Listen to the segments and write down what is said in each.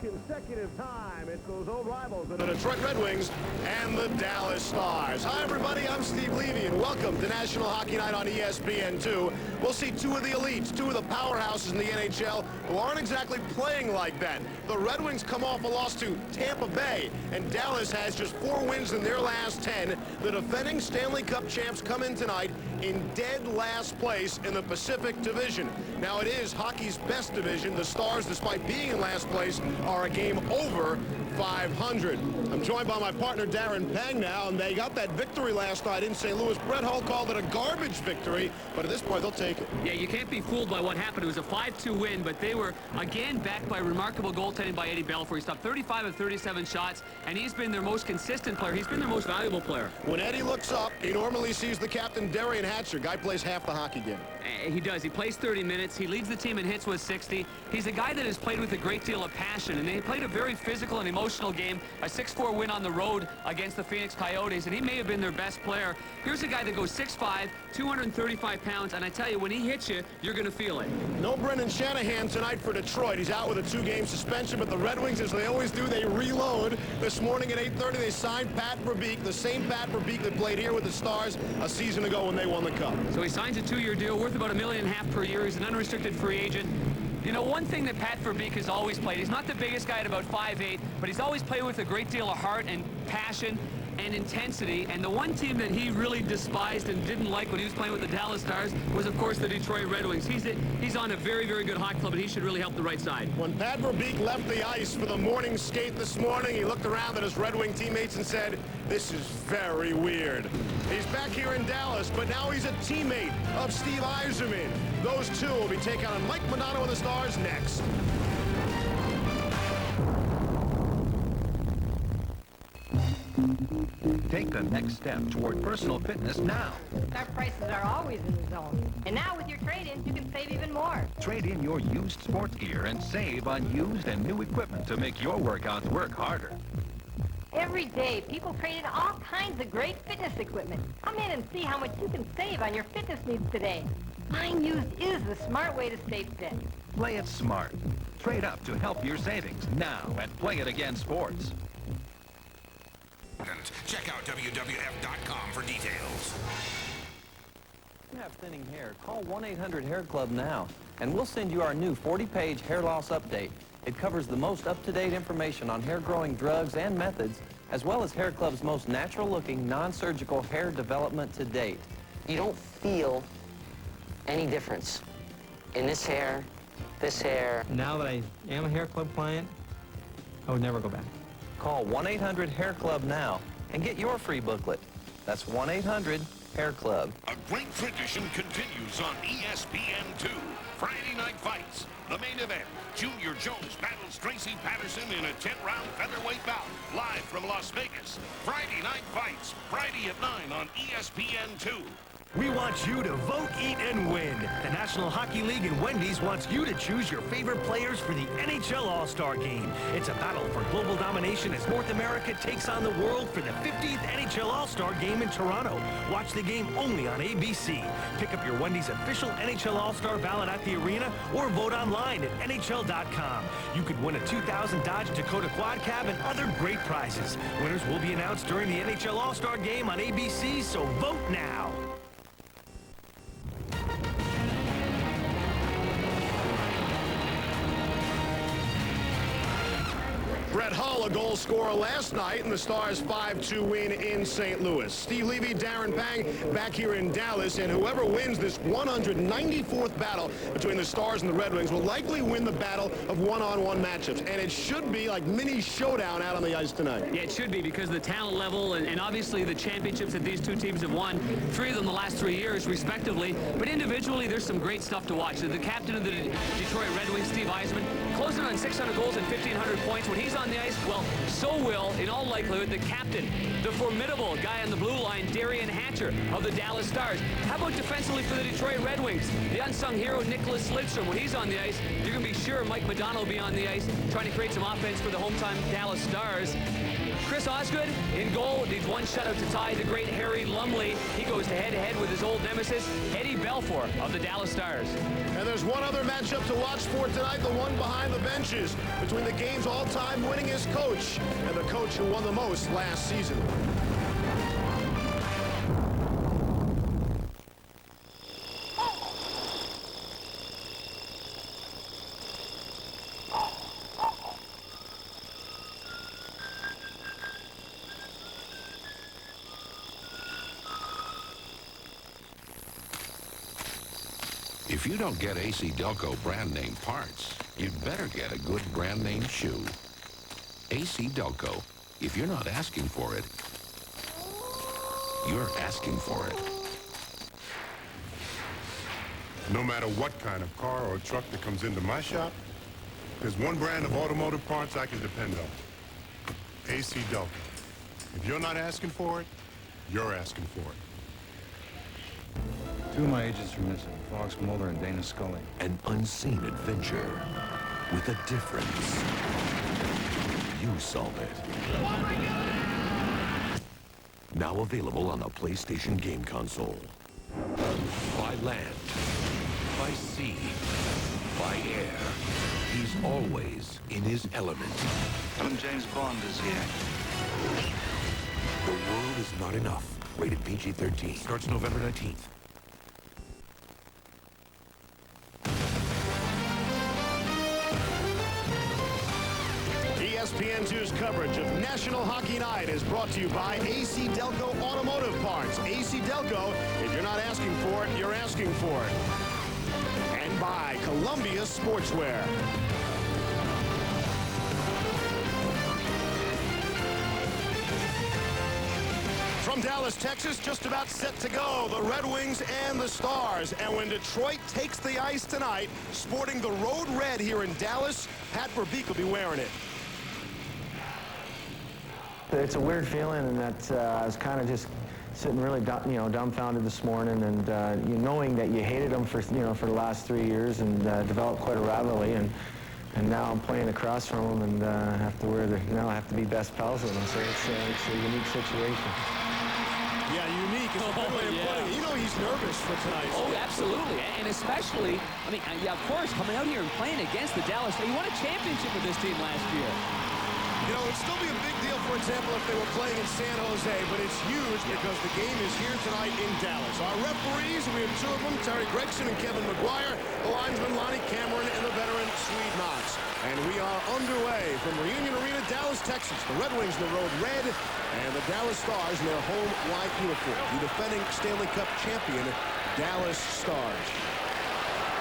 consecutive time. It's those old rivals, The Detroit Red Wings and the Dallas Stars. Hi, everybody. I'm Steve Levy, and welcome to National Hockey Night on ESPN2. We'll see two of the elites, two of the powerhouses in the NHL who aren't exactly playing like that. The Red Wings come off a loss to Tampa Bay, and Dallas has just 4 wins in their last 10. The defending Stanley Cup champs come in tonight in dead last place in the Pacific Division. Now, it is hockey's best division. The Stars, despite being in last place, are a game over 500. I'm joined by my partner Darren Pang now, and they got that victory last night in St. Louis. Brett Hull called it a garbage victory, but at this point they'll take it. Yeah, you can't be fooled by what happened. It was a 5-2 win, but they were again backed by remarkable goaltending by Eddie Belfour. He stopped 35 of 37 shots, and he's been their most consistent player. He's been their most valuable player. When Eddie looks up, he normally sees the captain, Darian Hatcher. Guy plays half the hockey game. He does. He plays 30 minutes. He leads the team in hits with 60. He's a guy that has played with a great deal of passion, and they played a very physical and emotional game, a 6-4 win on the road against the Phoenix Coyotes, and he may have been their best player. Here's a guy that goes 6'5", 235 pounds, and I tell you, when he hits you, you're going to feel it. No Brendan Shanahan tonight for Detroit. He's out with a 2-game suspension, but the Red Wings, as they always do, they reload. This morning at 8:30, they signed Pat Verbeek, the same Pat Verbeek that played here with the Stars a season ago when they won the Cup. So he signs a 2-year deal worth about $1.5 million per year. He's an unrestricted free agent. You know, one thing that Pat Verbeek has always played, he's not the biggest guy at about 5'8", but he's always played with a great deal of heart and passion and intensity. And the one team that he really despised and didn't like when he was playing with the Dallas Stars was, of course, the Detroit Red Wings. He's on a very, very good hockey club, and he should really help the right side. When Pat Verbeek left the ice for the morning skate this morning, he looked around at his Red Wing teammates and said, "This is very weird." He's back here in Dallas, but now he's a teammate of Steve Yzerman. Those two will be taking on Mike Modano and the Stars next. Take the next step toward personal fitness now. Our prices are always in the zone. And now with your trade-ins, you can save even more. Trade in your used sports gear and save on used and new equipment to make your workouts work harder. Every day, people trade in all kinds of great fitness equipment. Come in and see how much you can save on your fitness needs today. Buying used is the smart way to stay fit. Play it smart. Trade up to help your savings now at Play It Again Sports. Check out WWF.com for details. If you have thinning hair, call 1-800-HAIR-CLUB now, and we'll send you our new 40-page hair loss update. It covers the most up-to-date information on hair-growing drugs and methods, as well as Hair Club's most natural-looking, non-surgical hair development to date. You don't feel any difference in this hair, this hair. Now that I am a Hair Club client, I would never go back. Call 1-800-HAIR-CLUB now and get your free booklet. That's 1-800-HAIR-CLUB. A great tradition continues on ESPN2. Friday Night Fights. The main event, Junior Jones battles Tracy Patterson in a 10-round featherweight bout, live from Las Vegas. Friday Night Fights, Friday at 9 on ESPN2. We want you to vote, eat, and win. The National Hockey League and Wendy's wants you to choose your favorite players for the NHL All-Star Game. It's a battle for global domination as North America takes on the world for the 50th NHL All-Star Game in Toronto. Watch the game only on ABC. Pick up your Wendy's official NHL All-Star ballot at the arena or vote online at NHL.com. You could win a 2000 Dodge Dakota Quad Cab and other great prizes. Winners will be announced during the NHL All-Star Game on ABC, so vote now. Brett Hull, a goal scorer last night in the Stars' 5-2 win in St. Louis. Steve Levy, Darren Pang back here in Dallas, and whoever wins this 194th battle between the Stars and the Red Wings will likely win the battle of one-on-one matchups, and it should be like mini showdown out on the ice tonight. Yeah, it should be, because of the talent level and obviously the championships that these two teams have won, 3 of them the last 3 years, respectively. But individually, there's some great stuff to watch. The captain of the Detroit Red Wings, Steve Yzerman, closing on 600 goals and 1,500 points. When he's on on the ice? Well, so will, in all likelihood, the captain, the formidable guy on the blue line, Darian Hatcher of the Dallas Stars. How about defensively for the Detroit Red Wings? The unsung hero, Nicholas Lidstrom. When he's on the ice, you're going to be sure Mike Modano will be on the ice trying to create some offense for the hometown Dallas Stars. Chris Osgood in goal needs one shutout to tie the great Harry Lumley. He goes head-to-head with his old nemesis, Eddie Belfour of the Dallas Stars. And there's one other matchup to watch for tonight, the one behind the benches, between the game's all-time winningest coach and the coach who won the most last season. If you don't get AC Delco brand name parts, you'd better get a good brand name shoe. AC Delco, if you're not asking for it, you're asking for it. No matter what kind of car or truck that comes into my shop, there's one brand of automotive parts I can depend on. AC Delco. If you're not asking for it, you're asking for it. Two of my agents are missing, Fox Mulder and Dana Scully. An unseen adventure with a difference. You solve it. Now available on the PlayStation game console. By land, by sea, by air, he's always in his element. When James Bond is here. The world is not enough. Rated PG-13. Starts November 19th. ESPN2's coverage of National Hockey Night is brought to you by AC Delco Automotive Parts. AC Delco, if you're not asking for it, you're asking for it. And by Columbia Sportswear. From Dallas, Texas, just about set to go, the Red Wings and the Stars. And when Detroit takes the ice tonight, sporting the road red here in Dallas, Pat Verbeek will be wearing it. It's a weird feeling, and that I was kind of just sitting really, dumbfounded this morning, and knowing that you hated them for, for the last 3 years, and developed quite a rivalry, and now I'm playing across from them, and have to now I have to be best pals with them. So it's a unique situation. Yeah, unique is a good way of putting it. You know he's nervous for tonight. Oh, absolutely. And especially, I mean, yeah, of course, coming out here and playing against the Dallas. He won a championship with this team last year. You know, it'd still be a big deal, for example, if they were playing in San Jose, but it's huge because the game is here tonight in Dallas. Our referees, we have two of them, Terry Gregson and Kevin McGuire, the linesman Lonnie Cameron, and the veteran Swede Knox. And we are underway from Reunion Arena, Dallas, Texas. The Red Wings in the road red, and the Dallas Stars in their home white uniform. The defending Stanley Cup champion, Dallas Stars.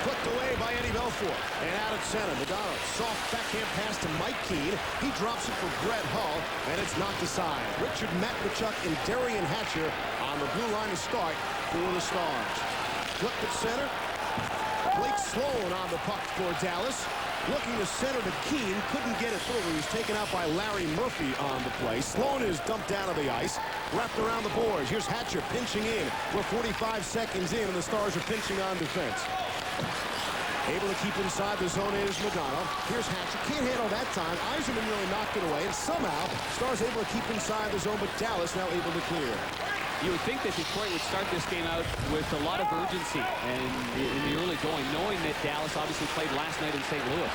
Flipped away by Eddie Belfour. And out at center, Modano. Soft backhand pass to Mike Keane. He drops it for Brett Hull, and it's knocked aside. Richard Matvichuk and Darian Hatcher on the blue line to start for the Stars. Flipped at center. Blake Sloan on the puck for Dallas. Looking to center to Keane. Couldn't get it through. He was taken out by Larry Murphy on the play. Sloan is dumped down to the ice. Wrapped around the boards. Here's Hatcher pinching in. We're 45 seconds in, and the Stars are pinching on defense. Able to keep inside the zone is Modano. Here's Hatcher. Can't handle that time. Eiserman really knocked it away. And somehow, Stars able to keep inside the zone, but Dallas now able to clear. You would think that Detroit would start this game out with a lot of urgency and in the early going, knowing that Dallas obviously played last night in St. Louis.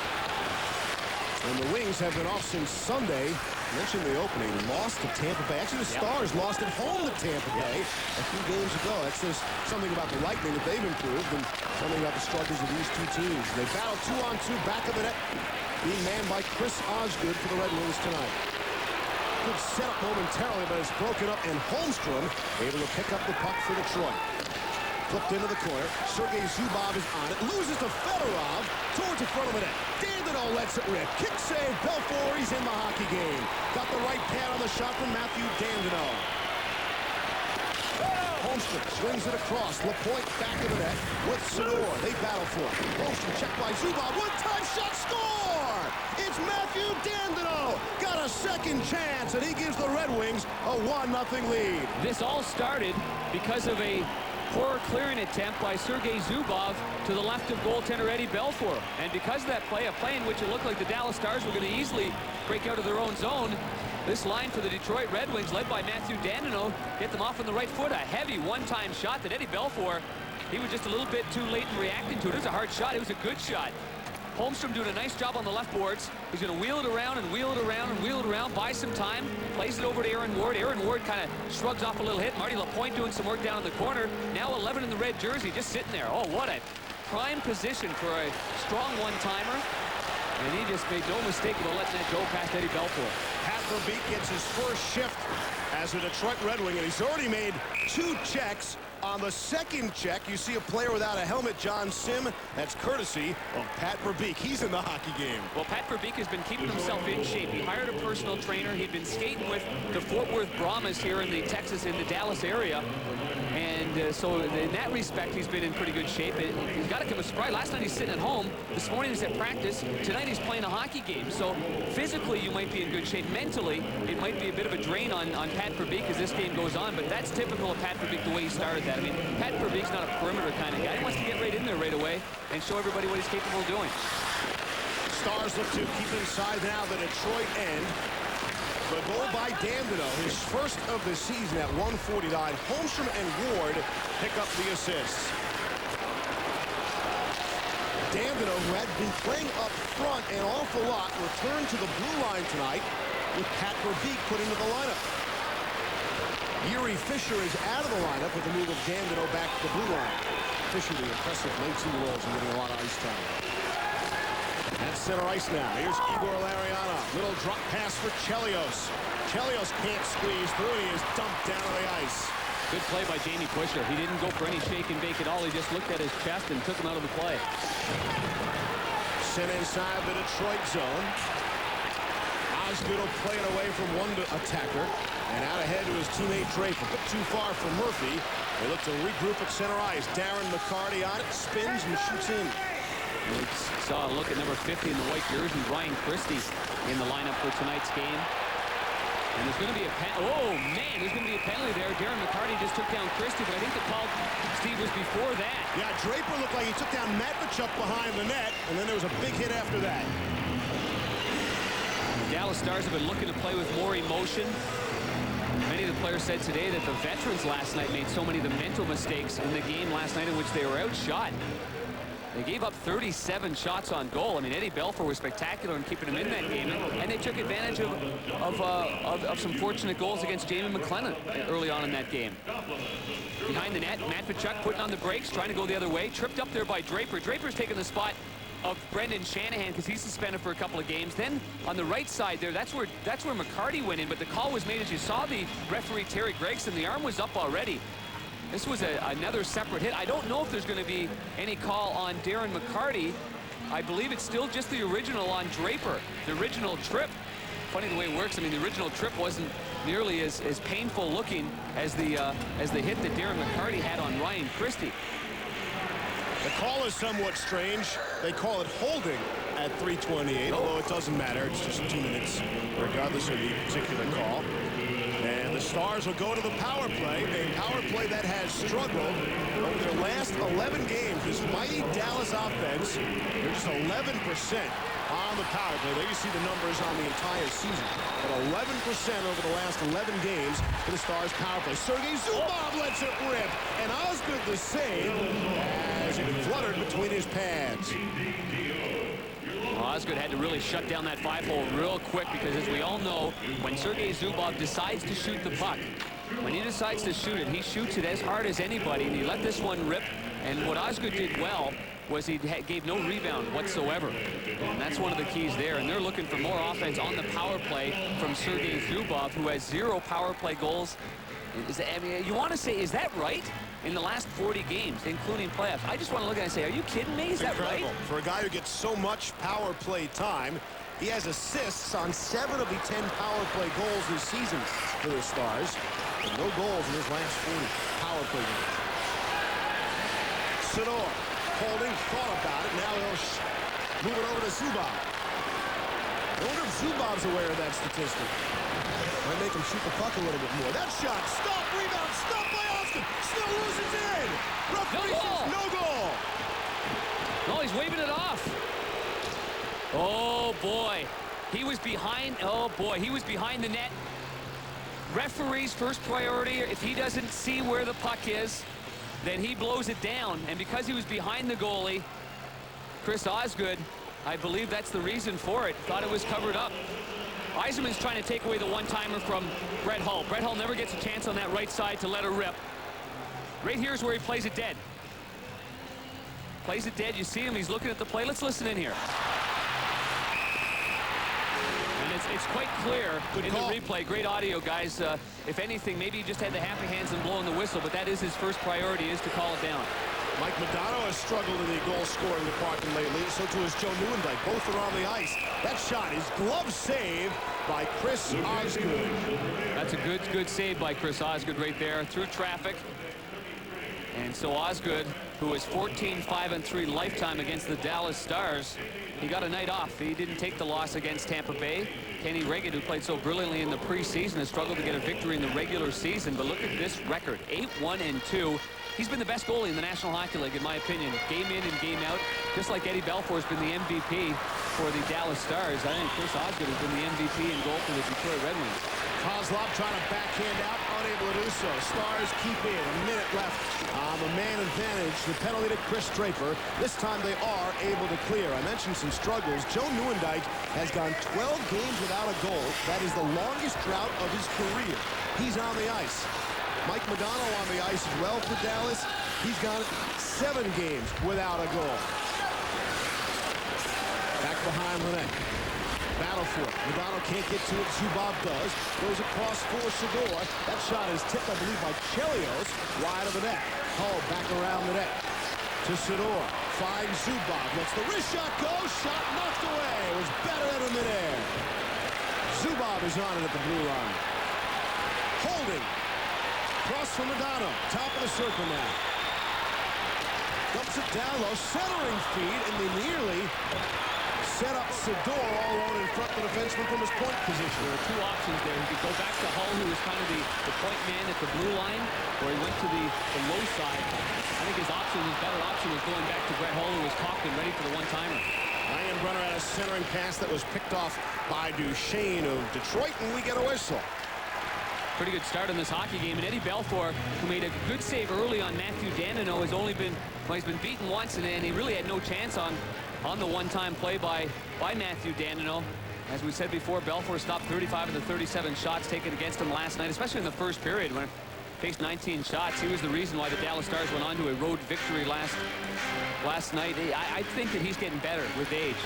And the Wings have been off since Sunday. Mentioned the opening, lost to Tampa Bay. Actually, the Stars lost at home to Tampa Bay a few games ago. That's just something about the Lightning that they've improved, and something about the struggles of these two teams. They battle 2-on-2 back of the net, being manned by Chris Osgood for the Red Wings tonight. Good setup momentarily, but it's broken up, and Holmstrom able to pick up the puck for Detroit. Flipped into the corner. Sergei Zubov is on it. Loses to Fedorov towards the front of the net. Dandino lets it rip. Kick save. Belfour, he's in the hockey game. Got the right pad on the shot from Matthew Dandino. Holmstrom swings it across. LaPointe back of the net with Sador. They battle for it. Holmstrom checked by Zubov. One-time shot, score! It's Matthew Dandino. Got a second chance, and he gives the Red Wings a 1-0 lead. This all started because of a poor clearing attempt by Sergei Zubov to the left of goaltender Eddie Belfour. And because of that play, a play in which it looked like the Dallas Stars were going to easily break out of their own zone, this line for the Detroit Red Wings, led by Matthew Dandino, hit them off on the right foot. A heavy one-time shot that Eddie Belfour, he was just a little bit too late in reacting to it. It was a hard shot. It was a good shot. Holmstrom doing a nice job on the left boards. He's going to wheel it around and wheel it around and wheel it around, buy some time, plays it over to Aaron Ward. Aaron Ward kind of shrugs off a little hit. Marty LaPointe doing some work down in the corner. Now 11 in the red jersey, just sitting there. Oh, what a prime position for a strong one-timer. And he just made no mistake about letting that go past Eddie Belfour. Pat Verbeek gets his first shift as a Detroit Red Wing, and he's already made 2 checks. On the second check, you see a player without a helmet, John Sim. That's courtesy of Pat Verbeek. He's in the hockey game. Well, Pat Verbeek has been keeping himself in shape. He hired a personal trainer. He'd been skating with the Fort Worth Brahmas here in the Dallas area. And so in that respect, he's been in pretty good shape. He's got to come a surprise. Last night he's sitting at home. This morning he's at practice. Tonight he's playing a hockey game. So physically you might be in good shape. Mentally, it might be a bit of a drain on Pat Verbeek as this game goes on. But that's typical of Pat Verbeek, the way he started that. I mean, Pat Verbeek's not a perimeter kind of guy. He wants to get right in there right away and show everybody what he's capable of doing. Stars look to keep inside now the Detroit end. The goal by Dandino, his first of the season at 149. Holmstrom and Ward pick up the assists. Dandino, who had been playing up front an awful lot, returned to the blue line tonight with Pat Verbeek put into the lineup. Yuri Fisher is out of the lineup with the move of Dandino back to the blue line. Fisher, the impressive 19-year-old, is getting a lot of ice time. That's center ice now. Here's Igor Lariano. Little drop pass for Chelios. Chelios can't squeeze through. He is dumped down on the ice. Good play by Jamie Pusher. He didn't go for any shake and bake at all. He just looked at his chest and took him out of the play. Sent inside the Detroit zone. Osgood will play it away from one attacker. And out ahead to his teammate Draper. But too far for Murphy. They look to regroup at center ice. Darren McCarty on it. Spins and shoots in. We saw a look at number 50 in the white jersey, Ryan Christie, in the lineup for tonight's game. And there's going to be a there's going to be a penalty there. Darren McCarty just took down Christie, but I think the call, Steve, was before that. Yeah, Draper looked like he took down Matvichuk behind the net, and then there was a big hit after that. The Dallas Stars have been looking to play with more emotion. Many of the players said today that the veterans last night made so many of the mental mistakes in the game last night in which they were outshot. They gave up 37 shots on goal. I mean, Eddie Belfour was spectacular in keeping him in that game, and they took advantage of some fortunate goals against Jamie McLennan early on in that game. Behind the net, Matvichuk putting on the brakes, trying to go the other way, tripped up there by Draper. Draper's taking the spot of Brendan Shanahan because he's suspended for a couple of games. Then on the right side there, that's where McCarty went in, but the call was made, as you saw the referee Terry Gregson. The arm was up already. This was another separate hit. I don't know if there's going to be any call on Darren McCarty. I believe it's still just the original on Draper, the original trip. Funny the way it works. I mean, the original trip wasn't nearly as painful looking as the hit that Darren McCarty had on Ryan Christie. The call is somewhat strange. They call it holding at 3:28, although it doesn't matter. It's just 2 minutes, regardless of the particular call. And the Stars will go to the power play, a power play that has struggled over their last 11 games. This mighty Dallas offense, they're just 11% on the power play. There you see the numbers on the entire season. But 11% over the last 11 games for the Stars power play. Sergei Zubov lets it rip, and Osgood the save as it fluttered between his pads. Osgood had to really shut down that 5-hole real quick because, as we all know, when Sergei Zubov decides to shoot the puck, when he decides to shoot it, he shoots it as hard as anybody, and he let this one rip. And what Osgood did well was he gave no rebound whatsoever. And that's one of the keys there. And they're looking for more offense on the power play from Sergei Zubov, who has 0 power play goals. I mean, you want to say, is that right? In the last 40 games, including playoffs. I just want to look at it and say, are you kidding me? Is that right? For a guy who gets so much power play time, he has assists on 7 of the 10 power play goals this season for the Stars. And no goals in his last 40. power play game. Sidor holding, thought about it. Now he'll move it over to Zubov. I wonder if Zubov's aware of that statistic. Might make him shoot the puck a little bit more. That shot, stop, rebound, stop by Austin. Still loses in. Referee says no goal. No, he's waving it off. Oh, boy. He was behind. Oh, boy. He was behind the net. Referee's first priority, if he doesn't see where the puck is, then he blows it down. And because he was behind the goalie, Chris Osgood, I believe that's the reason for it. Thought it was covered up. Yzerman's trying to take away the one-timer from Brett Hull. Brett Hull never gets a chance on that right side to let her rip. Right here's where he plays it dead. Plays it dead. You see him. He's looking at the play. Let's listen in here. And it's quite clear in the replay. Great audio, guys. If anything, maybe he just had the happy hands and blowing the whistle, but that is his first priority, is to call it down. Mike Modano has struggled in the goal-scoring department lately. So too has Joe Nieuwendyk. Both are on the ice. That shot is glove saved by Chris Osgood. That's a good save by Chris Osgood right there through traffic. And so Osgood, who is 14-5-3 lifetime against the Dallas Stars, he got a night off. He didn't take the loss against Tampa Bay. Kenny Reagan, who played so brilliantly in the preseason, has struggled to get a victory in the regular season. But look at this record, 8-1-2. He's been the best goalie in the National Hockey League, in my opinion. Game in and game out, just like Eddie Belfour's been the MVP for the Dallas Stars. I think Chris Osgood has been the MVP in goal for the Detroit Red Wings. Kozlov trying to backhand out, unable to do so. Stars keep in. A minute left on the man advantage. The penalty to Chris Draper. This time they are able to clear. I mentioned some struggles. Joe Nieuwendyk has gone 12 games without a goal. That is the longest drought of his career. He's on the ice. Mike Modano on the ice as well for Dallas. He's gone 7 games without a goal. Back behind the net. Battle for it. Modano can't get to it. Zubov does. Goes across for Sidor. That shot is tipped, I believe, by Chelios. Wide of the net. Hull back around the net. To Sidor. Finds Zubov. Lets the wrist shot go. Shot knocked away. It was better in midair. Zubov is on it at the blue line. Holding. Cross from Modano. Top of the circle now. Dumps it down low. Centering feed, and they nearly set up Sidor all alone in front of the defenseman from his point position. There are two options there. He could go back to Hull, who was kind of the point man at the blue line, or he went to the low side. I think his better option was going back to Brett Hull, who was cocked and ready for the one-timer. Langenbrunner had a centering pass that was picked off by Duchesne of Detroit, and we get a whistle. Pretty good start in this hockey game. And Eddie Belfour, who made a good save early on Matthew Danino, has only been, well, he's been beaten once, and he really had no chance on the one-time play by Matthew Danino. As we said before, Belfour stopped 35 of the 37 shots taken against him last night, especially in the first period when he faced 19 shots. He was the reason why the Dallas Stars went on to a road victory last night. I think that he's getting better with age.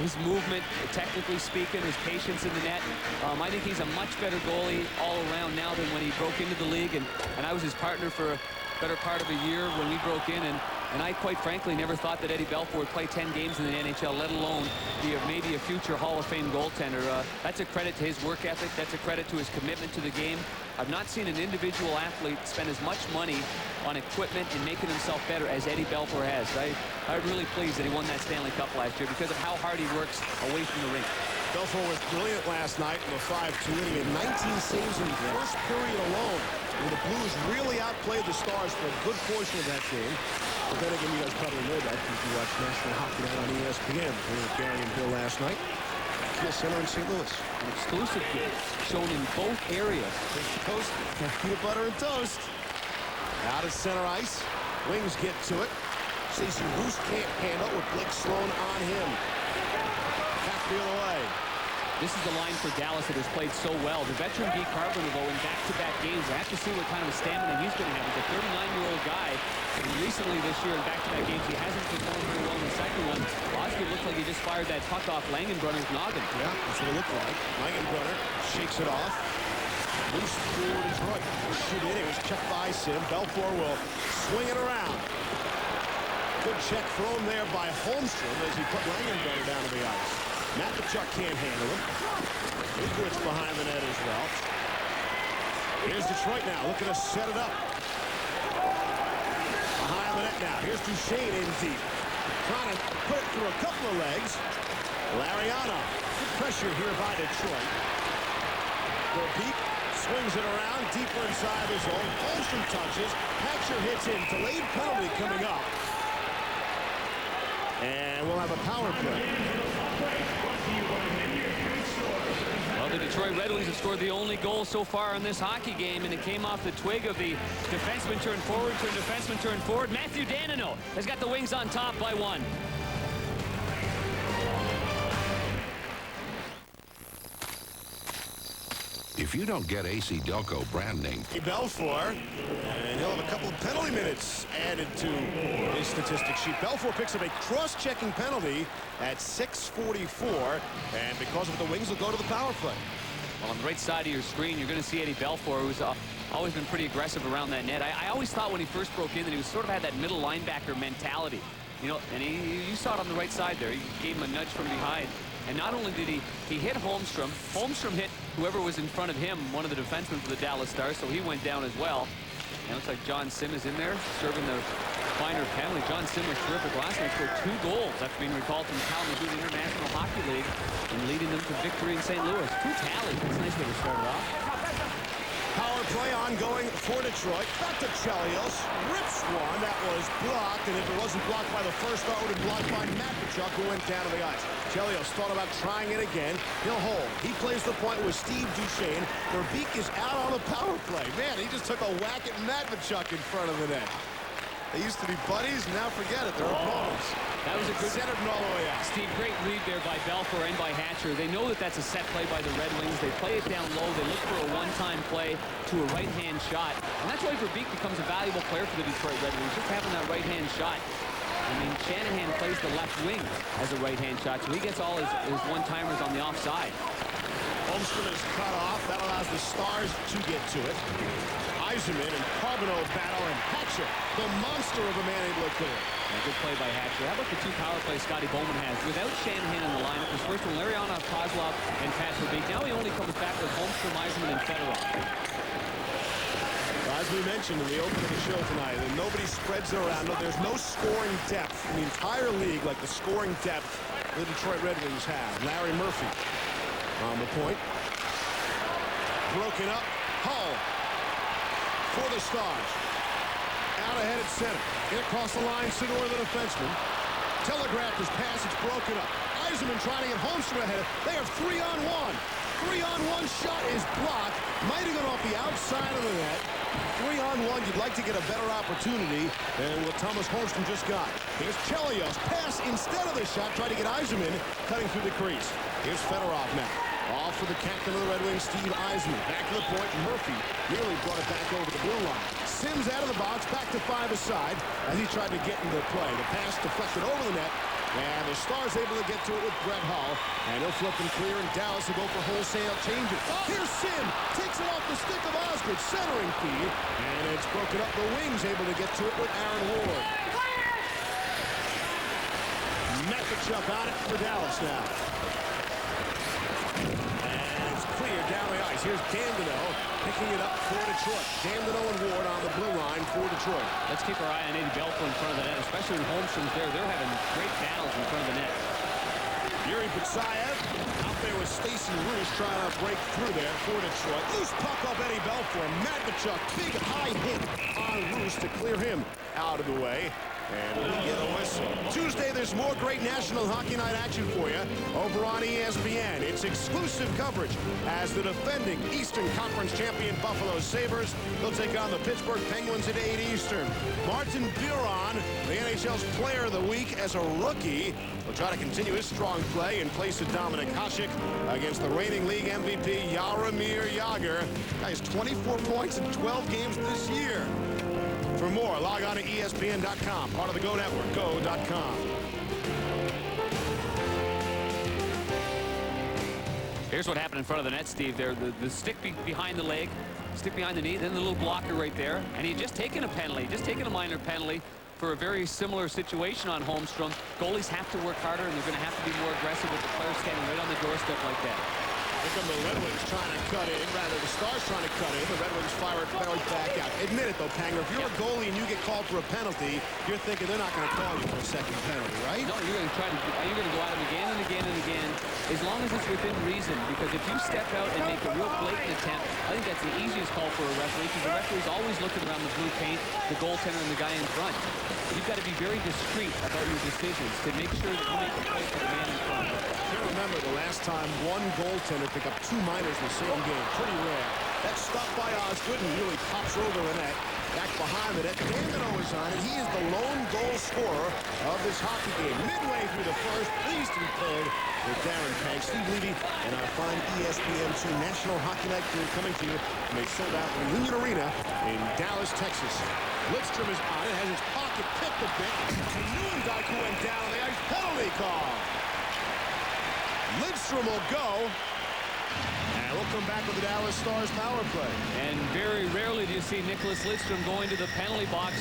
His movement, technically speaking, his patience in the net. I think he's a much better goalie all around now than when he broke into the league. And I was his partner for a better part of a year when we broke in. And I, quite frankly, never thought that Eddie Belfour would play 10 games in the NHL, let alone be maybe a future Hall of Fame goaltender. That's a credit to his work ethic. That's a credit to his commitment to the game. I've not seen an individual athlete spend as much money on equipment and making himself better as Eddie Belfour has. I'm really pleased that he won that Stanley Cup last year because of how hard he works away from the rink. Belfour was brilliant last night in the 5-2 inning. He had 19 saves in the first period alone. And the Blues really outplayed the Stars for a good portion of that game. But then again, you guys probably know that because you watched National Hockey Night on ESPN. We were with Gary and Bill last night. Kiel Center in St. Louis. An exclusive game shown in both areas. Coast to coast, peanut butter and toast. Out at center ice. Wings get to it. Stacey Roos can't handle with Blake Sloan on him. Back the other way. This is the line for Dallas that has played so well. The veteran Guy Carpenter, though, in back-to-back games, I have to see what kind of stamina he's going to have. He's a 39-year-old guy, and recently this year in back-to-back games, he hasn't performed very well in the second one. Osgood looked like he just fired that puck off Langenbrunner's noggin. Yeah, that's what it looked like. Langenbrunner shakes it off. Loose through Detroit. Shoot in. It was checked by Sim. Belfour will swing it around. Good check thrown there by Holmstrom as he put Langenbrunner down to the ice. Matt Tkachuk can't handle him. Ingrid's behind the net as well. Here's Detroit now looking to set it up. around the net now. Here's Duchesne in deep. Trying to put it through a couple of legs. Lariano. Good pressure here by Detroit. Verbeek swings it around deeper inside the zone. Holmstrom touches. Hatcher hits in. Delayed penalty coming up. And we'll have a power play. Well, the Detroit Red Wings have scored the only goal so far in this hockey game, and it came off the twig of the defenseman turn forward to defenseman turn forward. Matthew Danino has got the Wings on top by 1. If you don't get AC Delco brand name, Belfour, and he'll have a couple of penalty minutes added to his statistic sheet. Belfour picks up a cross-checking penalty at 6:44, and because of it, the Wings will go to the power play. Well, on the right side of your screen, you're going to see Eddie Belfour, who's always been pretty aggressive around that net. I always thought when he first broke in that he was sort of had that middle linebacker mentality. You know, and you saw it on the right side there. He gave him a nudge from behind. And not only did he hit Holmstrom hit whoever was in front of him, one of the defensemen for the Dallas Stars, so he went down as well. And it looks like John Sim is in there, serving the finer penalty. John Sim was terrific last night, scored 2 goals after being recalled from Kalamazoo International Hockey League and leading them to victory in St. Louis. 2 tallies. That's a nice way to start it off. Power play ongoing for Detroit. Back to Chelios. Rips one. That was blocked, and if it wasn't blocked by the first, that would have been blocked by Matvichuk, who went down to the ice. Chelios thought about trying it again. He'll hold. He plays the point with Steve Duchesne. Verbeek is out on the power play. Man, he just took a whack at Matvichuk in front of the net. They used to be buddies, now forget it. They're opponents. That was a good set of all the way out. Steve, great read there by Belfour and by Hatcher. They know that that's a set play by the Red Wings. They play it down low. They look for a one-time play to a right-hand shot. And that's why Verbeek becomes a valuable player for the Detroit Red Wings, just having that right-hand shot. I mean, Shanahan plays the left wing as a right-hand shot, so he gets all his one-timers on the offside. Holmstrom is cut off. That allows the Stars to get to it. Eisenman and Carbonneau battle, and Hatcher, the monster of a man, able to clear. Good play by Hatcher. How about the 2 power plays Scotty Bowman has? Without Shanahan in the lineup, his first one, Lariano, Kozlov, and Pat Verbeek. Now he only comes back with Holmstrom, Eisenman, and Fedorov. As we mentioned in the opening of the show tonight, and nobody spreads it around. No, there's no scoring depth in the entire league like the scoring depth the Detroit Red Wings have. Larry Murphy on the point. Broken up. Hull for the Stars. Out ahead at center. In across the line, Sidor, the defenseman. Telegraphed his pass. It's broken up. Eisenman trying to get Holmstrom ahead. They have 3-on-1. 3-on-1 shot is blocked. Might have gone off the outside of the net. 3-on-1, you'd like to get a better opportunity than what Thomas Holmstrom just got. Here's Chelios. Pass instead of the shot. Trying to get Eisenman cutting through the crease. Here's Fedorov now. Off for the captain of the Red Wings, Steve Eisenman. Back to the point. Murphy nearly brought it back over the blue line. Sims out of the box. Back to 5 aside as he tried to get into the play. The pass deflected over the net. And the Stars able to get to it with Brett Hull. And he'll flip and clear, and Dallas will go for wholesale changes. Here's Sim. Takes it off the stick of Osgood. Centering feed. And it's broken up. The Wings able to get to it with Aaron Ward. Matvichuk on it for Dallas now. And it's clear down the ice. Here's Dandino picking it up for Detroit. Dandino and Ward on the blue line for Detroit. Let's keep our eye on Eddie Belfour in front of the net, especially when Holmstrom's there. They're having great battles in front of the net. Yuri Butsayev out there with Stacey Roos trying to break through there for Detroit. Loose puck up Eddie Belfour. Matvichuk, big high hit on Roos to clear him out of the way. And we get a whistle. Tuesday, there's more great National Hockey Night action for you over on ESPN. It's exclusive coverage as the defending Eastern Conference champion Buffalo Sabres will take on the Pittsburgh Penguins at 8 Eastern. Martin Biron, the NHL's Player of the Week as a rookie, will try to continue his strong play in place of Dominik Hasek against the reigning league MVP Jaromir Jagr. Guy has 24 points in 12 games this year. For more, log on to ESPN.com, part of the Go Network, go.com. Here's what happened in front of the net, Steve. There, the stick behind the leg, stick behind the knee, then the little blocker right there. And he had just taken a penalty, just taken a minor penalty for a very similar situation on Holmstrom. Goalies have to work harder, and they're going to have to be more aggressive with the player standing right on the doorstep like that. Here come the Red Wings trying to cut in. Rather, the Stars trying to cut in. The Red Wings fire it back out. Admit it, though, Panger. If you're a goalie and you get called for a penalty, you're thinking they're not going to call you for a second penalty, right? No, you're going to go at him again and again and again, as long as it's within reason. Because if you step out and make a real blatant attempt, I think that's the easiest call for a referee, because the referee's always looking around the blue paint, the goaltender, and the guy in front. You've got to be very discreet about your decisions to make sure that you make a play for the man in front. I can't remember the last time one goaltender picked up 2 minors in the same game. Pretty rare. That stop by Osgood and really pops over the net. Back behind the net, Dandino is on it. He is the lone goal scorer of this hockey game. Midway through the first, pleased to be paired with Darren Pang, Steve Levy, and our fine ESPN2 National Hockey Night crew coming to you from a sold-out Union Arena in Dallas, Texas. Lidstrom is on it, has his pocket picked a bit, and Newendijk, who went down on the ice, penalty call. Lidstrom will go. And we'll come back with the Dallas Stars power play. And very rarely do you see Nicholas Lidstrom going to the penalty box,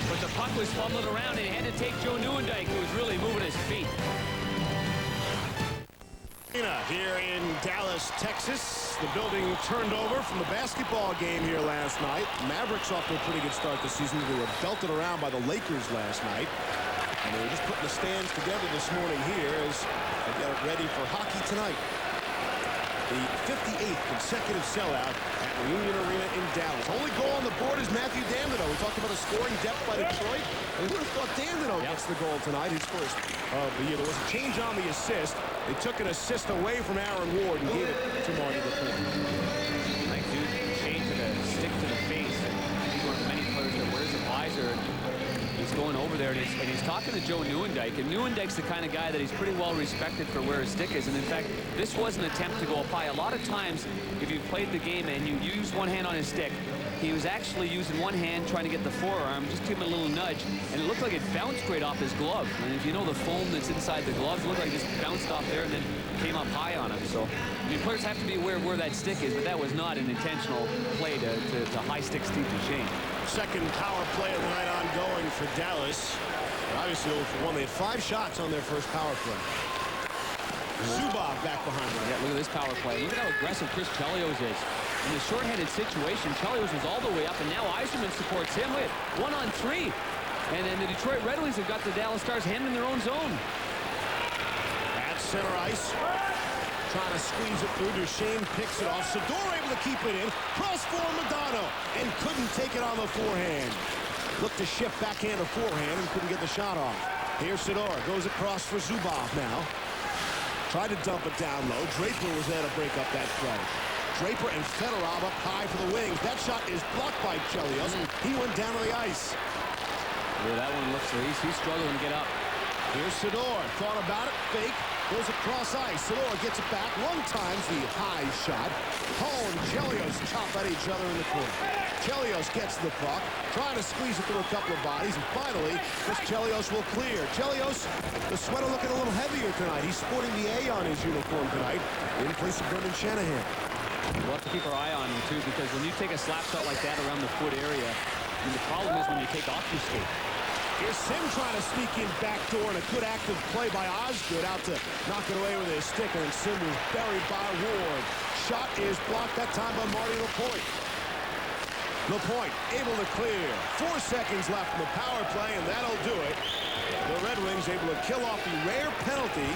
but the puck was fumbling around and he had to take Joe Newendijk, who was really moving his feet. Here in Dallas, Texas, the building turned over from the basketball game here last night. Mavericks off to a pretty good start this season. They were belted around by the Lakers last night. And they were just putting the stands together this morning here as they get ready for hockey tonight. The 58th consecutive sellout at Union Arena in Dallas. Only goal on the board is Matthew Dandino. We talked about a scoring depth by Detroit. And who would have thought Dandino gets the goal tonight, his first of the year. There was a change on the assist. They took an assist away from Aaron Ward and gave it to Marty LaPointe. Like, dude, change to the stick to the face. And he's one of the many players that wears a visor. He's going over there, and he's talking to Joe Newendijk, and Newendijk's the kind of guy that he's pretty well respected for where his stick is. And in fact, this was an attempt to go up high. A lot of times, if you played the game and you used one hand on his stick, he was actually using one hand trying to get the forearm, just give him a little nudge, and it looked like it bounced right off his glove. And if you know the foam that's inside the gloves, it looked like it just bounced off there and then came up high on him. So, I mean, players have to be aware of where that stick is, but that was not an intentional play to high stick Steve Duchesne. Second power play of the night ongoing for Dallas. Obviously, 0 for 1. They had 5 shots on their first power play. Zubov back behind them. Yeah, look at this power play. Look at how aggressive Chris Chelios is. In the shorthanded situation, Chelios was all the way up, and now Yzerman supports him with 1-on-3. And then the Detroit Red Wings have got the Dallas Stars handling their own zone. At center ice. Trying to squeeze it through. Duchesne picks it off. Sador able to keep it in. Cross for Modano. And couldn't take it on the forehand. Looked to shift backhand to forehand and couldn't get the shot off. Here's Sador. Goes across for Zubov now. Tried to dump it down low. Draper was there to break up that play. Draper and Fedorov up high for the Wings. That shot is blocked by Chelios. He went down to the ice. Yeah, that one looks like he's struggling to get up. Here's Sador. Thought about it. Fake. Goes across ice. Sador gets it back. One times the high shot. Hall and Chelios chop at each other in the corner. Chelios gets the puck. Trying to squeeze it through a couple of bodies. And finally, Chris Chelios will clear. Chelios, the sweater looking a little heavier tonight. He's sporting the A on his uniform tonight in place of Brendan Shanahan. We'll have to keep our eye on him, too, because when you take a slap shot like that around the foot area, I mean, the problem is when you take off your skate. Here's Sim trying to sneak in backdoor, and a good active play by Osgood out to knock it away with his stick, and Sim was buried by Ward. Shot is blocked that time by Marty LaPointe. LaPointe able to clear. 4 seconds left in the power play, and that'll do it. The Red Wings able to kill off the rare penalty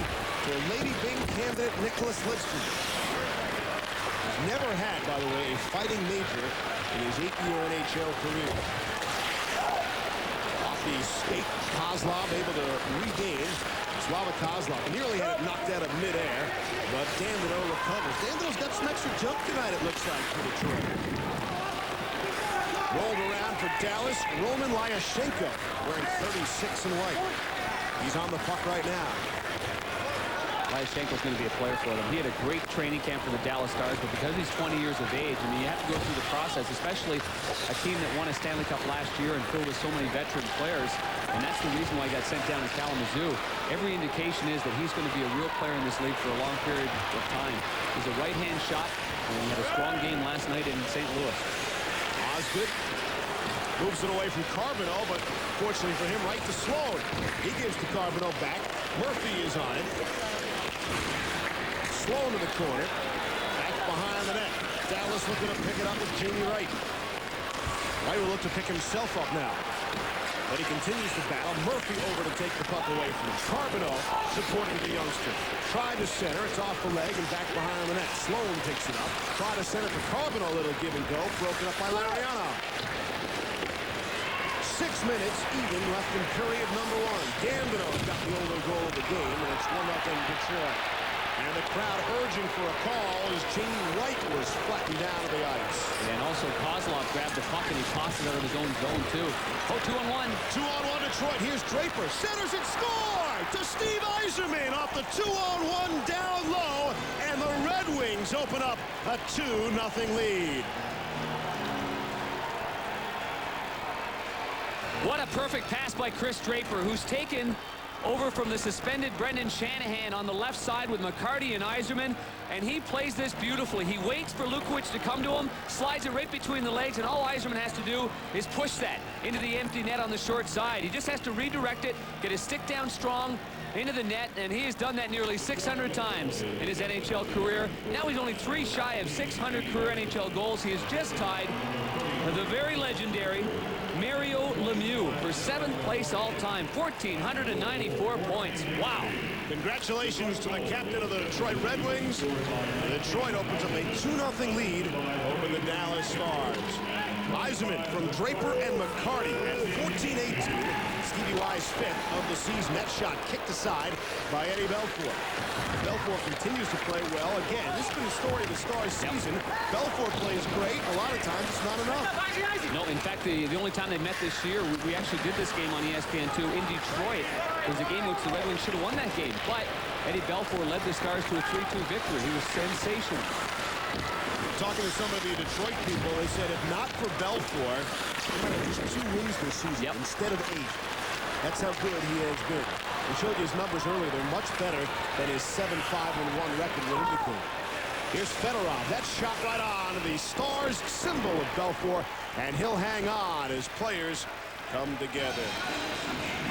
for Lady Byng candidate Nicholas Lidstrom. He's never had, by the way, a fighting major in his 8-year NHL career. Off the skate, Kozlov able to regain. Slava Kozlov nearly had it knocked out of midair, but Dandino recovers. Dandino's got some extra jump tonight, it looks like, for Detroit. Rolled around for Dallas, Roman Lyashenko, wearing 36 in white. He's on the puck right now. Lyashenko's going to be a player for them. He had a great training camp for the Dallas Stars, but because he's 20 years of age, I mean, you have to go through the process, especially a team that won a Stanley Cup last year and filled with so many veteran players, and that's the reason why he got sent down to Kalamazoo. Every indication is that he's going to be a real player in this league for a long period of time. He's a right-hand shot, and he had a strong game last night in St. Louis. Osgood moves it away from Carbonneau, but fortunately for him, right to Sloan. He gives to Carbonneau back. Murphy is on it. Sloan to the corner. behind the net. Dallas looking to pick it up with Jamie Wright. Wright will look to pick himself up now. But he continues to battle. Murphy over to take the puck away from him. Carbonneau supporting the youngster. Tried to center. It's off the leg and back behind the net. Sloan picks it up. Tried to center for Carbonneau. A little give and go. Broken up by Lariano. 6 minutes even left in period number 1. Gambino got the only goal of the game, and it's 1-0 Detroit. And the crowd urging for a call as Jamie Wright was flattened down to the ice. And also Kozlov grabbed the puck and he tossed it out of his own zone too. Oh, 2-on-1. 2-on-1 Detroit. Here's Draper. Centers it. Score to Steve Yzerman off the 2-on-1 down low. And the Red Wings open up a 2-0 lead. What a perfect pass by Chris Draper, who's taken over from the suspended Brendan Shanahan on the left side with McCarty and Yzerman, and he plays this beautifully. He waits for Lukowicz to come to him, slides it right between the legs, and all Yzerman has to do is push that into the empty net on the short side. He just has to redirect it, get his stick down strong into the net, and he has done that nearly 600 times in his NHL career. Now he's only 3 shy of 600 career NHL goals. He has just tied the very legendary Mario Lemieux for 7th place all-time, 1,494 points. Wow. Congratulations to the captain of the Detroit Red Wings. Detroit opens up a 2-0 lead over the Dallas Stars. Yzerman from Draper and McCarty at 14-18. Stevie Y's 5th of the season. That shot kicked aside by Eddie Belfour. Belfour continues to play well. Again, this has been the story of the Stars season. Belfour plays great. A lot of times it's not enough. No, in fact, the only time they met this year, we actually did this game on ESPN2 in Detroit. It was a game which the Red Wings should have won that game. But Eddie Belfour led the Stars to a 3-2 victory. He was sensational. Talking to some of the Detroit people, they said if not for Belfour, he might have just 2 wins this season instead of 8. That's how good he has been. We showed you his numbers earlier. They're much better than his 7-5-1 record would indicate. Here's Fedorov. That shot right on the Stars symbol of Belfour, and he'll hang on as players come together.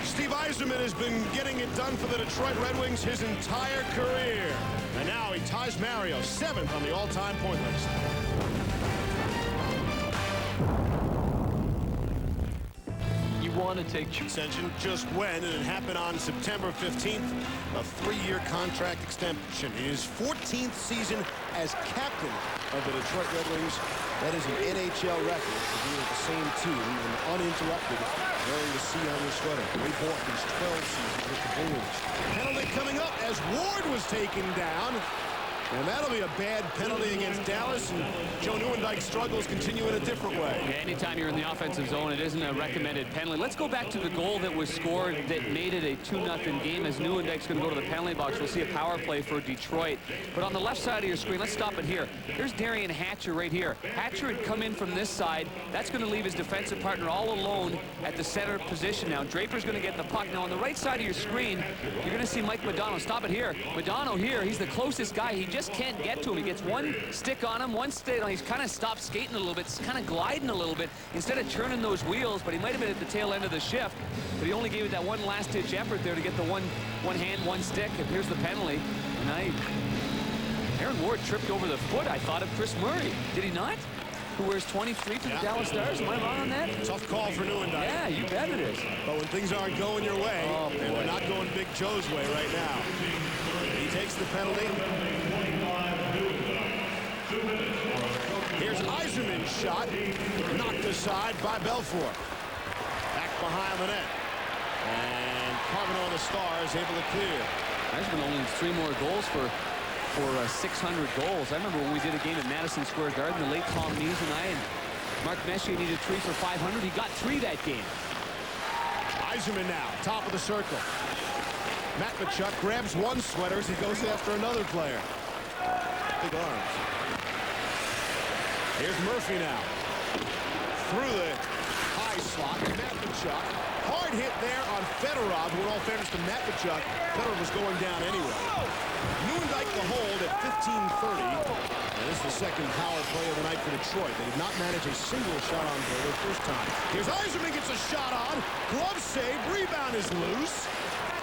Steve Yzerman has been getting it done for the Detroit Red Wings his entire career. And now he ties Mario 7th on the all-time point list. Want to take extension just when, and it happened on September 15th, a 3-year contract extension. His 14th season as captain of the Detroit Red Wings. That is an NHL record for being with the same team and uninterrupted wearing the C on his sweater. Ray Borton's 12 seasons with the Bruins. Penalty coming up as Ward was taken down. And that'll be a bad penalty against Dallas, and Joe Nieuwendyk struggles continue in a different way. Yeah, anytime you're in the offensive zone, it isn't a recommended penalty. Let's go back to the goal that was scored that made it a 2-0 game as Nieuwendyk's going to go to the penalty box. We'll see a power play for Detroit. But on the left side of your screen, let's stop it here. Here's Darian Hatcher right here. Hatcher had come in from this side. That's going to leave his defensive partner all alone at the center position now. Draper's going to get the puck. Now on the right side of your screen, you're going to see Mike Modano. Stop it here. Modano here, he's the closest guy. He just can't get to him. He gets one stick on him, one stick. He's kind of stopped skating a little bit, kind of gliding a little bit instead of turning those wheels, but he might have been at the tail end of the shift, but he only gave it that one last-ditch effort there to get the one hand, one stick, and here's the penalty. And Aaron Ward tripped over the foot, I thought, of Chris Murray. Did he not? Who wears 23 for the Dallas Stars? Am I wrong on that? Tough call for Nieuwendyk. Yeah, you bet it is. But when things aren't going your way, and they're not going Big Joe's way right now, he takes the penalty. Here's Yzerman's shot, knocked aside by Belfour. Back behind the net. And Carbonneau and the Stars able to clear. Yzerman only needs 3 more goals for 600 goals. I remember when we did a game at Madison Square Garden, the late Tom Nees and I, and Mark Messier needed 3 for 500. He got 3 that game. Yzerman now, top of the circle. Matvichuk grabs one sweater as he goes after another player. Big arms. Here's Murphy now. Through the high slot, Matvichuk. Hard hit there on Fedorov, who in all fairness to Matvichuk, Fedorov was going down anyway. Nieuwendyk the hold at 15:30. And this is the second power play of the night for Detroit. They did not manage a single shot on goal the first time. Here's Yzerman, gets a shot on. Glove save, rebound is loose.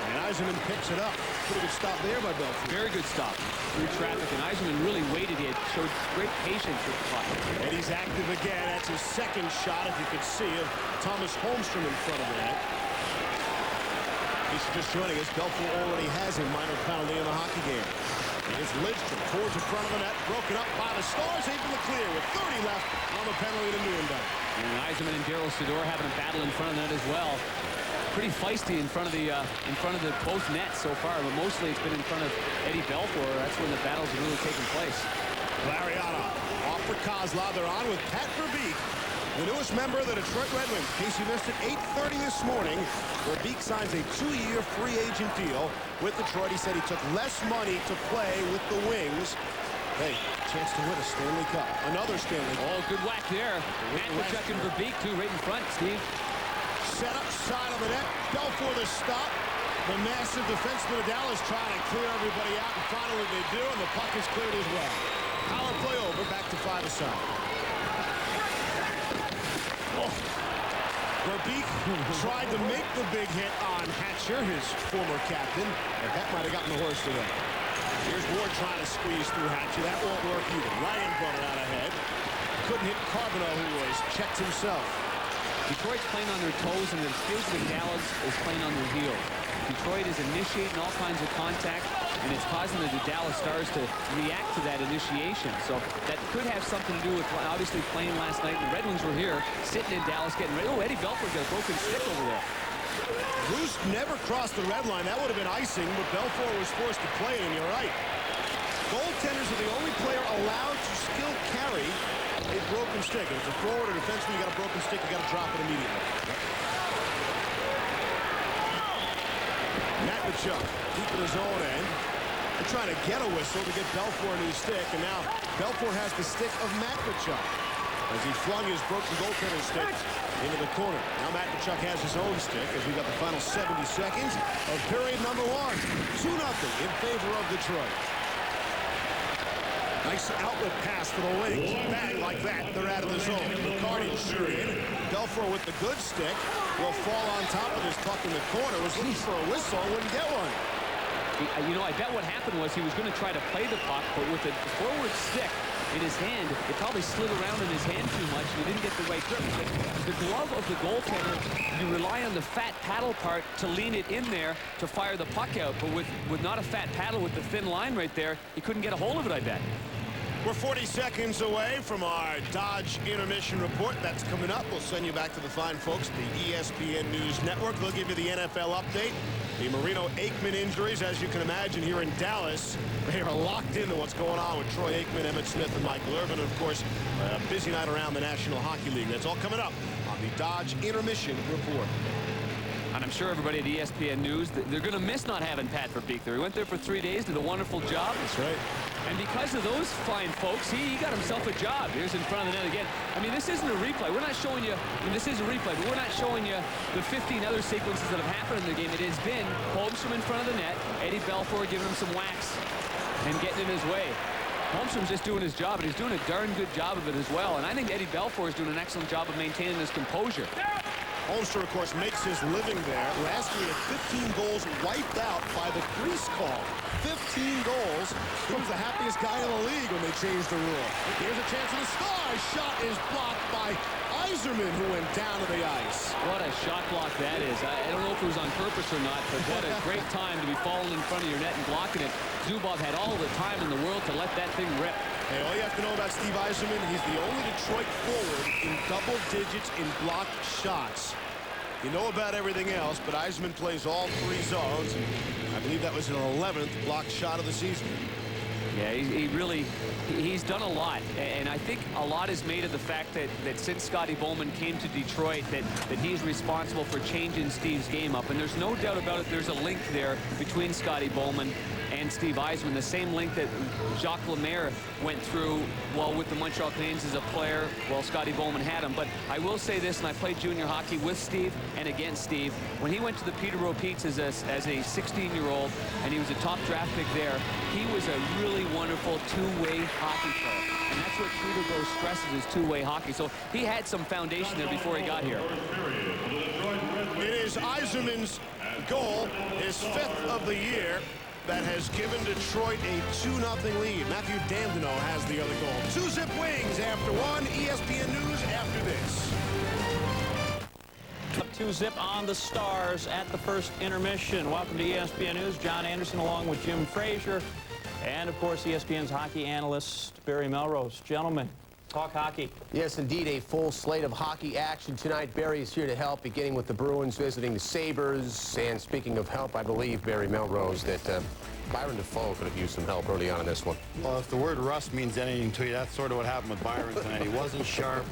And Eiserman picks it up. Pretty good stop there by Belfort. Very good stop through traffic, and Eiserman really waited. He had showed great patience with the puck. And he's active again. That's his second shot, if you could see, of Thomas Holmstrom in front of the net. He's just joining us. Belfort already has a minor penalty in the hockey game. It's Lidstrom towards the front of the net, broken up by the Stars, able to clear with 30 left on the penalty to Nuremberg. And Eiserman and Daryl Sador having a battle in front of the net as well. Pretty feisty in front of the both nets so far, but mostly it's been in front of Eddie Belfour. That's when the battles have really taken place. Lariana off for Kozlov. They're on with Pat Verbeek, the newest member of the Detroit Red Wings. In case you missed it, 8:30 this morning, Verbeek signs a 2-year free agent deal with Detroit. He said he took less money to play with the Wings. Hey, chance to win a Stanley Cup. Another Stanley Cup. Oh, good whack there. Matvichuk and Verbeek, too, right in front, Steve. Set up side of the net. Belfour the stop. The massive defenseman of Dallas trying to clear everybody out, and finally they do, and the puck is cleared as well. Power play over, back to 5-aside. Oh. Verbeek tried to make the big hit on Hatcher, his former captain, but that might have gotten the horse away. Here's Ward trying to squeeze through Hatcher. That won't work either. Ryan brought it out ahead. Couldn't hit Carbonneau, who was checked himself. Detroit's playing on their toes, and it feels like Dallas is playing on their heels. Detroit is initiating all kinds of contact, and it's causing the Dallas Stars to react to that initiation. So that could have something to do with obviously playing last night. The Red Wings were here, sitting in Dallas, getting ready. Oh, Eddie Belfour got a broken stick over there. Roost never crossed the red line. That would have been icing, but Belfour was forced to play it, and you're right. Goaltenders are the only player allowed to still carry a broken stick. If it's a forward or defenseman, you got a broken stick, you got to drop it immediately. Matvichuk keeping his own end. They're trying to get a whistle to get Belfour a new stick, and now Belfour has the stick of Matvichuk as he flung his broken goaltender stick into the corner. Now Matvichuk has his own stick as we got the final 70 seconds of period number 1. 2-0 in favor of Detroit. Nice outlet pass for the Wings. Bang, like that, they're out of the zone. McCarty shoot in. Belfour with the good stick will fall on top of his puck in the corner. Was looking for a whistle, wouldn't get one. You know, I bet what happened was he was going to try to play the puck, but with the forward stick in his hand, it probably slid around in his hand too much, and he didn't get the right grip. The glove of the goaltender, you rely on the fat paddle part to lean it in there to fire the puck out, but with not a fat paddle with the thin line right there, he couldn't get a hold of it, I bet. We're 40 seconds away from our Dodge intermission report. That's coming up. We'll send you back to the fine folks at the ESPN News Network. They'll give you the NFL update. The Marino Aikman injuries, as you can imagine, here in Dallas, they are locked into what's going on with Troy Aikman, Emmett Smith, and Michael Irvin. And, of course, a busy night around the National Hockey League. That's all coming up on the Dodge intermission report. And I'm sure everybody at ESPN News, they're going to miss not having Pat Verbeek there. He went there for 3 days, did a wonderful job. That's right. And because of those fine folks, he got himself a job. Here's in front of the net again. I mean, this isn't a replay. We're not showing you, I mean, this is a replay, but we're not showing you the 15 other sequences that have happened in the game. It has been Holmstrom in front of the net, Eddie Belfour giving him some whacks and getting in his way. Holmstrom's just doing his job, and he's doing a darn good job of it as well. And I think Eddie Belfour is doing an excellent job of maintaining his composure. Holmstrom, of course, makes his living there. Last year, 15 goals wiped out by the crease call. 15 goals. He was the happiest guy in the league when they changed the rule. Here's a chance for the Stars. Shot is blocked by Eiserman, who went down to the ice. What a shot block that is. I don't know if it was on purpose or not, but what a great time to be falling in front of your net and blocking it. Zubov had all the time in the world to let that thing rip. Hey, all you have to know about Steve Eiserman, he's the only Detroit forward in double digits in blocked shots. You know about everything else, but Eiserman plays all 3 zones. I believe that was an 11th blocked shot of the season. Yeah, he's done a lot, and I think a lot is made of the fact that since Scotty Bowman came to Detroit, that he's responsible for changing Steve's game up. And there's no doubt about it, there's a link there between Scotty Bowman and Steve Eiserman, the same link that Jacques Lemaire went through while with the Montreal Canadiens as a player while Scotty Bowman had him. But I will say this, and I played junior hockey with Steve and against Steve. When he went to the Peterborough Petes as a 16-year-old, and he was a top draft pick there, he was a really wonderful two-way hockey player. And that's what Peterborough stresses is two-way hockey. So he had some foundation there before he got here. It is Eiserman's goal, his 5th of the year, that has given Detroit a 2-0 lead. Matthew Dandino has the other goal. 2-zip Wings after 1. ESPN News after this. 2-zip on the Stars at the first intermission. Welcome to ESPN News. John Anderson along with Jim Frazier. And, of course, ESPN's hockey analyst, Barry Melrose. Gentlemen, talk hockey. Yes, indeed, a full slate of hockey action tonight. Barry is here to help, beginning with the Bruins visiting the Sabres. And speaking of help, I believe, Barry Melrose, that Byron Defoe could have used some help early on in this one. Well, if the word rust means anything to you, that's sort of what happened with Byron tonight. He wasn't sharp,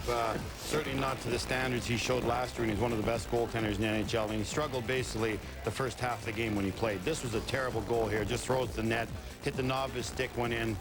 certainly not to the standards he showed last year, and he's one of the best goaltenders in the NHL. And he struggled basically the first half of the game when he played. This was a terrible goal here. Just throws the net, hit the knob of his stick, went in.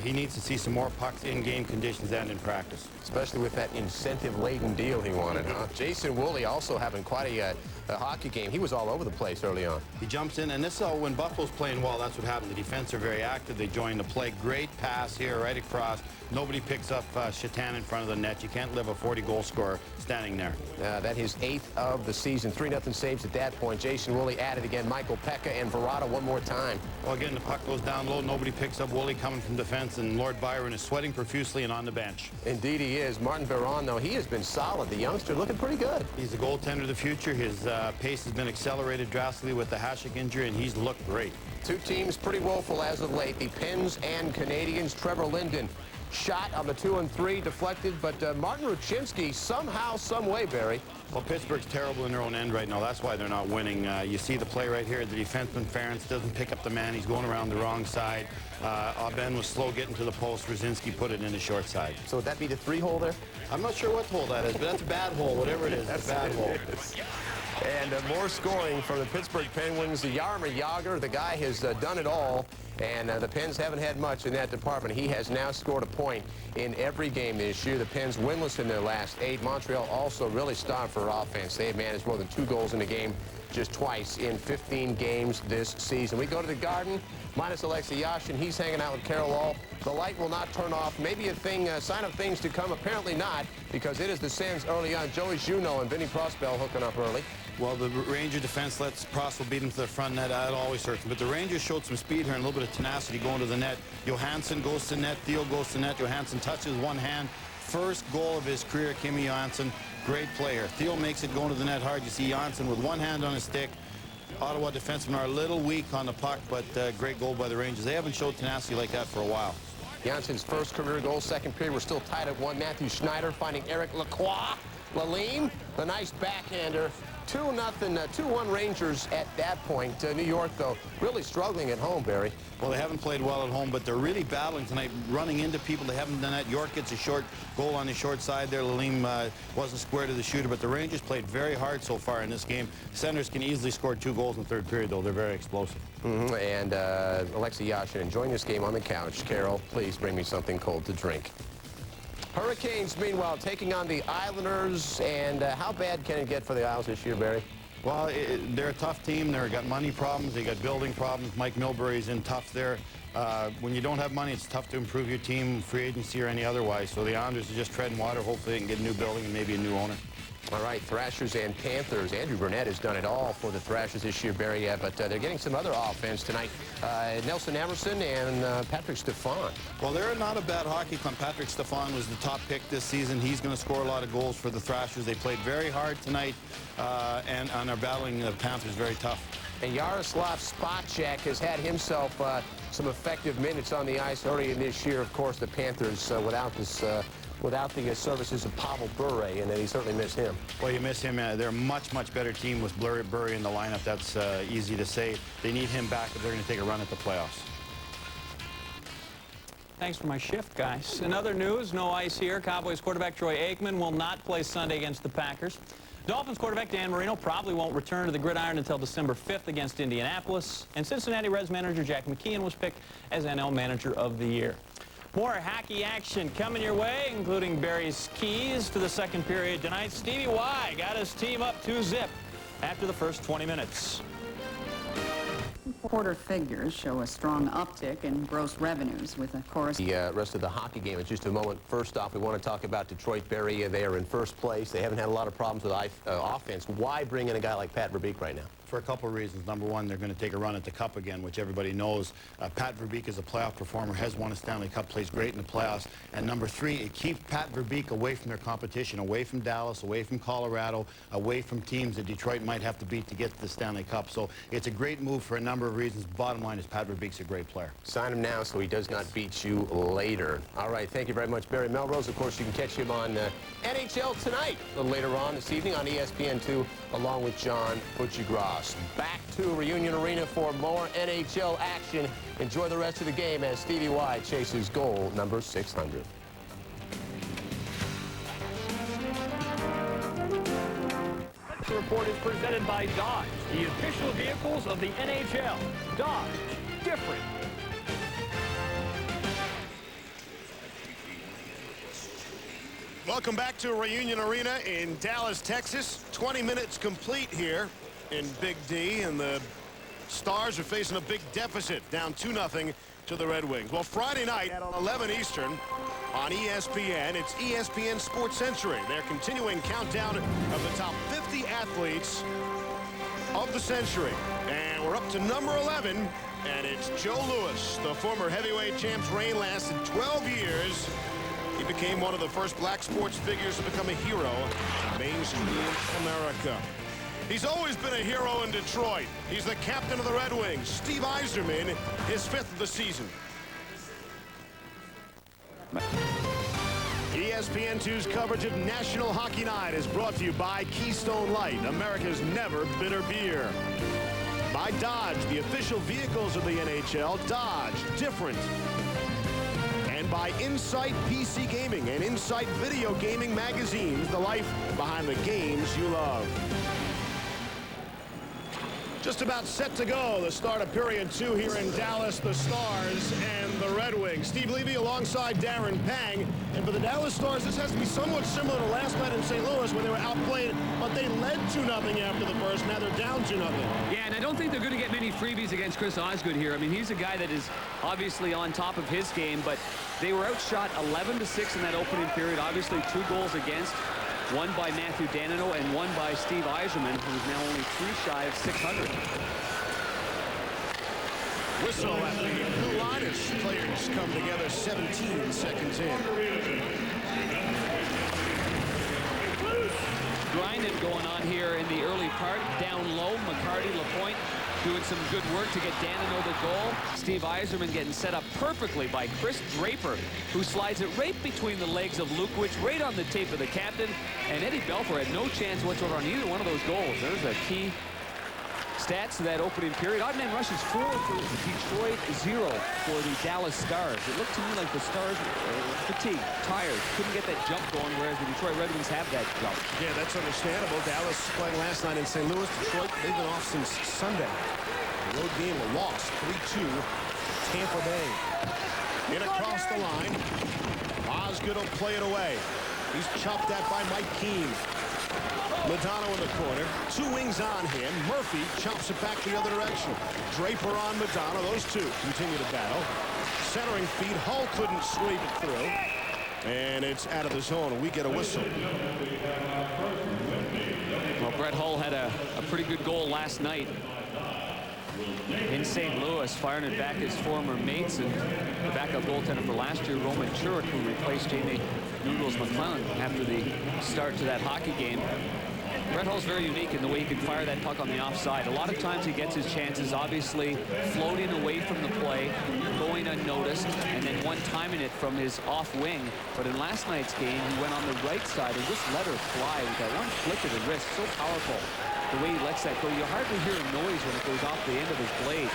He needs to see some more pucks in game conditions and in practice. Especially with that incentive-laden deal he wanted, huh? Jason Woolley also having quite a hockey game. He was all over the place early on. He jumps in, and this is all when Buffalo's playing well, that's what happened. The defense are very active. They join the play. Great pass here right across. Nobody picks up Shatan in front of the net. You can't live a 40-goal scorer standing there. That his 8th of the season. 3-0 saves at that point. Jason Woolley added again. Michael Pekka and Verrata one more time. Well, again, the puck goes down low. Nobody picks up Woolley coming from defense, and Lord Byron is sweating profusely and on the bench. Indeed he is. Martin Biron, though, he has been solid. The youngster looking pretty good. He's the goaltender of the future. His pace has been accelerated drastically with the Hasek injury, and he's looked great. Two teams pretty woeful as of late. The Pens and Canadians. Trevor Linden shot on the 2-3, deflected, but Martin Ruchinski somehow, some way, Barry. Well, Pittsburgh's terrible in their own end right now. That's why they're not winning. You see the play right here. The defenseman, Ferentz, doesn't pick up the man. He's going around the wrong side. Aubin was slow getting to the post. Rucinski put it in the short side. So would that be the 3-hole there? I'm not sure what hole that is, but that's a bad hole. Whatever it is, it's a bad hole. And more scoring from the Pittsburgh Penguins. The Jaromir Jagr, the guy has done it all. And the Pens haven't had much in that department. He has now scored a point in every game this year. The Pens winless in their last 8. Montreal also really starved for offense. They have managed more than 2 goals in a game just twice in 15 games this season. We go to the Garden, minus Alexei Yashin. He's hanging out with Carol All. The light will not turn off. Maybe a sign of things to come. Apparently not, because it is the Sens early on. Joey Juneau and Vinny Prospel hooking up early. Well, the Ranger defense lets Prospel beat him to the front net. That always hurts him. But the Rangers showed some speed here and a little bit of tenacity going to the net. Johansson goes to net. Theo goes to net. Johansson touches one hand. First goal of his career, Kimi Johansson. Great player. Theo makes it going to the net hard. You see Johansson with one hand on his stick. Ottawa defensemen are a little weak on the puck, but great goal by the Rangers. They haven't showed tenacity like that for a while. Janssen's first career goal, second period. We're still tied at 1. Matthew Schneider finding Eric Lacroix. Lalime, the nice backhander. 2-0, 2-1 Rangers at that point. New York, though, really struggling at home, Barry. Well, they haven't played well at home, but they're really battling tonight, running into people. They haven't done that. York gets a short goal on the short side there. Lalime wasn't square to the shooter, but the Rangers played very hard so far in this game. Senators can easily score 2 goals in the third period, though. They're very explosive. And Alexei Yashin enjoying this game on the couch. Carol, please bring me something cold to drink. Hurricanes, meanwhile, taking on the Islanders. And how bad can it get for the Isles this year, Barry? Well, they're a tough team. They've got money problems. They got building problems. Mike Milbury's in tough there. When you don't have money, it's tough to improve your team, free agency or any otherwise. So the Islanders are just treading water. Hopefully they can get a new building and maybe a new owner. All right, Thrashers and Panthers. Andrew Burnett has done it all for the Thrashers this year, Barry, but they're getting some other offense tonight. Nelson Emerson and Patrick Stefan. Well, they're not a bad hockey club. Patrick Stefan was the top pick this season. He's going to score a lot of goals for the Thrashers. They played very hard tonight and are battling the Panthers very tough. And Yaroslav Spacek has had himself some effective minutes on the ice early in this year. Of course, the Panthers without the services of Pavel Bure, and then he certainly missed him. Well, you miss him. They're a much, much better team with Bure in the lineup. That's easy to say. They need him back if they're going to take a run at the playoffs. Thanks for my shift, guys. In other news, no ice here. Cowboys quarterback Troy Aikman will not play Sunday against the Packers. Dolphins quarterback Dan Marino probably won't return to the gridiron until December 5th against Indianapolis. And Cincinnati Reds manager Jack McKeon was picked as NL Manager of the Year. More hockey action coming your way, including Barry's keys to the second period tonight. Stevie Y got his team up 2-0 after the first 20 minutes. Quarter figures show a strong uptick in gross revenues with a chorus. The rest of the hockey game in just a moment. First off, we want to talk about Detroit. Barry, they are in first place. They haven't had a lot of problems with offense. Why bring in a guy like Pat Verbeek right now? for a couple of reasons. Number one, they're going to take a run at the Cup again, which everybody knows. Pat Verbeek is a playoff performer, has won a Stanley Cup, plays great in the playoffs. And number three, it keeps Pat Verbeek away from their competition, away from Dallas, away from Colorado, away from teams that Detroit might have to beat to get to the Stanley Cup. So it's a great move for a number of reasons. Bottom line is Pat Verbeek's a great player. Sign him now so he does not beat you later. All right, thank you very much, Barry Melrose. Of course, you can catch him on NHL Tonight a little later on this evening on ESPN2 along with John Butchie-Gross. Back to Reunion Arena for more NHL action. Enjoy the rest of the game as Stevie Y chases goal number 600. The report is presented by Dodge, the official vehicles of the NHL. Dodge, different. Welcome back to Reunion Arena in Dallas, Texas. 20 minutes complete here in Big D, and the Stars are facing a big deficit, down 2-0 to the Red Wings. Well, Friday night at 11 Eastern on ESPN, it's ESPN Sports Century. Their continuing countdown of the top 50 athletes of the century. And we're up to number 11, and it's Joe Louis, the former heavyweight champ's reign lasted 12 years. He became one of the first black sports figures to become a hero in mainstream America. He's always been a hero in Detroit. He's the captain of the Red Wings, Steve Yzerman, his 5th of the season. ESPN2's coverage of National Hockey Night is brought to you by Keystone Light, America's never bitter beer. By Dodge, the official vehicles of the NHL. Dodge, different. And by Insight PC Gaming and Insight Video Gaming magazines, the life behind the games you love. Just about set to go, the start of period 2 here in Dallas, the Stars and the Red Wings. Steve Levy alongside Darren Pang. And for the Dallas Stars, this has to be somewhat similar to last night in St. Louis where they were outplayed, but they led 2-0 after the first. Now they're down 2-0. Yeah, and I don't think they're going to get many freebies against Chris Osgood here. I mean, he's a guy that is obviously on top of his game, but they were outshot 11-6 in that opening period. Obviously, 2 goals against. One by Matthew Danino and one by Steve Yzerman, who's now only 3 shy of 600. Whistle at the blue line as players come together, 17 seconds in. Grinding going on here in the early part. Down low, McCarty, LaPointe doing some good work to get Danino the goal. Steve Yzerman getting set up perfectly by Chris Draper, who slides it right between the legs of Lukowicz, right on the tape of the captain. And Eddie Belfour had no chance whatsoever on either one of those goals. There's a key stats to that opening period. Odd man rushes 4 for Detroit, 0 for the Dallas Stars. It looked to me like the Stars were fatigued, tired, couldn't get that jump going, whereas the Detroit Red Wings have that jump. Yeah, that's understandable. Dallas playing last night in St. Louis. Detroit, they've been off since Sunday. The road game, a loss, 3-2, Tampa Bay. In across the line. Osgood will play it away. He's chopped at by Mike Keane. Modano in the corner. 2 wings on him. Murphy chops it back the other direction. Draper on Modano. Those two continue to battle. Centering feed. Hull couldn't sweep it through. And it's out of the zone. We get a whistle. Well, Brett Hull had a pretty good goal last night in St. Louis, firing it back his former mates, and the backup goaltender for last year, Roman Churik, who replaced Jamie Noodles McClellan after the start to that hockey game. Brett Hull's very unique in the way he can fire that puck on the offside. A lot of times he gets his chances, obviously floating away from the play, going unnoticed, and then one-timing it from his off wing. But in last night's game, he went on the right side and just let her fly with that one flick of the wrist. So powerful the way he lets that go. You hardly hear a noise when it goes off the end of his blade.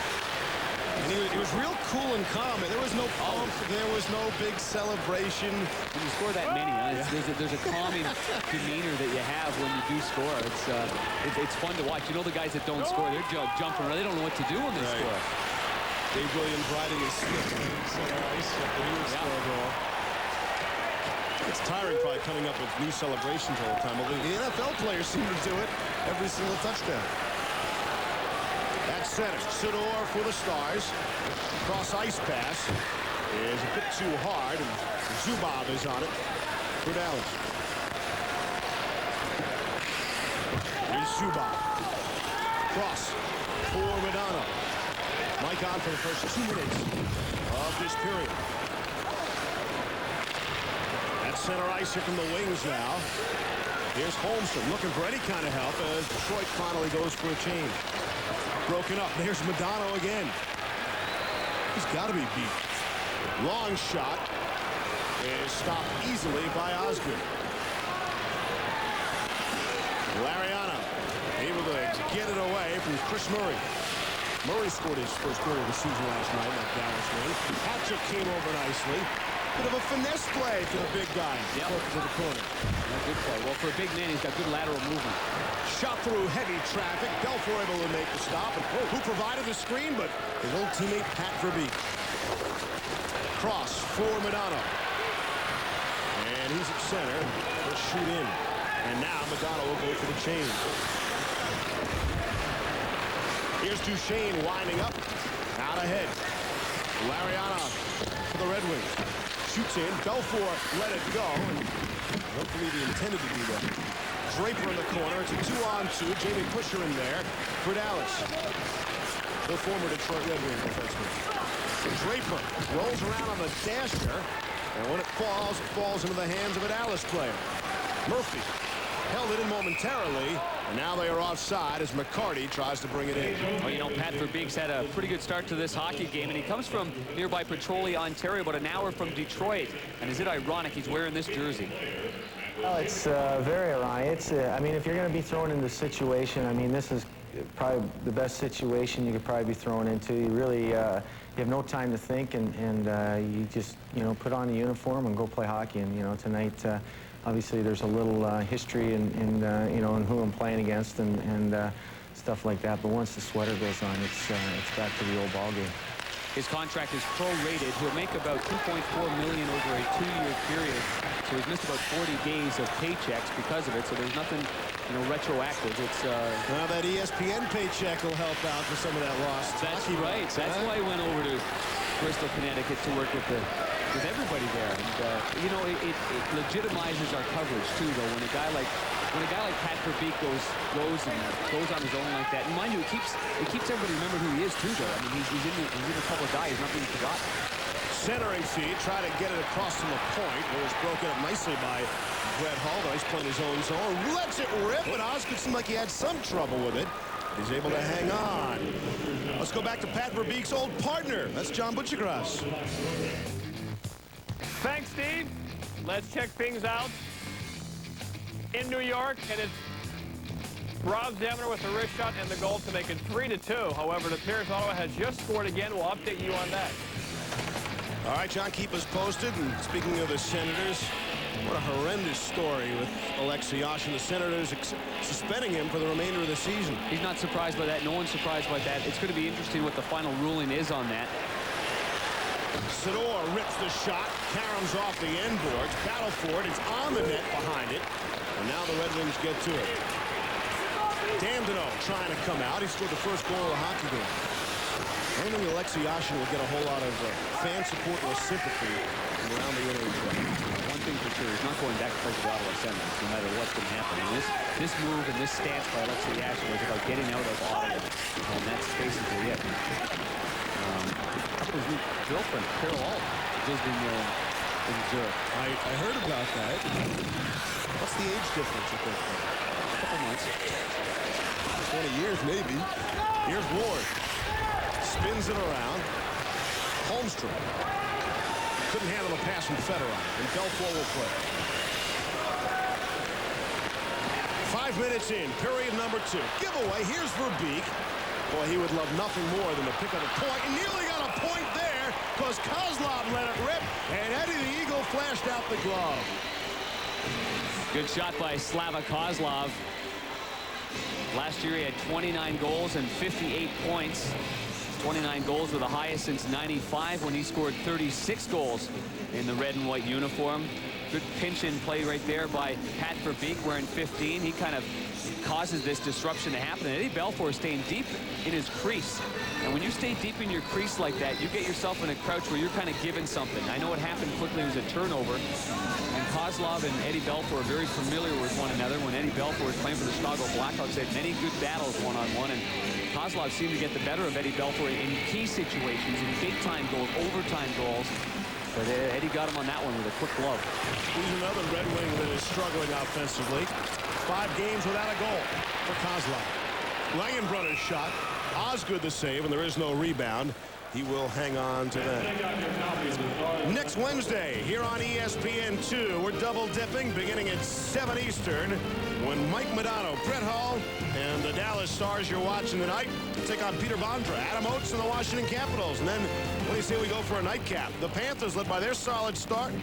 And he was real cool and calm. There was no pump. There was no big celebration. When you score that many, there's a calming demeanor that you have when you do score. It's fun to watch. You know the guys that don't score, they're jumping around. They don't know what to do when they score. Dave Williams riding his stick. It's tiring probably coming up with new celebrations all the time. But the NFL players seem to do it every single touchdown. At center, Sidor for the Stars. Cross ice pass is a bit too hard, and Zubov is on it for Dallas. Here's Zubov. Cross for Madonna. Mike on for the first 2 minutes of this period. At center ice here from the wings now. Here's Holmstrom looking for any kind of help as Detroit finally goes for a change. Broken up. There's Madonna again. He's got to be beat. Long shot is stopped easily by Osgood. Lariano able to get it away from Chris Murray. Murray scored his first goal of the season last night in that Dallas win. Hatchet came over nicely. Bit of a finesse play to the big guy. Yep. To the corner. Good play. Well, for a big man, he's got good lateral movement. Shot through heavy traffic. Belfour able to make the stop. And who provided the screen? But his old teammate, Pat Verbeek. Cross for Madonna. And he's at center. He'll shoot in. And now Madonna will go for the change. Here's Duchesne winding up. Out ahead. Lariano for the Red Wings. Shoots in. Belfour let it go. I don't believe he intended to do that. Draper in the corner. It's a 2-on-2. Jamie Pusher in there for Dallas. The former Detroit Red Wing defenseman. Draper rolls around on the dasher. And when it falls into the hands of a Dallas player. Murphy held it in momentarily, and now they are offside as McCarty tries to bring it in. Well, you know, Pat Verbeek's had a pretty good start to this hockey game, and he comes from nearby Petrolia, Ontario, about an hour from Detroit. And is it ironic he's wearing this jersey? Well, it's very ironic. It's, I mean, if you're going to be thrown into this situation, I mean, this is probably the best situation you could probably be thrown into. You really, you have no time to think, and you just, you know, put on the uniform and go play hockey. And, you know, tonight, obviously, there's a little history in you know, in who I'm playing against and stuff like that. But once the sweater goes on, it's back to the old ball game. His contract is prorated. He'll make about $2.4 million over a 2-year period. So he's missed about 40 days of paychecks because of it. So there's nothing, you know, retroactive. It's now that ESPN paycheck will help out for some of that lost. That's right. That's why I went over to Bristol, Connecticut to work with everybody there. And you know, it legitimizes our coverage too, though. When a guy like Pat Verbeek goes on his own like that, and mind you, it keeps everybody remember who he is too, though. I mean, he's in a couple of guys, he's not being forgotten. Centering feed, try to get it across from the point. It was broken up nicely by Brett Hull. He's playing his own zone, lets it rip, and Osgood seemed like he had some trouble with it. He's able to hang on. Let's go back to Pat Verbeek's old partner. That's John Butchergrass. Thanks, Steve. Let's check things out in New York, and it's Rob Zemner with the wrist shot and the goal to make it 3-2. However, it appears Ottawa has just scored again. We'll update you on that. All right, John, keep us posted. And speaking of the Senators, what a horrendous story with Alexei Yashin. The Senators suspending him for the remainder of the season. He's not surprised by that. No one's surprised by that. It's going to be interesting what the final ruling is on that. Sador rips the shot. Karam's off the end boards. Battle for it. It's on the net behind it. And now the Red Wings get to it. Dandino trying to come out. He scored the first goal of the hockey game. I don't think Alexei Yashin will get a whole lot of fan support or sympathy from around the NHL. One thing for sure, he's not going back to play for the Ottawa Senators, no matter what's going to happen. And this move and this stance by Alexei Yashin was about getting out of Ottawa, and that's basically it. His new girlfriend, Carol Alt, visiting in Zurich. I heard about that. What's the age difference, you think? A couple months. 20 years, maybe. Here's Ward. Spins it around. Holmstrom. Couldn't handle the pass from Federer. And Belfour will play. 5 minutes in, period number 2. Giveaway. Here's Verbeek. Boy, he would love nothing more than to pick up a point. He nearly got a point there because Kozlov let it rip. And Eddie the Eagle flashed out the glove. Good shot by Slava Kozlov. Last year he had 29 goals and 58 points. 29 goals were the highest since '95 when he scored 36 goals in the red and white uniform. Good pinch-in play right there by Pat Verbeek wearing 15. He kind of causes this disruption to happen. And Eddie Belfour staying deep in his crease. And when you stay deep in your crease like that, you get yourself in a crouch where you're kind of given something. I know it happened quickly. It was a turnover. And Kozlov and Eddie Belfour are very familiar with one another. When Eddie Belfour was playing for the Chicago Blackhawks, they had many good battles one-on-one. And Kozlov seemed to get the better of Eddie Belfour in key situations, in big-time goals, overtime goals. But Eddie got him on that one with a quick glove. He's another Red Wing that is struggling offensively. 5 games without a goal for Kozlov. Langenbrunner's shot. Osgood the save, and there is no rebound. He will hang on to that. Next Wednesday, here on ESPN2, we're double dipping beginning at 7 Eastern when Mike Modano, Brett Hull, and the Dallas Stars you're watching tonight take on Peter Bondra, Adam Oates, and the Washington Capitals. And then, what do you say we go for a nightcap? The Panthers, led by their solid start,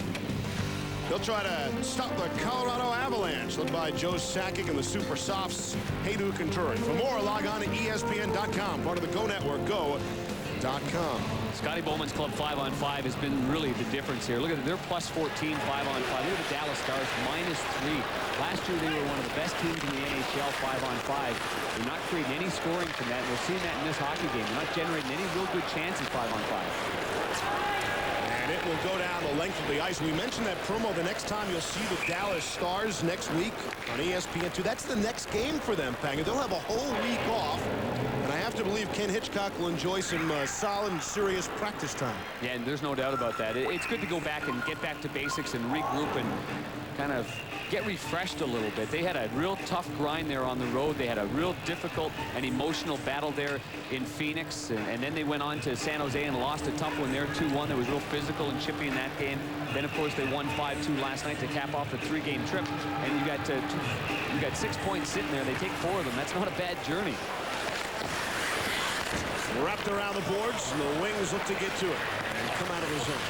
they'll try to stop the Colorado Avalanche, led by Joe Sakic and the Super Softs, Hedo Contreras. For more, log on to ESPN.com, part of the Go Network, Go.com. Scotty Bowman's club 5-on-5 has been really the difference here. Look at it, they're plus 14 5-on-5. Look at the Dallas Stars -3. Last year they were one of the best teams in the NHL 5-on-5. They're not creating any scoring from that. We're seeing that in this hockey game. They're not generating any real good chances 5-on-5. And it will go down the length of the ice. We mentioned that promo. The next time you'll see the Dallas Stars next week on ESPN2. That's the next game for them, Panga. They'll have a whole week off. And I have to believe Ken Hitchcock will enjoy some solid and serious practice time. Yeah, and there's no doubt about that. It's good to go back and get back to basics and regroup and kind of get refreshed a little bit. They had a real tough grind there on the road. They had a real difficult and emotional battle there in Phoenix. And then they went on to San Jose and lost a tough one there, 2-1. It was real physical and chippy in that game. Then, of course, they won 5-2 last night to cap off the 3-game trip. And you got 6 points sitting there. They take 4 of them. That's not a bad journey. Wrapped around the boards, and the Wings look to get to it and come out of the zone.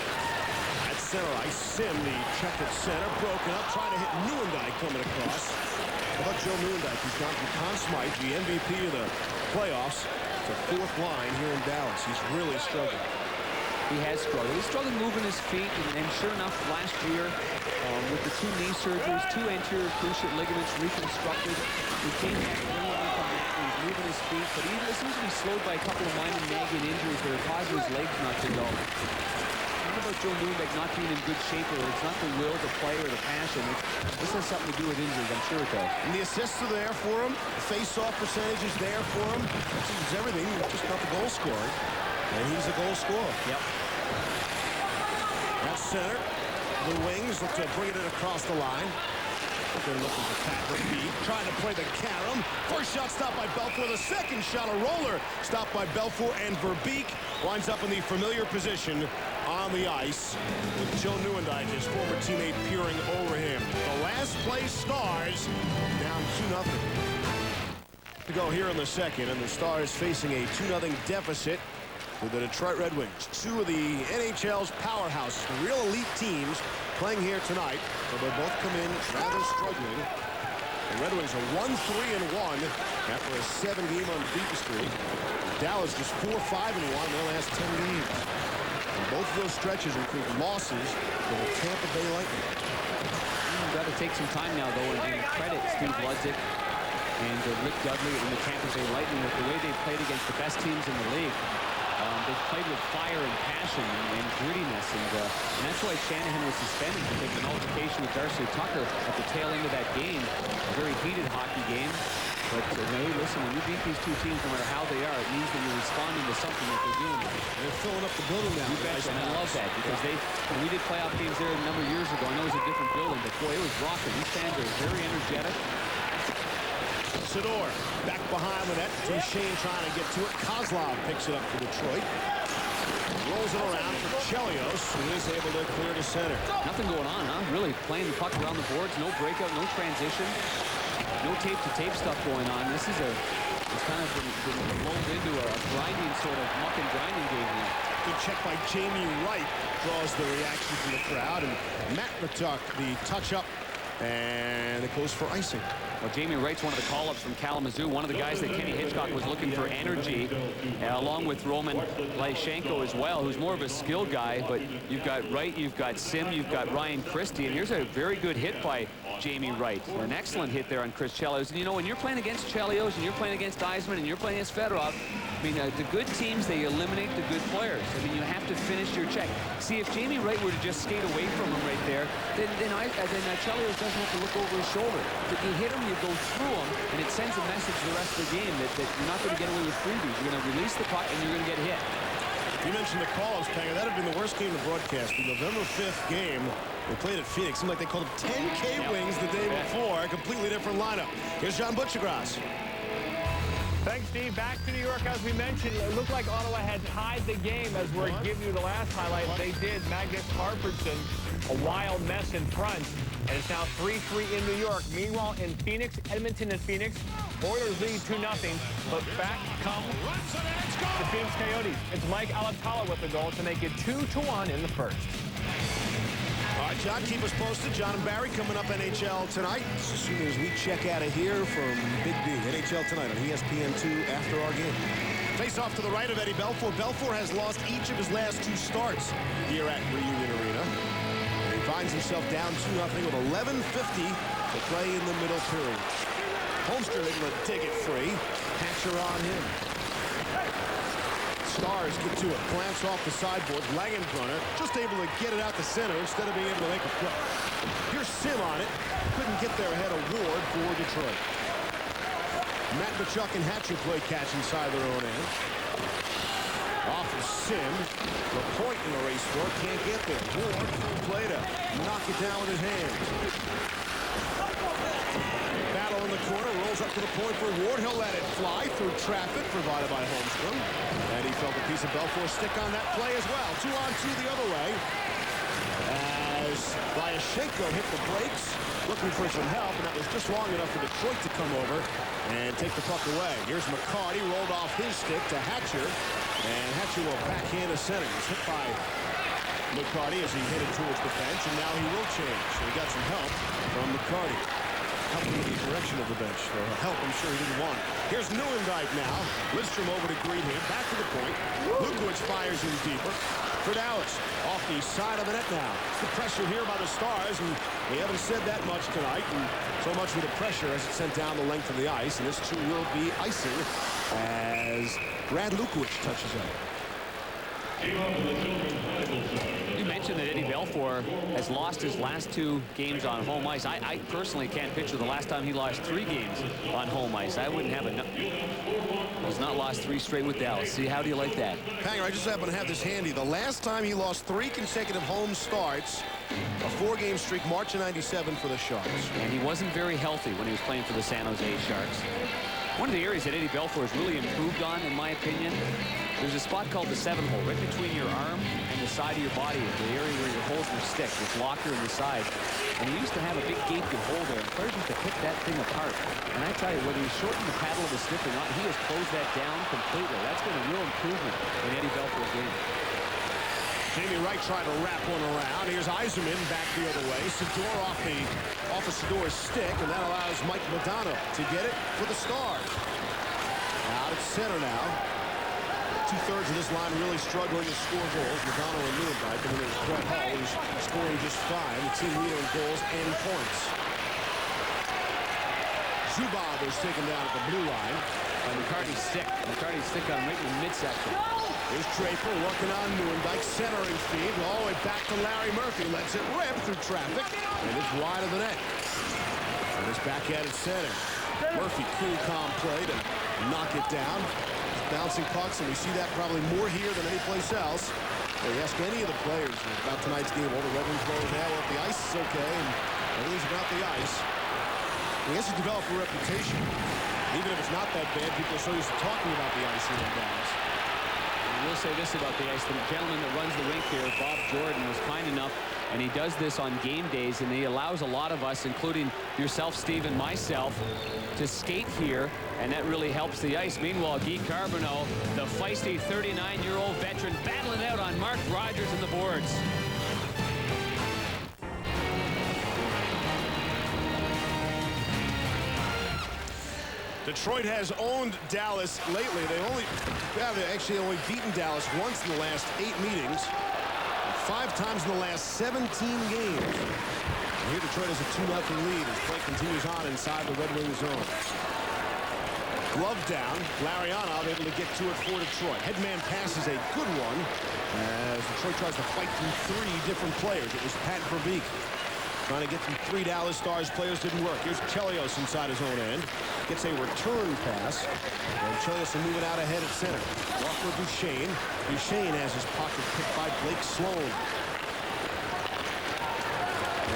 At center ice, Sim, the check at center, broken up, trying to hit Nieuwendyk coming across. How about Joe Nieuwendyk? He's gone from Conn Smythe, the MVP of the playoffs, to 4th line here in Dallas. He's really struggling. He has struggled. He's struggled moving his feet, and sure enough, last year, with the 2 knee surgeries, 2 anterior cruciate ligaments reconstructed, he came back really from that. He's moving his feet, but he seems to be slowed by a couple of minor nagging injuries that are causing his legs not to go. What about Joe Nieuwendyk not being in good shape, or it's not the will to play or the passion? This has something to do with injuries, I'm sure it does. And the assists are there for him. The face-off percentage is there for him. He's everything, just not the goal scoring. And he's a goal scorer. Yep. At center, the Wings look to bring it across the line. They're looking for Pat Verbeek, trying to play the carom. First shot stopped by Belfour. The second shot, a roller, stopped by Belfour, and Verbeek winds up in the familiar position on the ice with Joe Nieuwendyk, his former teammate, peering over him. The last place Stars down 2-0. To go here in the second, and the Stars facing a 2-0 deficit with the Detroit Red Wings. 2 of the NHL's powerhouses, the real elite teams, playing here tonight, but they both come in rather struggling. The Red Wings are 1-3-1 after a 7-game unbeaten streak. Dallas just 4-5-1 in their last 10 games. And both of those stretches include losses to the Tampa Bay Lightning. You've got to take some time now, though, and credit Steve Ludzik and Rick Dudley and the Tampa Bay Lightning with the way they've played against the best teams in the league. They've played with fire and passion and grittiness, and that's why Shanahan was suspended to take an altercation with Darcy Tucker at the tail end of that game. A very heated hockey game. But hey, listen, when you beat these 2 teams, no matter how they are, it means that you're responding to something that they're doing. They're filling up the building now. You betcha, and I love that because when we did playoff games there a number of years ago, I know it was a different building, but boy, it was rocking. These fans are very energetic. Sador back behind the net. Duchesne trying to get to it. Kozlov picks it up for Detroit. Rolls it around for Chelios, who is able to clear to center. Nothing going on, huh? Really playing the puck around the boards. No breakout, no transition. No tape-to-tape stuff going on. This is it's kind of been rolled into a grinding sort of muck and grinding game here. Good check by Jamie Wright. Draws the reaction from the crowd. And Matt Matuk, the touch-up. And it goes for icing. Well, Jamie Wright's one of the call-ups from Kalamazoo, one of the guys that Kenny Hitchcock was looking for energy, along with Roman Lyshenko as well, who's more of a skill guy. But you've got Wright, you've got Sim, you've got Ryan Christie, and here's a very good hit by Jamie Wright. An excellent hit there on Chris Chelios. And you know, when you're playing against Chelios and you're playing against Eisman and you're playing against Fedorov, I mean, the good teams, they eliminate the good players. I mean, you have to finish your check. See, if Jamie Wright were to just skate away from him right there, then Chelios doesn't have to look over his shoulder. If you hit him, you go through him, and it sends a message to the rest of the game that you're not going to get away with freebies. You're going to release the puck, and you're going to get hit. You mentioned the call-ups, Panger. That had been the worst game of the broadcast. The November 5th game, they played at Phoenix. Seemed like they called them 10K wings the day before. A completely different lineup. Here's John Butchergrass. Thanks, Steve. Back to New York, as we mentioned. It looked like Ottawa had tied the game as we're giving you the last highlight. They did. Magnus Carlson, a wild mess in front. And it's now 3-3 in New York. Meanwhile, in Phoenix, Edmonton and Phoenix, Oilers lead 2-0. But back come the Phoenix Coyotes. It's Mike Alatala with the goal to make it 2-1 in the first. All right, John, keep us posted. John and Barry coming up NHL tonight. As soon as we check out of here from Big D. NHL tonight on ESPN2 after our game. Face off to the right of Eddie Belfour. Belfour has lost each of his last 2 starts here at Reunion Arena. And he finds himself down 2-0 with 11:50 to play in the middle period. Holmstrom able to take it free. Hatcher on him. Stars get to it. Glance off the sideboard. Langenbrunner just able to get it out the center instead of being able to make a play. Here's Sim on it. Couldn't get there ahead of Ward for Detroit. Matt Tkachuk and Hatcher play catch inside their own end. Off of Sim. The point in the race for it. Can't get there. Ward full play to knock it down with his hands. Battle in the corner, rolls up to the point for Ward. He'll let it fly through traffic provided by Holmstrom. And he felt a piece of Belfour stick on that play as well. 2-on-2 the other way. As Lyshenko hit the brakes, looking for some help, and that was just long enough for Detroit to come over and take the puck away. Here's McCarty, rolled off his stick to Hatcher, and Hatcher will backhand a center. He's hit by McCarty as he headed towards the bench, and now he will change. So he got some help from McCarty. Helping in the direction of the bench. So help, I'm sure he didn't want it. Here's Neuendijk now. Lidstrom over to greet him. Back to the point. Lukowicz fires in deeper for Dallas. Off the side of the net now. It's the pressure here by the Stars, and they haven't said that much tonight. And so much with the pressure as it's sent down the length of the ice. And this too will be icing as Brad Lukowicz touches it. You mentioned that Eddie Belfour has lost his last 2 games on home ice. I personally can't picture the last time he lost 3 games on home ice. I wouldn't have enough. He's not lost 3 straight with Dallas. See, how do you like that? Hanger, I just happen to have this handy. The last time he lost 3 consecutive home starts, a 4-game streak, March of '97 for the Sharks. And he wasn't very healthy when he was playing for the San Jose Sharks. One of the areas that Eddie Belfour has really improved on, in my opinion, there's a spot called the 7-hole, right between your arm and the side of your body, the area where your holes will stick, this locker in the side. And he used to have a big gaping hole there, and players used to pick that thing apart. And I tell you, whether he's shortened the paddle of the stick or not, he has closed that down completely. That's been a real improvement in Eddie Belfour's game. Jamie Wright trying to wrap one around. Here's Yzerman back the other way. Sador off of Sador's stick, and that allows Mike Modano to get it for the Stars. Out at center now. 2/3 of this line really struggling to score goals. Modano and Neuendijk, and then there's Brett Hull, who's scoring just 5. The team leader in goals and points. Zubov is taken down at the blue line. And McCarty's stick on right in the midsection. Here's Draper working on Neuendijk, centering feed, all the way back to Larry Murphy. Lets it rip through traffic, and it's wide of the net. And it's back at its center. Murphy, cool, calm play to knock it down. Bouncing pucks, and we see that probably more here than any place else. Well, you ask any of the players about tonight's game, all the Red Wings players now, well, if the ice is okay, and everything's about the ice. He has to develop a reputation. Even if it's not that bad, people are so used to talking about the ice in Dallas. I will say this about the ice. The gentleman that runs the rink here, Bob Jordan, was kind enough, and he does this on game days, and he allows a lot of us, including yourself, Steve, and myself, to skate here, and that really helps the ice. Meanwhile, Guy Carbonneau, the feisty 39-year-old veteran, battling out on Mark Rogers and the boards. Detroit has owned Dallas lately. They've actually only beaten Dallas once in the last 8 meetings. 5 times in the last 17 games. Here Detroit has a 2-0 lead as play continues on inside the Red Wings zone. Glove down. Larionov able to get to it for Detroit. Headman pass is a good one as Detroit tries to fight through 3 different players. It was Pat Verbeek trying to get through 3 Dallas Stars players. Didn't work. Here's Chelios inside his own end. Gets a return pass. And Chelios moving out ahead at center. Off with Duchesne. Duchesne has his pocket picked by Blake Sloan.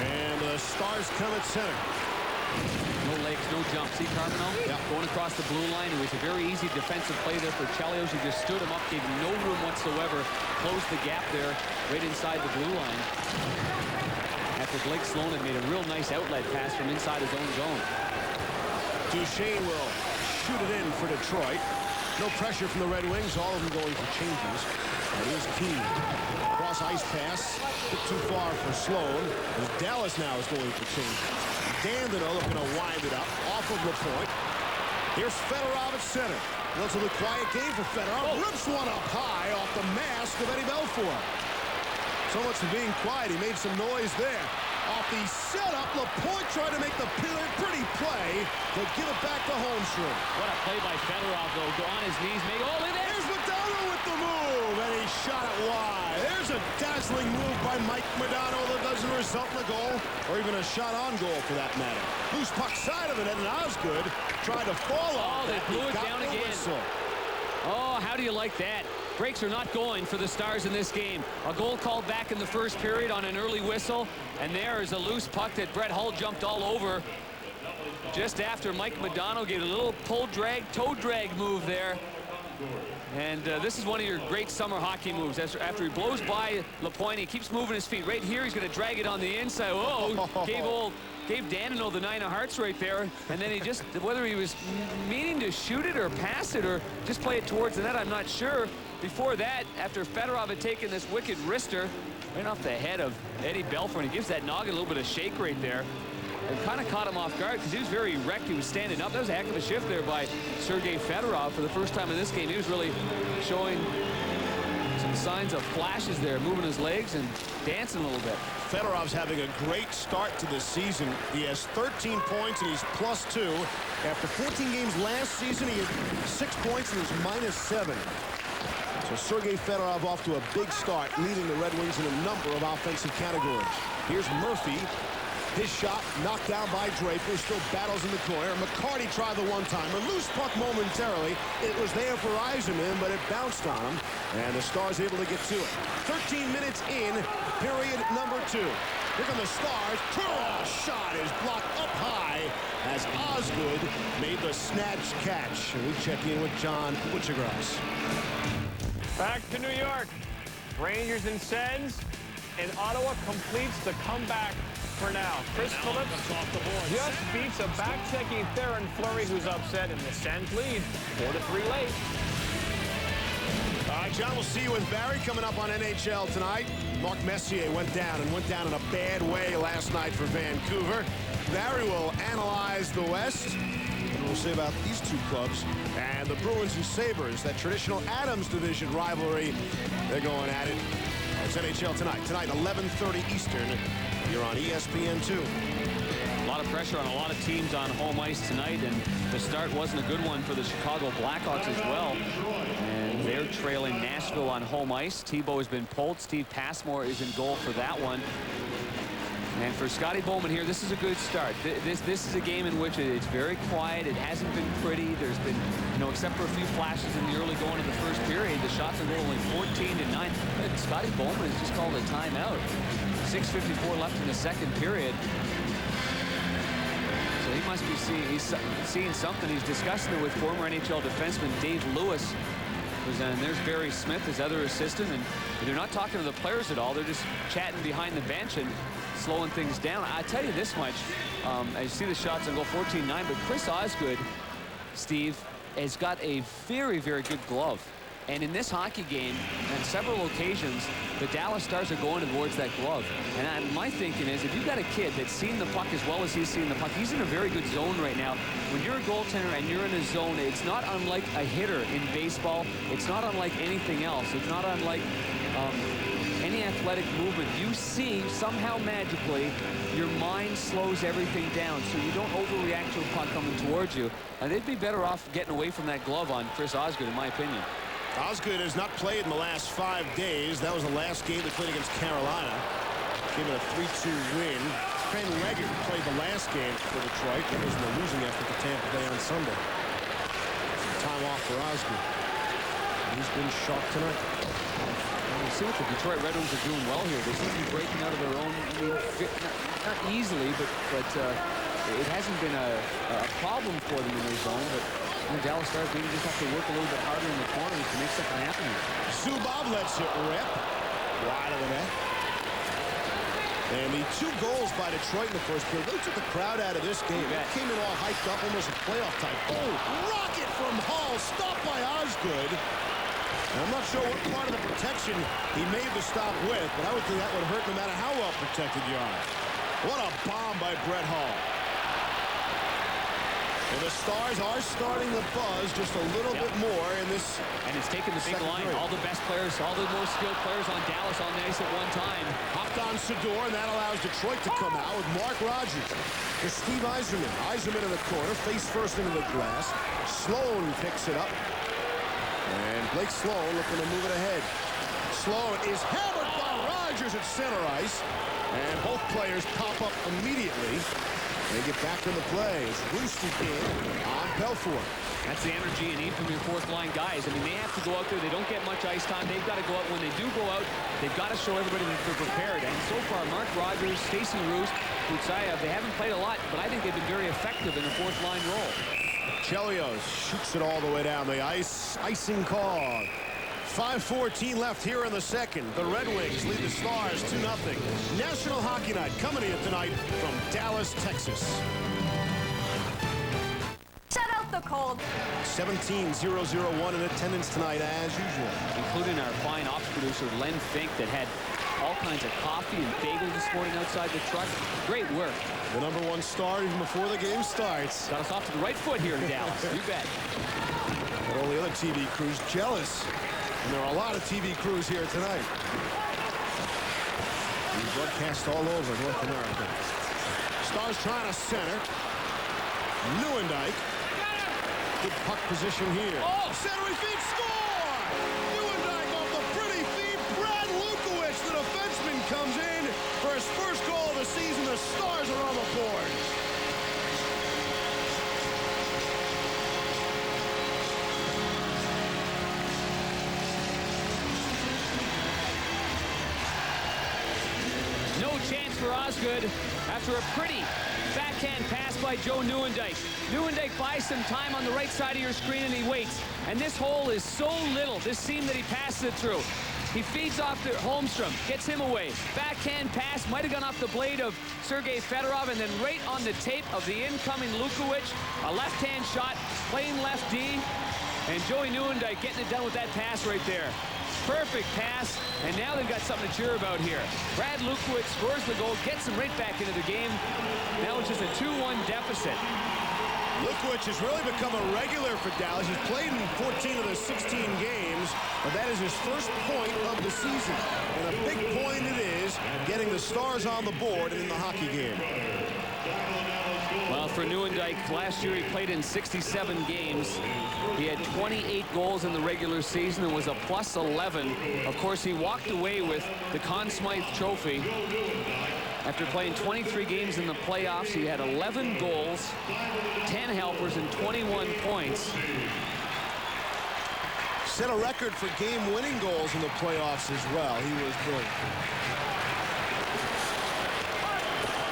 And the Stars come at center. No legs, no jump. See Carbonell? Yeah. Going across the blue line. It was a very easy defensive play there for Chelios. He just stood him up, gave him no room whatsoever. Closed the gap there right inside the blue line. After Blake Sloan had made a real nice outlet pass from inside his own zone. Duchesne will shoot it in for Detroit. No pressure from the Red Wings. All of them going for changes. And here's Keane. Cross ice pass. A bit too far for Sloan. As Dallas now is going for changes. Dandino looking to wind it up off of LaPointe. Here's Fedorov at center. Relatively quiet game for Fedorov. Rips one up high off the mask of Eddie Belfour. So much for being quiet. He made some noise there. Off the setup, LaPointe tried to make the pretty play to give it back to Holmstrom. What a play by Fedorov, though. Go on his knees. Oh, look at that. There's Modano with the move, and he shot it wide. There's a dazzling move by Mike Modano that doesn't result in a goal, or even a shot on goal for that matter. Loose puck side of it, and Osgood tried to fall off. They blew it down again. Whistle. Oh, how do you like that? Breaks are not going for the Stars in this game. A goal called back in the first period on an early whistle. And there is a loose puck that Brett Hull jumped all over just after Mike Modano gave a little toe drag move there. And this is one of your great summer hockey moves. After he blows by LaPointe, he keeps moving his feet. Right here, he's going to drag it on the inside. Whoa, gave Dandino the 9 of hearts right there, and then he just, whether he was meaning to shoot it or pass it or just play it towards the net, I'm not sure. Before that, after Fedorov had taken this wicked wrister right off the head of Eddie Belfour, and he gives that noggin a little bit of shake right there. And kind of caught him off guard because he was very erect. He was standing up. That was a heck of a shift there by Sergei Fedorov. For the first time in this game, he was really showing some signs of flashes there, moving his legs and dancing a little bit. Fedorov's having a great start to this season. He has 13 points and he's +2. After 14 games last season, he had 6 points and is -7. So Sergei Fedorov off to a big start, leading the Red Wings in a number of offensive categories. Here's Murphy. His shot knocked down by Draper, still battles in the corner. McCarty tried the one-timer, loose puck momentarily. It was there for Yzerman, but it bounced on him, and the Stars able to get to it. 13 minutes in, period number 2. Here come the Stars. Shot is blocked up high as Osgood made the snatch catch. And we check in with John Butchergrass. Back to New York. Rangers and Sens, and Ottawa completes the comeback for now. Chris Phillips just beats a back-checking Theron Fleury, who's upset, and the Sens lead 4-3 late. All right, John, we'll see you with Barry coming up on NHL tonight. Mark Messier went down in a bad way last night for Vancouver. Barry will analyze the West. And we'll see about these two clubs and the Bruins and Sabres, that traditional Adams Division rivalry. They're going at it. It's NHL tonight. Tonight, 11:30 Eastern. You're on ESPN2. A lot of pressure on a lot of teams on home ice tonight, and the start wasn't a good one for the Chicago Blackhawks as well. And they're trailing Nashville on home ice. Tebow has been pulled. Steve Passmore is in goal for that one. And for Scotty Bowman here, this is a good start. This is a game in which it's very quiet. It hasn't been pretty. There's been, except for a few flashes in the early going of the first period, the shots are only 14-9. But Scotty Bowman has just called a timeout. 6:54 left in the second period. So he must be seeing something. He's discussing it with former NHL defenseman Dave Lewis. And there's Barry Smith, his other assistant, and they're not talking to the players at all. They're just chatting behind the bench and slowing things down. I tell you this much, I see the shots on goal 14-9, but Chris Osgood, Steve, has got a very, very good glove. And in this hockey game, on several occasions, the Dallas Stars are going towards that glove. And my thinking is, if you've got a kid that's seen the puck as well as he's seen the puck, he's in a very good zone right now. When you're a goaltender and you're in a zone, it's not unlike a hitter in baseball. It's not unlike anything else. It's not unlike any athletic movement. You see, somehow magically, your mind slows everything down so you don't overreact to a puck coming towards you. And they'd be better off getting away from that glove on Chris Osgood, in my opinion. Osgood has not played in the last 5 days. That was the last game they played against Carolina. Gave it a 3-2 win. Ken Leggett played the last game for Detroit. It was in the losing effort to Tampa Bay on Sunday. Some time off for Osgood. He's been sharp tonight. You see what the Detroit Red Wings are doing well here. They seem to be breaking out of their own, not easily, but it hasn't been a problem for them in their zone. But the Dallas Stars maybe just have to work a little bit harder in the corners to make something happen here. Zubov lets it rip. Wide of the net. And the 2 goals by Detroit in the first period really took the crowd out of this game. It came in all hyped up, almost a playoff type. Oh, rocket from Hull, stopped by Osgood. And I'm not sure what part of the protection he made the stop with, but I would think that would hurt no matter how well protected you are. What a bomb by Brett Hull. And the Stars are starting to buzz just a little bit more in this. And it's taken the big line. Period. All the best players, all the most skilled players on Dallas on the ice at one time. Hopped on Sador, and that allows Detroit to come out with Mark Rogers to Steve Yzerman. Yzerman in the corner, face first into the glass. Sloan picks it up. And Blake Sloan looking to move it ahead. Sloan is hammered by Rogers at center ice. And both players pop up immediately. They get back in the play. It's Roosty King on Belfort. That's the energy you need from your fourth-line guys. I mean, they have to go out there. They don't get much ice time. They've got to go out. When they do go out, they've got to show everybody that they're prepared. And so far, Mark Rogers, Stacey Roos, Utsayev, they haven't played a lot, but I think they've been very effective in the fourth-line role. Chelios shoots it all the way down the ice. Icing call. 5:14 left here in the second. The Red Wings lead the Stars 2-0. National Hockey Night coming to you tonight from Dallas, Texas. Shut out the cold. 17,001 in attendance tonight as usual. Including our fine ops producer, Len Fink, that had all kinds of coffee and bagels this morning outside the truck. Great work. The #1 star even before the game starts. Got us off to the right foot here in Dallas. You bet. But all the other TV crews jealous. And there are a lot of TV crews here tonight. We broadcast all over North America. Stars trying to center. Neuendijk. Good puck position here. Oh, centering feed, score! Neuendijk off the pretty feed. Brad Lukowicz, the defenseman, comes in for his first goal of the season. The Stars are on the board. Chance for Osgood after a pretty backhand pass by Joe Neuendijk. Neuendijk buys some time on the right side of your screen and he waits. And this hole is so little, this seam that he passes it through. He feeds off to Holmstrom, gets him away. Backhand pass, might have gone off the blade of Sergei Fedorov, and then right on the tape of the incoming Lukowicz, a left-hand shot, plain left D, and Joey Neuendijk getting it done with that pass right there. Perfect pass, and now they've got something to cheer about here. Brad Lukowicz scores the goal, gets them right back into the game. Now it's just a 2-1 deficit. Lukowicz has really become a regular for Dallas. He's played in 14 of the 16 games, but that is his first point of the season. And a big point it is, getting the Stars on the board and in the hockey game. Well, for Neuendijk, last year he played in 67 games. He had 28 goals in the regular season and was a +11. Of course, he walked away with the Conn Smythe Trophy. After playing 23 games in the playoffs, he had 11 goals, 10 helpers, and 21 points. Set a record for game-winning goals in the playoffs as well. He was brilliant.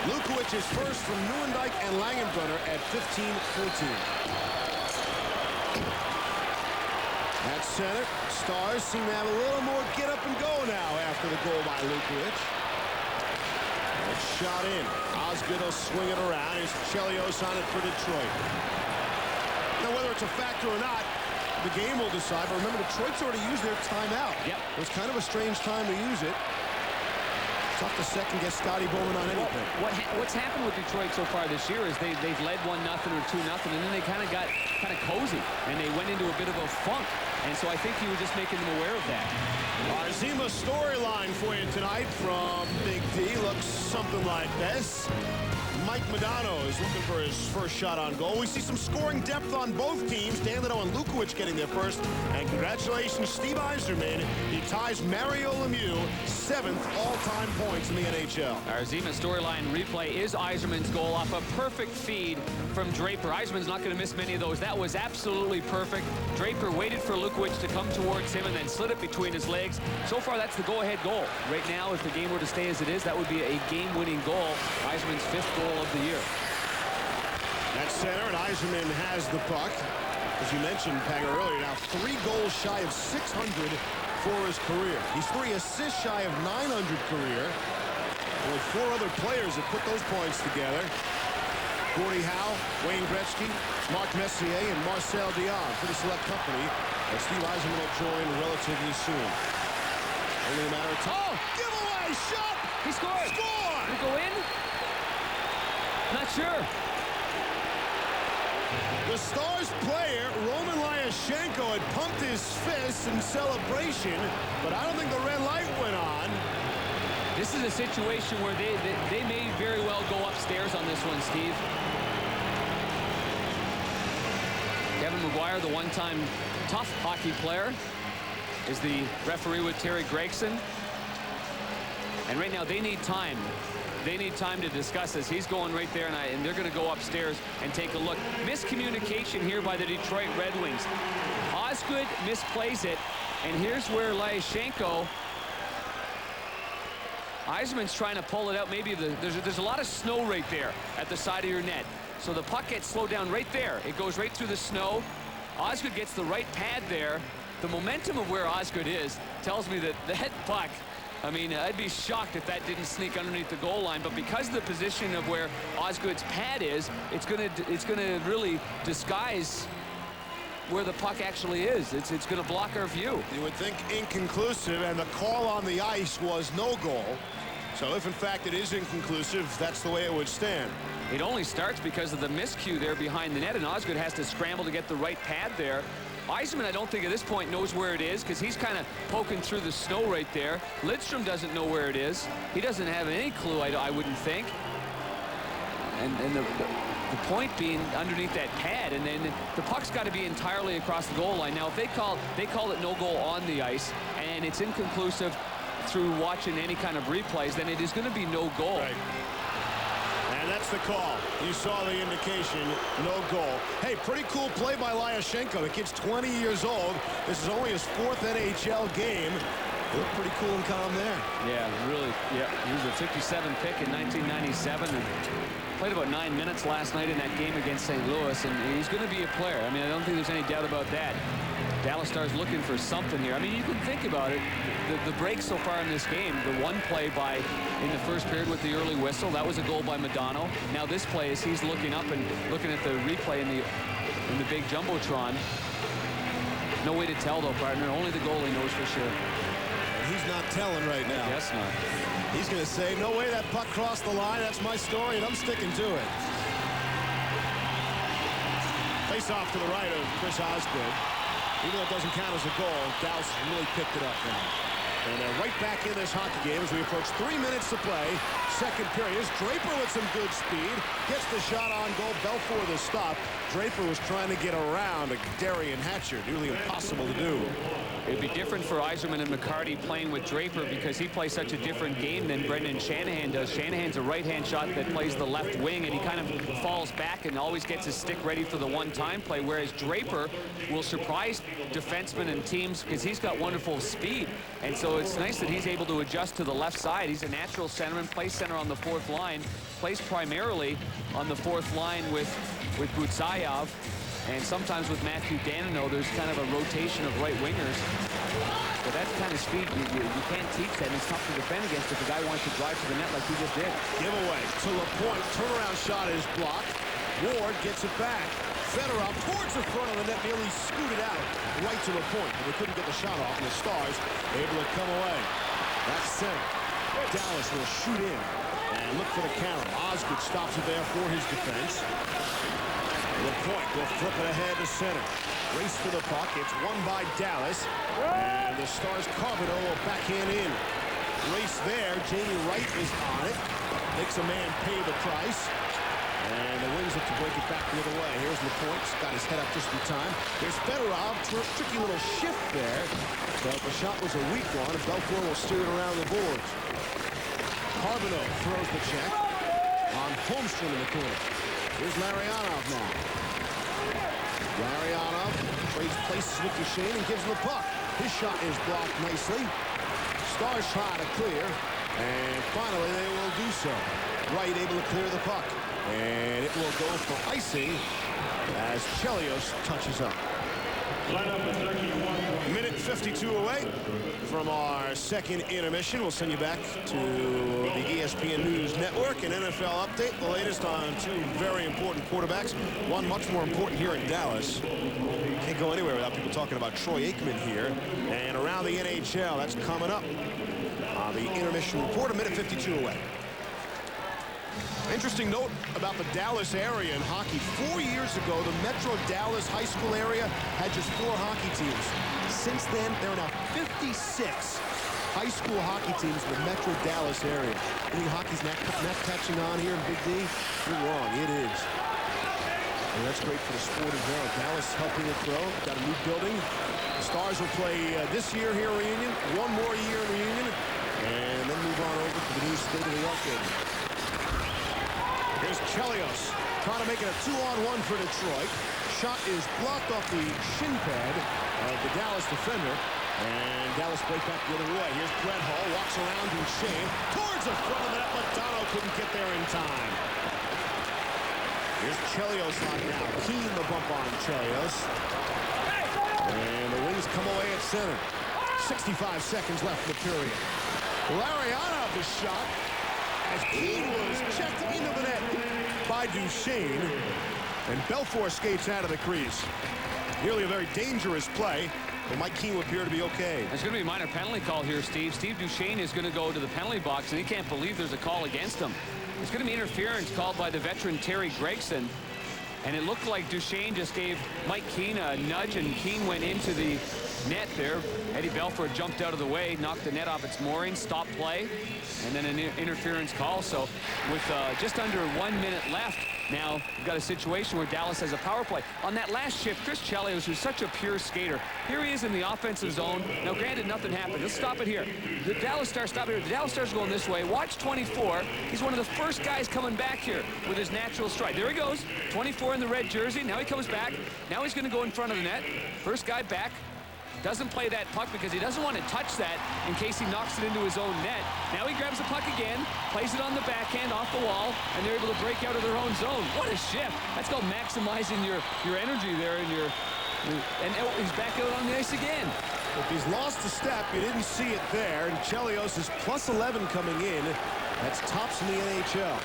Lukowicz is first from Neuendijk and Langenbrunner at 15-14. At center, Stars seem to have a little more get up and go now after the goal by Lukowicz. Shot in. Osgood will swing it around. Here's Chelios on it for Detroit. Now, whether it's a factor or not, the game will decide. But remember, Detroit's already used their timeout. Yep. It was kind of a strange time to use it. Tough to second-guess Scotty Bowman on anything. What's happened with Detroit so far this year is they've led 1-0 or 2-0, and then they kind of got cozy, and they went into a bit of a funk. And so I think he was just making them aware of that. Our Zima storyline for you tonight from Big D looks something like this. Mike Modano is looking for his first shot on goal. We see some scoring depth on both teams. Danilo and Lukovic getting there first. And congratulations, Steve Yzerman. He ties Mario Lemieux 7th all-time points in the NHL. Our Zima storyline replay is Yzerman's goal off a perfect feed from Draper. Yzerman's not going to miss many of those. That was absolutely perfect. Draper waited for Lukovic to come towards him and then slid it between his legs. So far, that's the go-ahead goal. Right now, if the game were to stay as it is, that would be a game-winning goal. Yzerman's 5th goal of the year. That's center, and Yzerman has the puck. As you mentioned, Panger, earlier, now 3 goals shy of 600 for his career. He's 3 assists shy of 900 career. Only 4 other players have put those points together. Gordie Howe, Wayne Gretzky, Mark Messier, and Marcel Dion. Pretty select company. And Steve Yzerman will join relatively soon. Only a matter of time. Oh, giveaway shot! He scored! Score! Did it go in? Not sure. The Stars player, Roman Lyashenko, had pumped his fist in celebration, but I don't think the red light went on. This is a situation where they may very well go upstairs on this one, Steve. Kevin McGuire, the one-time tough hockey player, is the referee with Terry Gregson. And right now they need time. They need time to discuss this. He's going right there, and they're going to go upstairs and take a look. Miscommunication here by the Detroit Red Wings. Osgood misplays it, and here's where Lyashenko. Yzerman's trying to pull it out. Maybe there's a lot of snow right there at the side of your net. So the puck gets slowed down right there. It goes right through the snow. Osgood gets the right pad there. The momentum of where Osgood is tells me that that puck, I mean, I'd be shocked if that didn't sneak underneath the goal line, but because of the position of where Osgood's pad is, it's gonna really disguise where the puck actually is. It's gonna block our view. You would think inconclusive, and the call on the ice was no goal. So if in fact it is inconclusive, that's the way it would stand. It only starts because of the miscue there behind the net, and Osgood has to scramble to get the right pad there. Yzerman, I don't think at this point knows where it is because he's kind of poking through the snow right there. Lidstrom doesn't know where it is. He doesn't have any clue, I wouldn't think. And the point being underneath that pad, and then the puck's got to be entirely across the goal line. Now, if they call it no goal on the ice, and it's inconclusive through watching any kind of replays, then it is going to be no goal. Right. And that's the call. You saw the indication, no goal. Hey, pretty cool play by Lyashenko. The kid's 20 years old. This is only his 4th NHL game. Looked pretty cool and calm there. Yeah, really. Yeah, he was a 57 pick in 1997 and played about 9 minutes last night in that game against St. Louis, and he's going to be a player. I mean, I don't think there's any doubt about that. Dallas Stars looking for something here. I mean, you can think about it. The break so far in this game, the one play in the first period with the early whistle, that was a goal by Modano. Now this play is he's looking up and looking at the replay in the big Jumbotron. No way to tell, though, partner. Only the goalie knows for sure. He's not telling right now. I guess not. He's going to say, no way that puck crossed the line. That's my story, and I'm sticking to it. Face off to the right of Chris Osgood. Even though it doesn't count as a goal, Dallas really picked it up now. And they're right back in this hockey game as we approach 3 minutes to play. Second period. Here's Draper with some good speed. Gets the shot on goal. Belfour the stop. Draper was trying to get around Darian Hatcher. Nearly impossible to do. It'd be different for Yzerman and McCarty playing with Draper because he plays such a different game than Brendan Shanahan does. Shanahan's a right-hand shot that plays the left wing, and he kind of falls back and always gets his stick ready for the one-time play, whereas Draper will surprise defensemen and teams because he's got wonderful speed. And so it's nice that he's able to adjust to the left side. He's a natural centerman, plays center on the 4th line, plays primarily on the 4th line with Butsayev. And sometimes with Matthew Danino, there's kind of a rotation of right wingers. But that kind of speed, you can't teach that, and it's tough to defend against if the guy wants to drive to the net like he just did. Giveaway to LaPointe. Turnaround shot is blocked. Ward gets it back. Fedorov towards the front of the net, nearly scooted out right to the point, but they couldn't get the shot off, and the Stars able to come away. That's center. Dallas will shoot in and look for the counter. Osgood stops it there for his defense. The point will flip it ahead to center. Race for the puck. It's won by Dallas. And the Stars' Carbonell will backhand in. Race there. Jamie Wright is on it. Makes a man pay the price. And the Wings have to break it back the other way. Here's LaPointe. Got his head up just in time. There's Fedorov. Tricky little shift there. But the shot was a weak one. And Belfour will steer it around the boards. Carbonell throws the check on Holmstrom in the corner. Here's Larionov now. Larionov trades places with Duchesne and gives him the puck. His shot is blocked nicely. Stars try to clear, and finally they will do so. Wright able to clear the puck, and it will go for icing as Chelios touches up. Minute 52 away from our second intermission. We'll send you back to the ESPN News Network, an NFL update, the latest on two very important quarterbacks, one much more important here in Dallas. Can't go anywhere without people talking about Troy Aikman here. And around the NHL, that's coming up on the intermission report, a minute 52 away. Interesting note about the Dallas area in hockey. 4 years ago, the Metro Dallas high school area had just 4 hockey teams. Since then, there are now 56 high school hockey teams in the Metro Dallas area. You think hockey's not catching on here in Big D? You're wrong. It is. And that's great for the sport as well. Dallas helping it grow. Got a new building. The Stars will play this year here in Reunion, one more year in Reunion, and then move on over to the new state-of-the-art building. Here's Chelios trying to make it a 2-on-1 for Detroit. Shot is blocked off the shin pad of the Dallas defender. And Dallas break back the other way. Here's Brett Hull, walks around Duchesne towards the front of the net, but Dono couldn't get there in time. Here's Chelios on now. Keane the bump on Chelios. And the Wings come away at center. 65 seconds left in the period. Larionov the shot as Keane was checked into the net by Duchesne. And Belfour skates out of the crease. Nearly a very dangerous play. But Mike Keane will appear to be okay. There's going to be a minor penalty call here, Steve. Steve Duchesne is going to go to the penalty box, and he can't believe there's a call against him. There's going to be interference called by the veteran Terry Gregson. And it looked like Duchesne just gave Mike Keane a nudge, and Keane went into the net there. Eddie Belfour jumped out of the way, knocked the net off its moorings, stopped play, and then an interference call. So with just under 1 minute left, now we've got a situation where Dallas has a power play. On that last shift, Chris Chelios, who's such a pure skater, here he is in the offensive zone. Now, granted, nothing happened. Let's stop it here. The Dallas Stars stop it here. The Dallas Stars going this way. Watch 24. He's one of the first guys coming back here with his natural stride. There he goes. 24 in the red jersey. Now he comes back. Now he's going to go in front of the net. First guy back. Doesn't play that puck because he doesn't want to touch that in case he knocks it into his own net. Now he grabs the puck again, plays it on the backhand off the wall, and they're able to break out of their own zone. What a shift. That's called maximizing your energy there. And he's back out on the ice again. If he's lost a step, you didn't see it there. And Chelios is plus 11 coming in. That's tops in the NHL.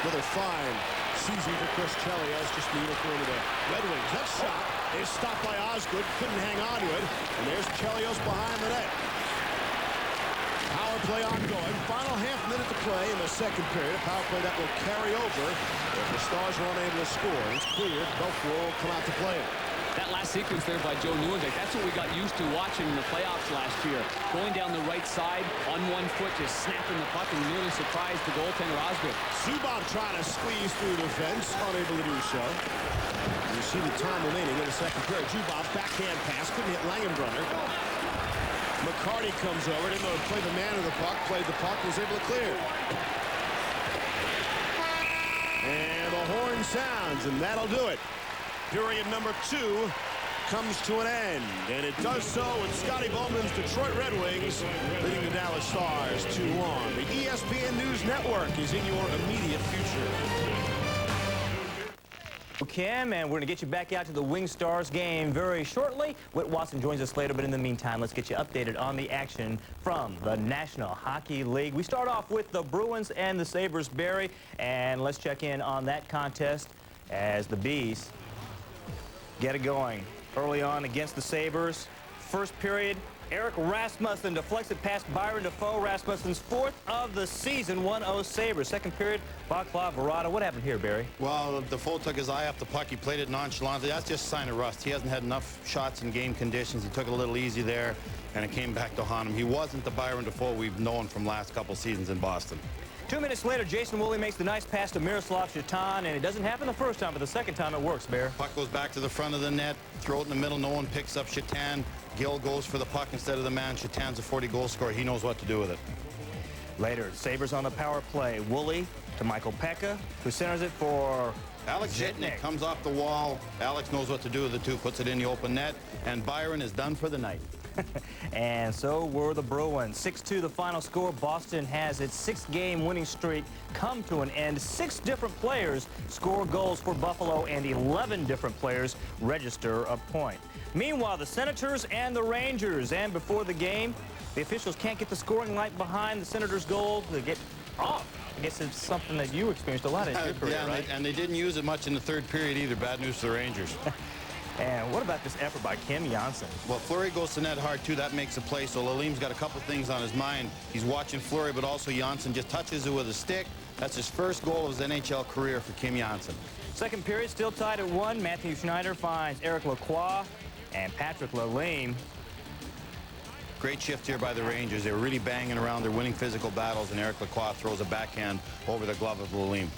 Another fine season for Chris Chelios, just the uniform of the Red Wings. That shot is stopped by Osgood, couldn't hang on to it, and there's Chelios behind the net. Power play ongoing. Final half minute to play in the second period. A power play that will carry over if the Stars are unable to score. It's cleared. Belfour will come out to play it. That last sequence there by Joe Nieuwendyk, that's what we got used to watching in the playoffs last year. Going down the right side on one foot, just snapping the puck and nearly surprised the goaltender Osgood. Zubov trying to squeeze through the fence, unable to do so. You see the time remaining in the second period. Zubov backhand pass, couldn't hit Langenbrunner. McCarty comes over, didn't know to play the man of the puck, played the puck, was able to clear. And the horn sounds, and that'll do it. Period number 2 comes to an end, and it does so with Scotty Bowman's Detroit Red Wings leading the Dallas Stars 2-1. The ESPN News Network is in your immediate future. Kim, and we're going to get you back out to the Wing Stars game very shortly. Whit Watson joins us later, but in the meantime, let's get you updated on the action from the National Hockey League. We start off with the Bruins and the Sabres, Barry, and let's check in on that contest. as the Bees get it going early on against the Sabres. First period, Eric Rasmussen deflects it past Byron Defoe. Rasmussen's 4th of the season, 1-0 Sabres. Second period, Vaclav Varada. What happened here, Barry? Well, Defoe took his eye off the puck. He played it nonchalantly. That's just a sign of rust. He hasn't had enough shots in game conditions. He took it a little easy there, and it came back to haunt him. He wasn't the Byron Defoe we've known from last couple seasons in Boston. 2 minutes later, Jason Woolley makes the nice pass to Miroslav Shatan, and it doesn't happen the first time, but the second time it works, Bear. Puck goes back to the front of the net, throw it in the middle, no one picks up Shatan. Gill goes for the puck instead of the man. Shatan's a 40-goal scorer. He knows what to do with it. Later, Sabres on the power play. Woolley to Michael Pekka, who centers it for Alex Zitnik comes off the wall. Alex knows what to do with the two, puts it in the open net, and Byron is done for the night. And so were the Bruins. 6-2 the final score. Boston has its 6-game winning streak come to an end. 6 different players score goals for Buffalo, and 11 different players register a point. Meanwhile, the Senators and the Rangers, and before the game, the officials can't get the scoring light behind the Senators' goal. They get off. I guess it's something that you experienced a lot in your career, right? And they didn't use it much in the third period either. Bad news for the Rangers. And what about this effort by Kim Janssen? Well, Fleury goes to net hard, too. That makes a play. So Lalim's got a couple things on his mind. He's watching Fleury, but also Janssen just touches it with a stick. That's his first goal of his NHL career for Kim Janssen. Second period, still tied at 1. Matthew Schneider finds Eric Lacroix and Patrick Lalim. Great shift here by the Rangers. They were really banging around. They're winning physical battles, and Eric Lacroix throws a backhand over the glove of Lalim.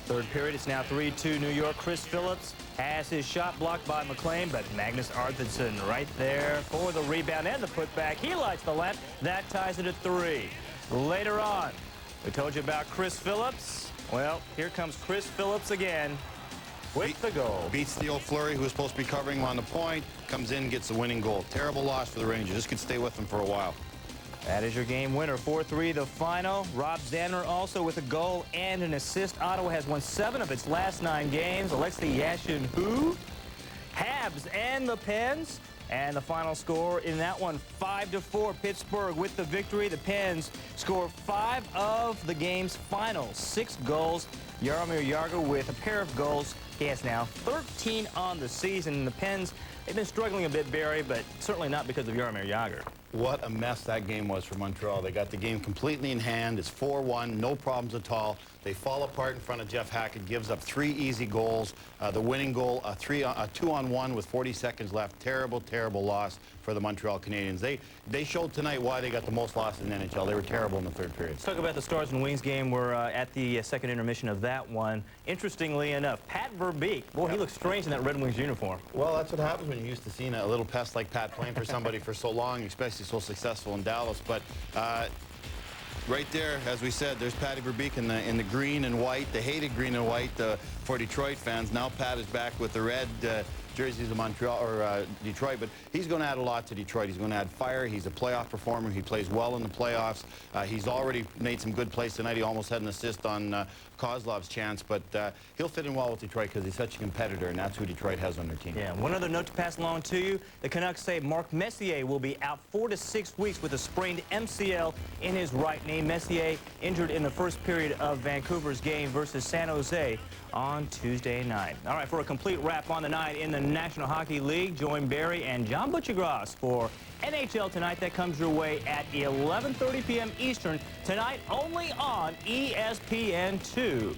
Third period, it's now 3-2 New York. Chris Phillips has his shot blocked by McLean, but Magnus Arvidsson right there for the rebound and the putback. He lights the lamp. That ties it at 3. Later on, we told you about Chris Phillips. Well, here comes Chris Phillips again with the goal. Beats Theo Fleury, who was supposed to be covering him on the point, comes in, gets the winning goal. Terrible loss for the Rangers. This could stay with them for a while. That is your game winner. 4-3 the final. Rob Zander also with a goal and an assist. Ottawa has won 7 of its last 9 games. Alexei Yashin, who? Habs and the Pens. And the final score in that one, 5-4. Pittsburgh with the victory. The Pens score 5 of the game's final 6 goals. Jaromir Jagr with a pair of goals. He has now 13 on the season. And the Pens, they've been struggling a bit, Barry, but certainly not because of Jaromir Jagr. What a mess that game was for Montreal. They got the game completely in hand. It's 4-1, no problems at all. They fall apart in front of Jeff Hackett, gives up 3 easy goals. The winning goal, a 2-on-1 with 40 seconds left. Terrible, terrible loss for the Montreal Canadiens. They showed tonight why they got the most losses in the NHL. They were terrible in the third period. Let's talk about the Stars and Wings game. We're at the second intermission of that one. Interestingly enough, Pat Verbeek, boy, he looks strange in that Red Wings uniform. Well, that's what happens when you're used to seeing a little pest like Pat playing for somebody for so long, especially so successful in Dallas. But right there, as we said, there's Patty Verbeek in the green and white, the hated green and white for Detroit fans. Now Pat is back with the red jerseys of Montreal or Detroit, but he's going to add a lot to Detroit. He's going to add fire. He's a playoff performer. He plays well in the playoffs. He's already made some good plays tonight. He almost had an assist on Kozlov's chance, but he'll fit in well with Detroit because he's such a competitor, and that's who Detroit has on their team. Yeah, one other note to pass along to you. The Canucks say Mark Messier will be out 4 to 6 weeks with a sprained MCL in his right knee. Messier injured in the first period of Vancouver's game versus San Jose on Tuesday night. All right, for a complete wrap on the night in the National Hockey League, join Barry and John Butchergross for NHL Tonight. That comes your way at 11:30 p.m. Eastern tonight, only on ESPN2.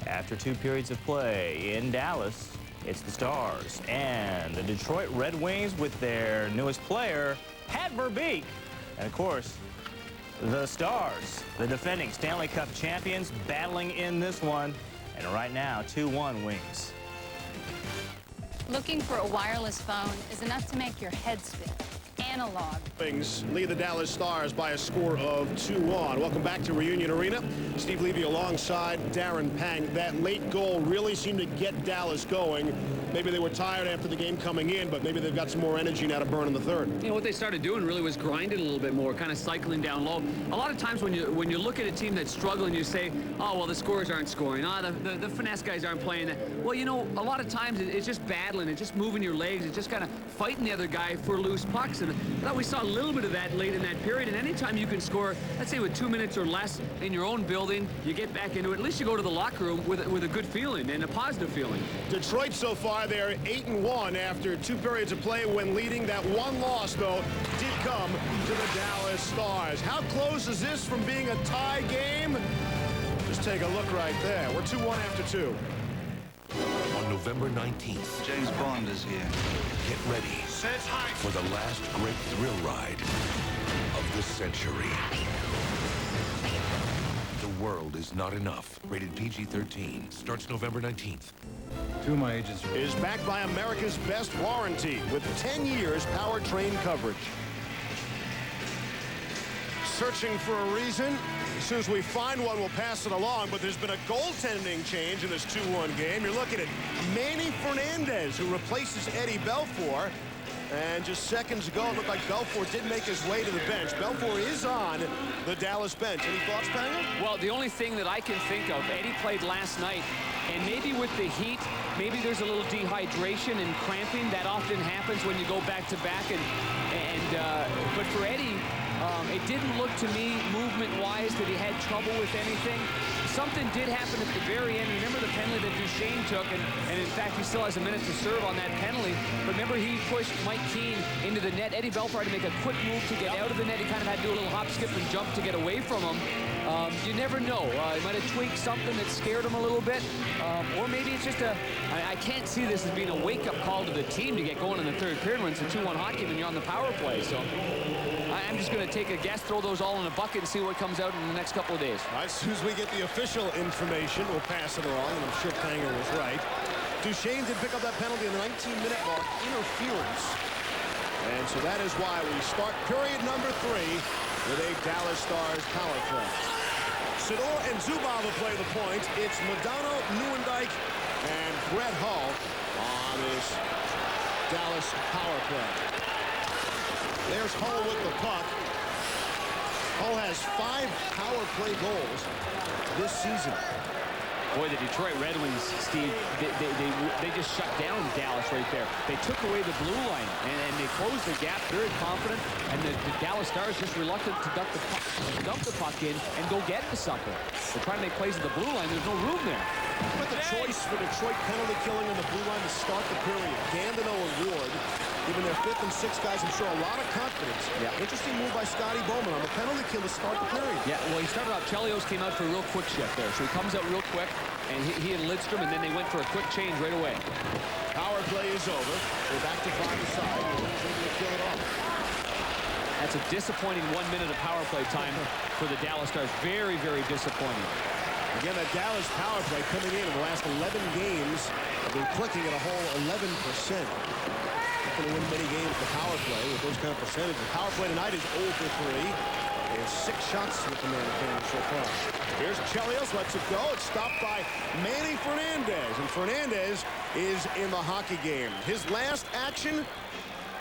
After 2 periods of play in Dallas, it's the Stars and the Detroit Red Wings with their newest player, Pat Verbeek. And, of course, the Stars, the defending Stanley Cup champions, battling in this one. And right now, 2-1 Wings. Looking for a wireless phone is enough to make your head spin. Analog. Wings lead the Dallas Stars by a score of 2-1. Welcome back to Reunion Arena. Steve Levy alongside Darren Pang. That late goal really seemed to get Dallas going. Maybe they were tired after the game coming in, but maybe they've got some more energy now to burn in the third. You know, what they started doing really was grinding a little bit more, kind of cycling down low. A lot of times when you look at a team that's struggling, you say, oh, well, the scorers aren't scoring. The finesse guys aren't playing that. Well, you know, a lot of times it's just battling. It's just moving your legs. It's just kind of fighting the other guy for loose pucks. And I thought we saw a little bit of that late in that period, and anytime you can score, let's say with 2 minutes or less in your own building, you get back into it. At least you go to the locker room with a good feeling and a positive feeling. Detroit so far, they're 8-1 after 2 periods of play when leading. That one loss, though, did come to the Dallas Stars. How close is this from being a tie game? Just take a look right there. We're 2-1 after 2. On November 19th, James Bond is here. get ready for the last great thrill ride of the century. The World Is Not Enough. Rated PG-13. Starts November 19th. Two of my agents Is backed by America's best warranty with 10 years powertrain coverage. Searching for a reason? As soon as we find one, we'll pass it along, but there's been a goaltending change in this 2-1 game. You're looking at Manny Fernandez, who replaces Eddie Belfour. And just seconds ago, it looked like Belfour did make his way to the bench. Belfour is on the Dallas bench. Any thoughts, Panger? Well, the only thing that I can think of, Eddie played last night, and maybe with the heat, maybe there's a little dehydration and cramping. That often happens when you go back-to-back. But for Eddie, it didn't look to me, movement-wise, that he had trouble with anything. Something did happen at the very end. Remember the penalty that Duchesne took, and in fact, he still has a minute to serve on that penalty. But remember, he pushed Mike Keane into the net. Eddie Belfour had to make a quick move to get out of the net. He kind of had to do a little hop, skip, and jump to get away from him. You never know. He might have tweaked something that scared him a little bit. Or maybe it's just I can't see this as being a wake-up call to the team to get going in the third period when it's a 2-1 hockey when you're on the power play. So I'm just going to take a guess, throw those all in a bucket, and see what comes out in the next couple of days. All right, as soon as we get the official information, we'll pass it along, and I'm sure Panger was right. Duchesne did pick up that penalty in the 19-minute mark, interference. And so that is why we start period number 3 with a Dallas Stars power play. Sidor and Zubov will play the points. It's Modano, Neuendijk, and Brett Hull on this Dallas power play. There's Hull with the puck. Hull has 5 power play goals this season. Boy, the Detroit Red Wings, Steve, they just shut down Dallas right there. They took away the blue line, and they closed the gap, very confident, and the Dallas Stars just reluctant to dump the puck in and go get the sucker. They're trying to make plays at the blue line. There's no room there. But the choice for Detroit penalty killing on the blue line to start the period. Gandino and Ward, even their 5th and 6th guys, I'm sure a lot of confidence. Yeah. Interesting move by Scotty Bowman on the penalty kill to start the period. Yeah, well, he started out, Chelios came out for a real quick shift there. So he comes out real quick, and he and Lidstrom, and then they went for a quick change right away. Power play is over. We're back to 5-a-side. To kill it off. That's a disappointing 1 minute of power play time for the Dallas Stars. Very, very disappointing. Again, that Dallas power play coming in the last 11 games have been clicking at a whole 11%. Not going to win many games the power play with those kind of percentages. The power play tonight is 0 for 3. They have 6 shots with the man advantage so far. Here's Chelios, lets it go. It's stopped by Manny Fernandez. And Fernandez is in the hockey game. His last action,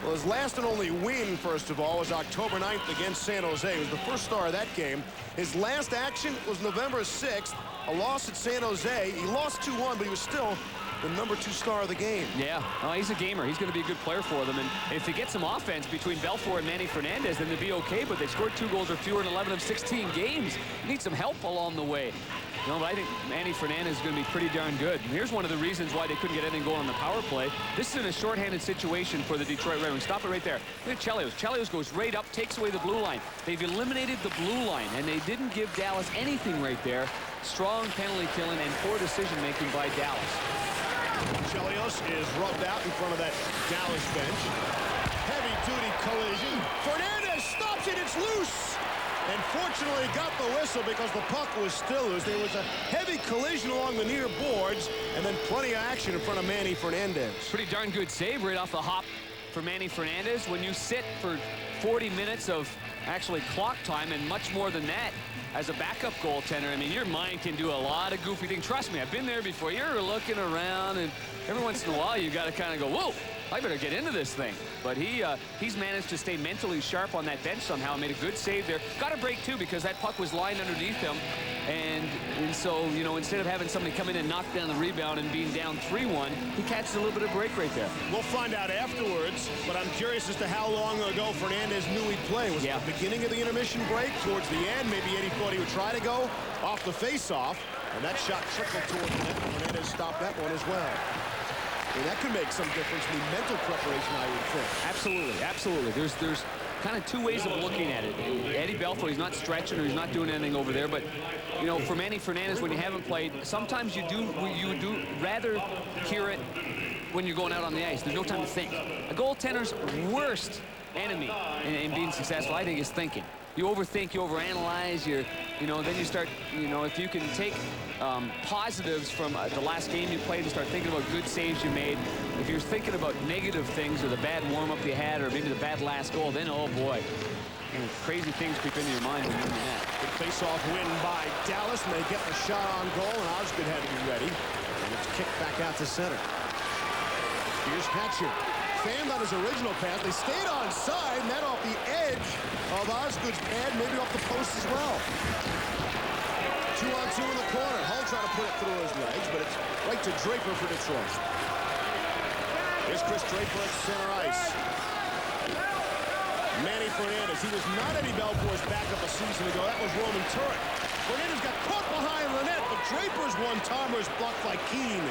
well, his last and only win, first of all, was October 9th against San Jose. It was the first star of that game. His last action was November 6th, a loss at San Jose. He lost 2-1, but he was still the number 2 star of the game. Yeah, he's a gamer. He's going to be a good player for them. And if they get some offense between Belfour and Manny Fernandez, then they'll be okay. But they scored 2 goals or fewer in 11 of 16 games. Need some help along the way. No, but I think Manny Fernandez is going to be pretty darn good. And here's one of the reasons why they couldn't get anything going on the power play. This is in a shorthanded situation for the Detroit Red Wings. Stop it right there. Look at Chelios. Chelios goes right up, takes away the blue line. They've eliminated the blue line, and they didn't give Dallas anything right there. Strong penalty killing and poor decision-making by Dallas. Chelios is rubbed out in front of that Dallas bench. Heavy-duty collision. Fernandez stops it. It's loose. And fortunately got the whistle because the puck was still loose. There was a heavy collision along the near boards and then plenty of action in front of Manny Fernandez. Pretty darn good save right off the hop for Manny Fernandez. When you sit for 40 minutes of actually clock time and much more than that as a backup goaltender, I mean, your mind can do a lot of goofy things. Trust me, I've been there before. You're looking around, and every once in a while you got to kind of go, whoa, I better get into this thing. But he's managed to stay mentally sharp on that bench somehow. Made a good save there. Got a break, too, because that puck was lying underneath him. And And so, you know, instead of having somebody come in and knock down the rebound and being down 3-1, he catches a little bit of break right there. We'll find out afterwards, but I'm curious as to how long ago Fernandez knew he'd play. Was it the beginning of the intermission break, towards the end? Maybe Eddie thought he would try to go off the face-off, and that shot trickled toward the net. Fernandez stopped that one as well. And that could make some difference in the mental preparation, I would think. Absolutely, absolutely. There's kind of two ways of looking at it. Eddie Belfour, he's not stretching or he's not doing anything over there, but you know, for Manny Fernandez, when you haven't played, sometimes you would rather hear it when you're going out on the ice. There's no time to think. A goaltender's worst enemy in being successful, I think, is thinking. You overthink, you overanalyze, you know, then you start, you know, if you can take positives from the last game you played and start thinking about good saves you made, if you're thinking about negative things or the bad warm-up you had or maybe the bad last goal, then, oh boy, you know, crazy things creep into your mind when you're in the net. Good face-off win by Dallas, and they get the shot on goal, and Osgood had to be ready. And it's kicked back out to center. Here's Hatcher. Fanned on his original pass. They stayed onside, and that off the edge of Osgood's pad, maybe off the post as well. 2-on-2 in the corner. Hull trying to put it through his legs, but it's right to Draper for Detroit. Here's Chris Draper at center ice. Manny Fernandez. He was not Eddie Belfour's backup a season ago. That was Roman Turek. Fernandez got caught behind the net, but Draper's one-timer is blocked by Keane.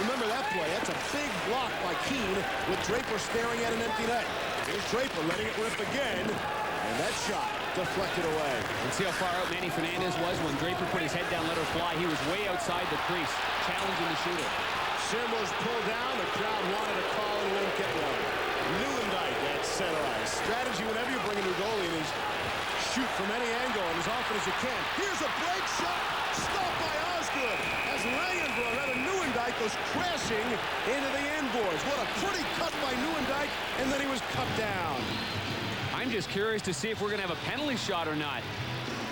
Remember that play. That's a big block by Keane with Draper staring at an empty net. Here's Draper letting it rip again, and that shot deflected away. And see how far out Manny Fernandez was when Draper put his head down, let her fly. He was way outside the crease, challenging the shooter. Sim was pulled down. The crowd wanted a call and won't get one. Newendike at center ice. Strategy whenever you bring a new goalie in is shoot from any angle and as often as you can. Here's a break shot. Stopped by Osgood as Langenbrunn, rather Newendike, goes crashing into the end boards. What a pretty cut by Newendike, and then he was cut down. I'm just curious to see if we're going to have a penalty shot or not.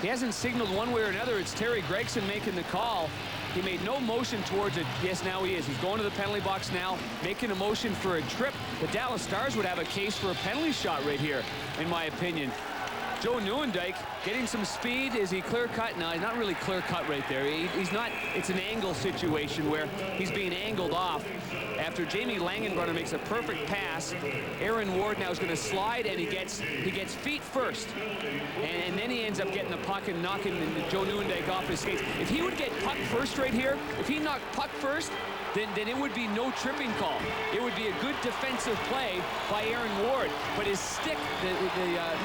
He hasn't signaled one way or another. It's Terry Gregson making the call. He made no motion towards it. Yes, now he is. He's going to the penalty box now, making a motion for a trip. The Dallas Stars would have a case for a penalty shot right here, in my opinion. Joe Newendike getting some speed. Is he clear-cut? No, he's not really clear-cut right there. He's not. It's an angle situation where he's being angled off. After Jamie Langenbrunner makes a perfect pass, Aaron Ward now is going to slide, and he gets feet first. And then he ends up getting the puck and knocking Joe Newendike off his skates. If he would get puck first right here, if he knocked puck first, then it would be no tripping call. It would be a good defensive play by Aaron Ward. But his stick,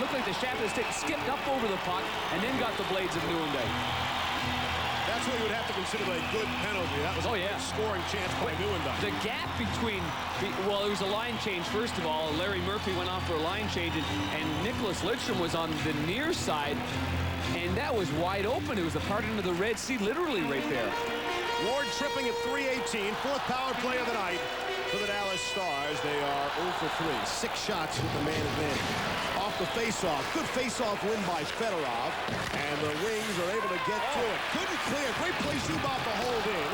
looked like the shaft of the stick skipped up over the puck and then got the blades of Newendike. That's what you would have to consider a good penalty. That was a good scoring chance by Newendike. The gap between, well, it was a line change, first of all. Larry Murphy went off for a line change, and Nicholas Lidstrom was on the near side, and that was wide open. It was a part into the Red Sea, literally right there. Ward tripping at .318, fourth power play of the night for the Dallas Stars. They are 0 for 3. 6 shots with the man advantage. Off the face-off. Good face-off win by Fedorov. And the Wings are able to get to it. Couldn't clear. Great play Zubov to hold in.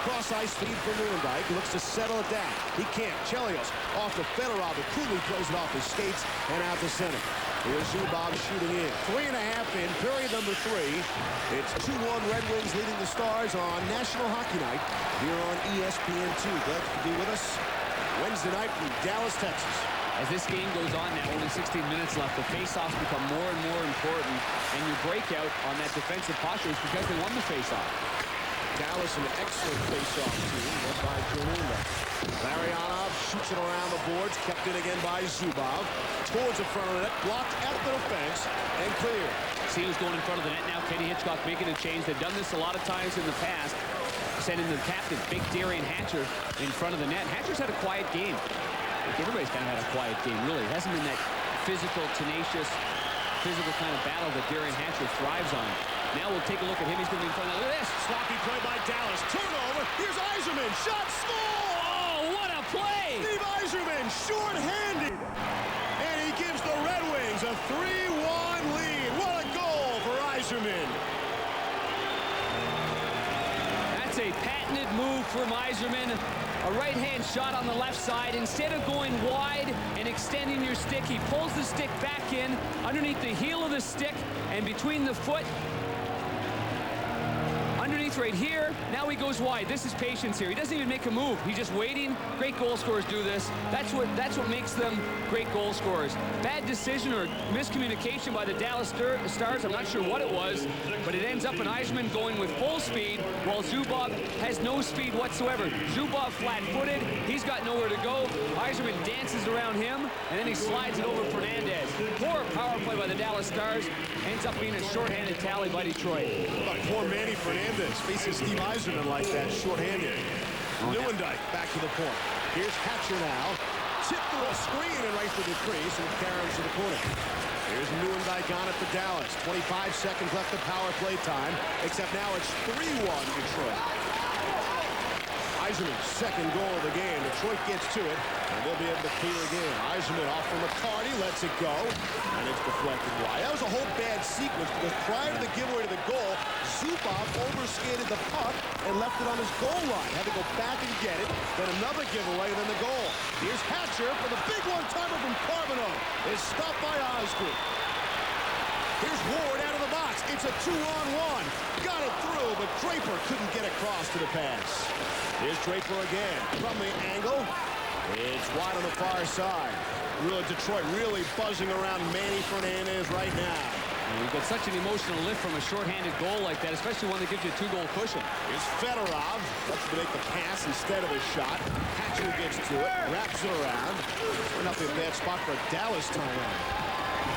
Cross-ice feed for Newendike. He looks to settle it down. He can't. Chelios off to Fedorov. But Cooley plays it off his skates and out to center. Here's Zubov shooting in. 3.5 in, period number 3. It's 2-1 Red Wings leading the Stars on National Hockey Night here on ESPN2. Glad to be with us Wednesday night from Dallas, Texas. As this game goes on now, only 16 minutes left, the face-offs become more and more important, and your breakout on that defensive posture is because they won the face-off. Dallas, an excellent face-off team led by Joe Newendike. Larionov shoots it around the boards, kept in again by Zubov. Towards the front of the net, blocked at the defense, and clear. See who's going in front of the net now. Kenny Hitchcock making a change. They've done this a lot of times in the past, sending the captain, Big Darian Hatcher, in front of the net. Hatcher's had a quiet game. Everybody's kind of had a quiet game, really. It hasn't been that physical, tenacious, physical kind of battle that Darian Hatcher thrives on. Now we'll take a look at him. He's going to be in front of. Look at this. Sloppy play by Dallas. Turnover. Here's Yzerman. Shot, score! Oh, what a play! Steve Yzerman, short-handed. And he gives the Red Wings a 3-1 lead. What a goal for Yzerman. That's a patented move from Yzerman. A right-hand shot on the left side. Instead of going wide and extending your stick, he pulls the stick back in underneath the heel of the stick and between the foot, underneath underneath right here. Now he goes wide. This is patience here. He doesn't even make a move. He's just waiting. Great goal scorers do this. That's what makes them great goal scorers. Bad decision or miscommunication by the Dallas Stars. I'm not sure what it was, but it ends up in Yzerman going with full speed while Zubov has no speed whatsoever. Zubov flat-footed. He's got nowhere to go. Yzerman dances around him, and then he slides it over Fernandez. Poor power play by the Dallas Stars. Ends up being a shorthanded tally by Detroit. Poor Manny Fernandez faces Steve Yzerman like that, shorthanded. Nieuwendyk back to the point. Here's Hatcher now. Tipped through a screen and right for the crease and caroms to the corner. Here's Nieuwendyk on it for Dallas. 25 seconds left of power play time, except now it's 3-1 Detroit. Yzerman's second goal of the game. Detroit gets to it, and they'll be able to clear again. Yzerman off from McCarty, lets it go, and it's deflected wide. That was a whole bad sequence because prior to the giveaway to the goal, Zubov overskated the puck and left it on his goal line. Had to go back and get it, then another giveaway, then the goal. Here's Hatcher for the big one-timer from Carbonneau. It's stopped by Osgood. Here's Ward out of the box. It's a 2-on-1. Got it through, but Draper couldn't get across to the pass. Here's Draper again from the angle. It's wide on the far side. Really, Detroit really buzzing around Manny Fernandez right now. And you've got such an emotional lift from a shorthanded goal like that, especially one that gives you a 2-goal cushion. Here's Fedorov. Lets him make the pass instead of a shot. Hatcher gets to it, wraps it around. We're not in a bad spot for a Dallas timeout.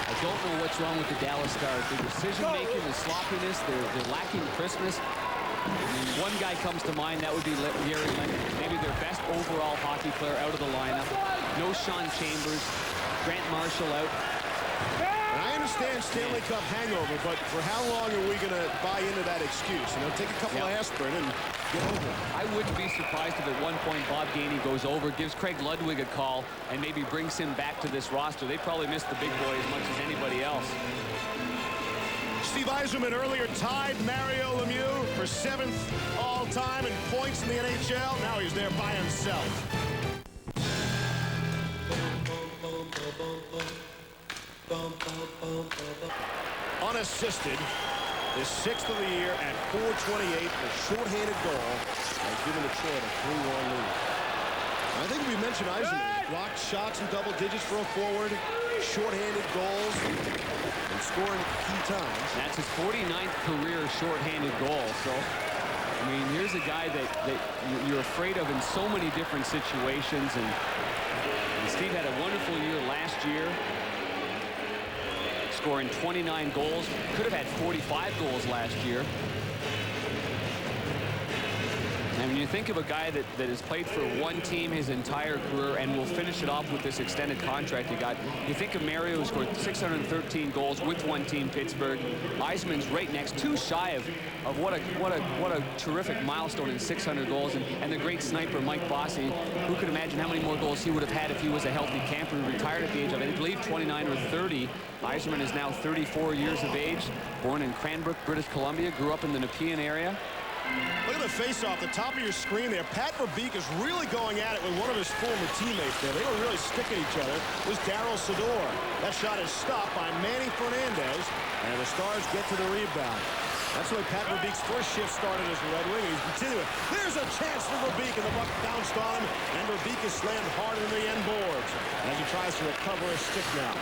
I don't know what's wrong with the Dallas Stars. Their decision-making, the sloppiness, they're lacking crispness. I mean, one guy comes to mind, that would be Gary Leonard. Maybe their best overall hockey player out of the lineup. No Sean Chambers. Grant Marshall out. And I understand Stanley Cup hangover, but for how long are we going to buy into that excuse? You know, take a couple of aspirin and get over it. I wouldn't be surprised if at one point Bob Gainey goes over, gives Craig Ludwig a call, and maybe brings him back to this roster. They probably miss the big boy as much as anybody else. Steve Yzerman earlier tied Mario Lemieux for 7th all-time in points in the NHL. Now he's there by himself. Unassisted, his 6th of the year at .428, a shorthanded goal has given Detroit a 3-1 lead. I think we mentioned Yzerman. Blocked shots in double digits for a forward, shorthanded goals, and scoring key times. That's his 49th career shorthanded goal. So, I mean, here's a guy that you're afraid of in so many different situations. And Steve had a wonderful year last year, scoring 29 goals. Could have had 45 goals last year. And when you think of a guy that has played for one team his entire career and will finish it off with this extended contract he got, you think of Mario, who scored 613 goals with one team, Pittsburgh. Yzerman's right next, too shy of what a terrific milestone in 600 goals. And the great sniper, Mike Bossy, who could imagine how many more goals he would have had if he was a healthy camper who retired at the age of, I believe, 29 or 30. Yzerman is now 34 years of age, born in Cranbrook, British Columbia, grew up in the Nepean area. Look at the face-off, the top of your screen there. Pat Verbeek is really going at it with one of his former teammates there. They were really sticking each other. It was Darryl Sador. That shot is stopped by Manny Fernandez, and the Stars get to the rebound. That's the way Pat Verbeek's first shift started as a Red Wing. He's continuing. There's a chance for Verbeek, and the puck bounced on him, and Verbeek is slammed hard into the end boards as he tries to recover a stick now.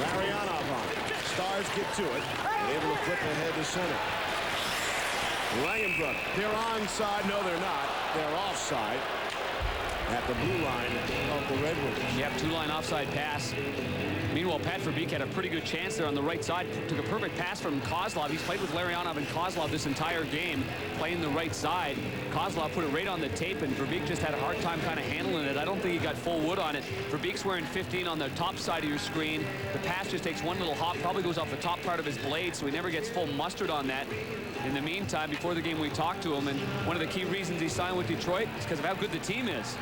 Larionov on it. Stars get to it, and able to flip ahead to center. Langenbrunner, they're onside. No, they're not. They're offside at the blue line of the Red Wings. Yep, two-line offside pass. Meanwhile, Pat Verbeek had a pretty good chance there on the right side. Took a perfect pass from Kozlov. He's played with Larionov and Kozlov this entire game, playing the right side. Kozlov put it right on the tape, and Verbeek just had a hard time kind of handling it. I don't think he got full wood on it. Verbeek's wearing 15 on the top side of your screen. The pass just takes one little hop, probably goes off the top part of his blade, so he never gets full mustard on that. In the meantime, before the game, we talked to him, and one of the key reasons he signed with Detroit is because of how good the team is.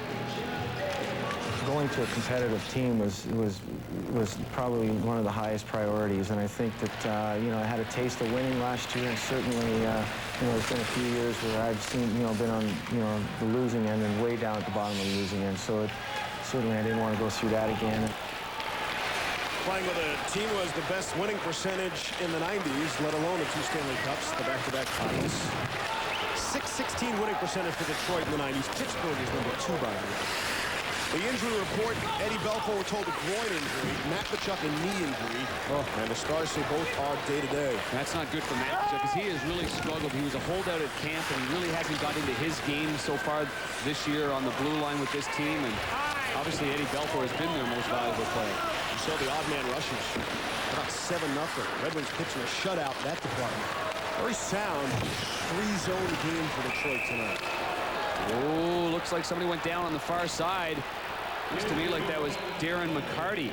Going to a competitive team was probably one of the highest priorities, and I think that you know, I had a taste of winning last year, and certainly you know, there's been a few years where I've seen, you know, been on, you know, the losing end and way down at the bottom of the losing end. So certainly I didn't want to go through that again. Playing with a team who has the best winning percentage in the 90s, let alone the 2 Stanley Cups, the back-to-back titles. 16 winning percentage for Detroit in the 90s. Pittsburgh is number 2 by the way. The injury report, Eddie Belfour, we're told a groin injury, Matt Tkachuk a knee injury, and the Stars say both are day-to-day. That's not good for Matt Tkachuk because he has really struggled. He was a holdout at camp, and he really hasn't got into his game so far this year on the blue line with this team. And obviously, Eddie Belfour has been their most valuable player. You saw the odd man rushes. About 7-0. Red Wings pitching a shutout in that department. Very sound 3-zone game for Detroit tonight. Oh, looks like somebody went down on the far side. Looks to me like that was Darren McCarty.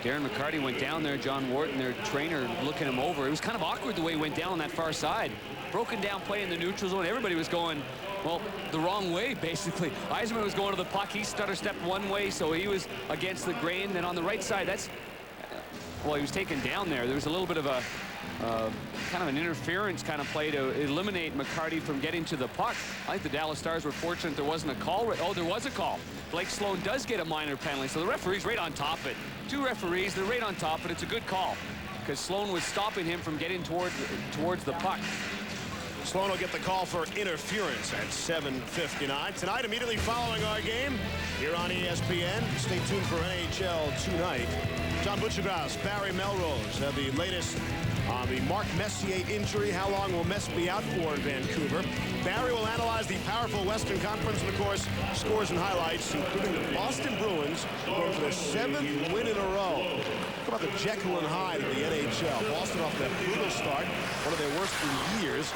Darren McCarty went down there. John Wharton, their trainer, looking him over. It was kind of awkward the way he went down on that far side. Broken down play in the neutral zone. Everybody was going, well, the wrong way, basically. Yzerman was going to the puck. He stutter-stepped one way, so he was against the grain. Then on the right side, that's... Well, he was taken down there. There was a little bit of a... kind of an interference kind of play to eliminate McCarty from getting to the puck. I think the Dallas Stars were fortunate there wasn't a call. Oh, there was a call. Blake Sloan does get a minor penalty, so the referee's right on top of it. 2 referees, they're right on top of it. It's a good call because Sloan was stopping him from getting towards the puck. Sloan will get the call for interference at 7:59. Tonight, immediately following our game, here on ESPN. Stay tuned for NHL tonight. John Butchergrouse, Barry Melrose have the latest on the Mark Messier injury. How long will Mess be out for in Vancouver? Barry will analyze the powerful Western Conference and, of course, scores and highlights, including the Boston Bruins going for their 7th win in a row. Talk about the Jekyll and Hyde of the NHL. Boston off that brutal start, one of their worst in years.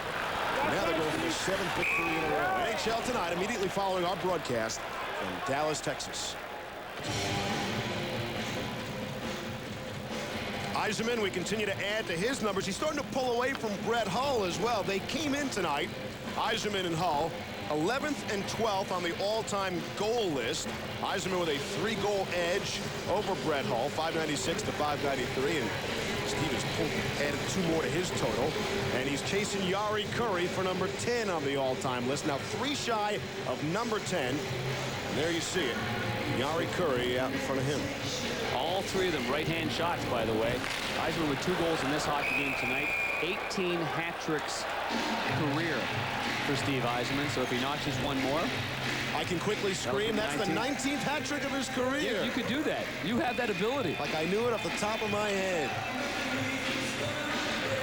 Now they're going for their 7th victory in a row. NHL tonight, immediately following our broadcast from Dallas, Texas. Yzerman, we continue to add to his numbers. He's starting to pull away from Brett Hull as well. They came in tonight, Yzerman and Hull, 11th and 12th on the all-time goal list. Yzerman with a 3-goal edge over Brett Hull, 596 to 593. And Steve has added 2 more to his total. And he's chasing Yari Curry for number 10 on the all-time list. Now 3 shy of number 10. And there you see it. Yari Curry out in front of him. All 3 of them right-hand shots, by the way. Yzerman with 2 goals in this hockey game tonight. 18 hat-tricks career for Steve Yzerman. So if he notches 1 more... I can quickly scream, that's the 19th hat trick of his career. Yeah, you could do that. You have that ability. Like I knew it off the top of my head.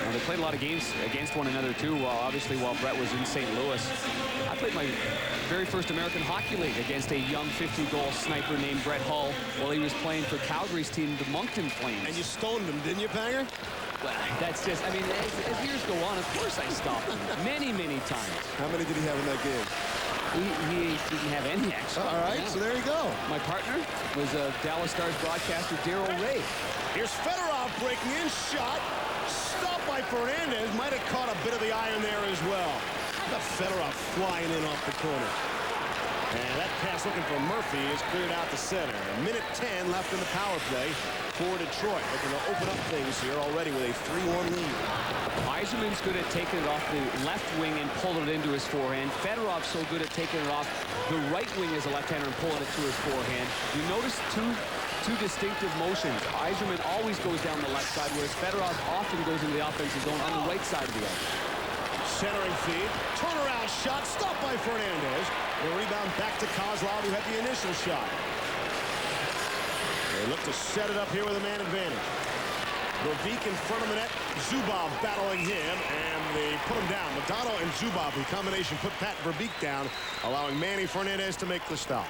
Well, they played a lot of games against one another, too, obviously while Brett was in St. Louis. I played my very first American Hockey League against a young 50-goal sniper named Brett Hull while he was playing for Calgary's team, the Moncton Flames. And you stoned him, didn't you, Panger? Well, that's just, I mean, as years go on, of course I stopped him many, many times. How many did he have in that game? He didn't have any, actually. All right, so there you go. My partner was Dallas Stars broadcaster Darryl Ray. Here's Fedorov breaking in, shot. Stopped by Fernandez. Might have caught a bit of the iron there as well. Got Fedorov flying in off the corner. And that pass looking for Murphy is cleared out to center. A minute 10 left in the power play for Detroit. Looking to open up things here already with a 3-1 lead. Yzerman's good at taking it off the left wing and pulling it into his forehand. Fedorov's so good at taking it off the right wing as a left-hander and pulling it to his forehand. You notice two distinctive motions. Yzerman always goes down the left side, whereas Fedorov often goes into the offensive zone on the right side of the ice. Centering feed, turnaround shot, stopped by Fernandez. The rebound back to Kozlov, who had the initial shot. They look to set it up here with a man advantage. Verbeek in front of the net, Zubov battling him, and they put him down. Modano and Zubov in combination put Pat Verbeek down, allowing Manny Fernandez to make the stop.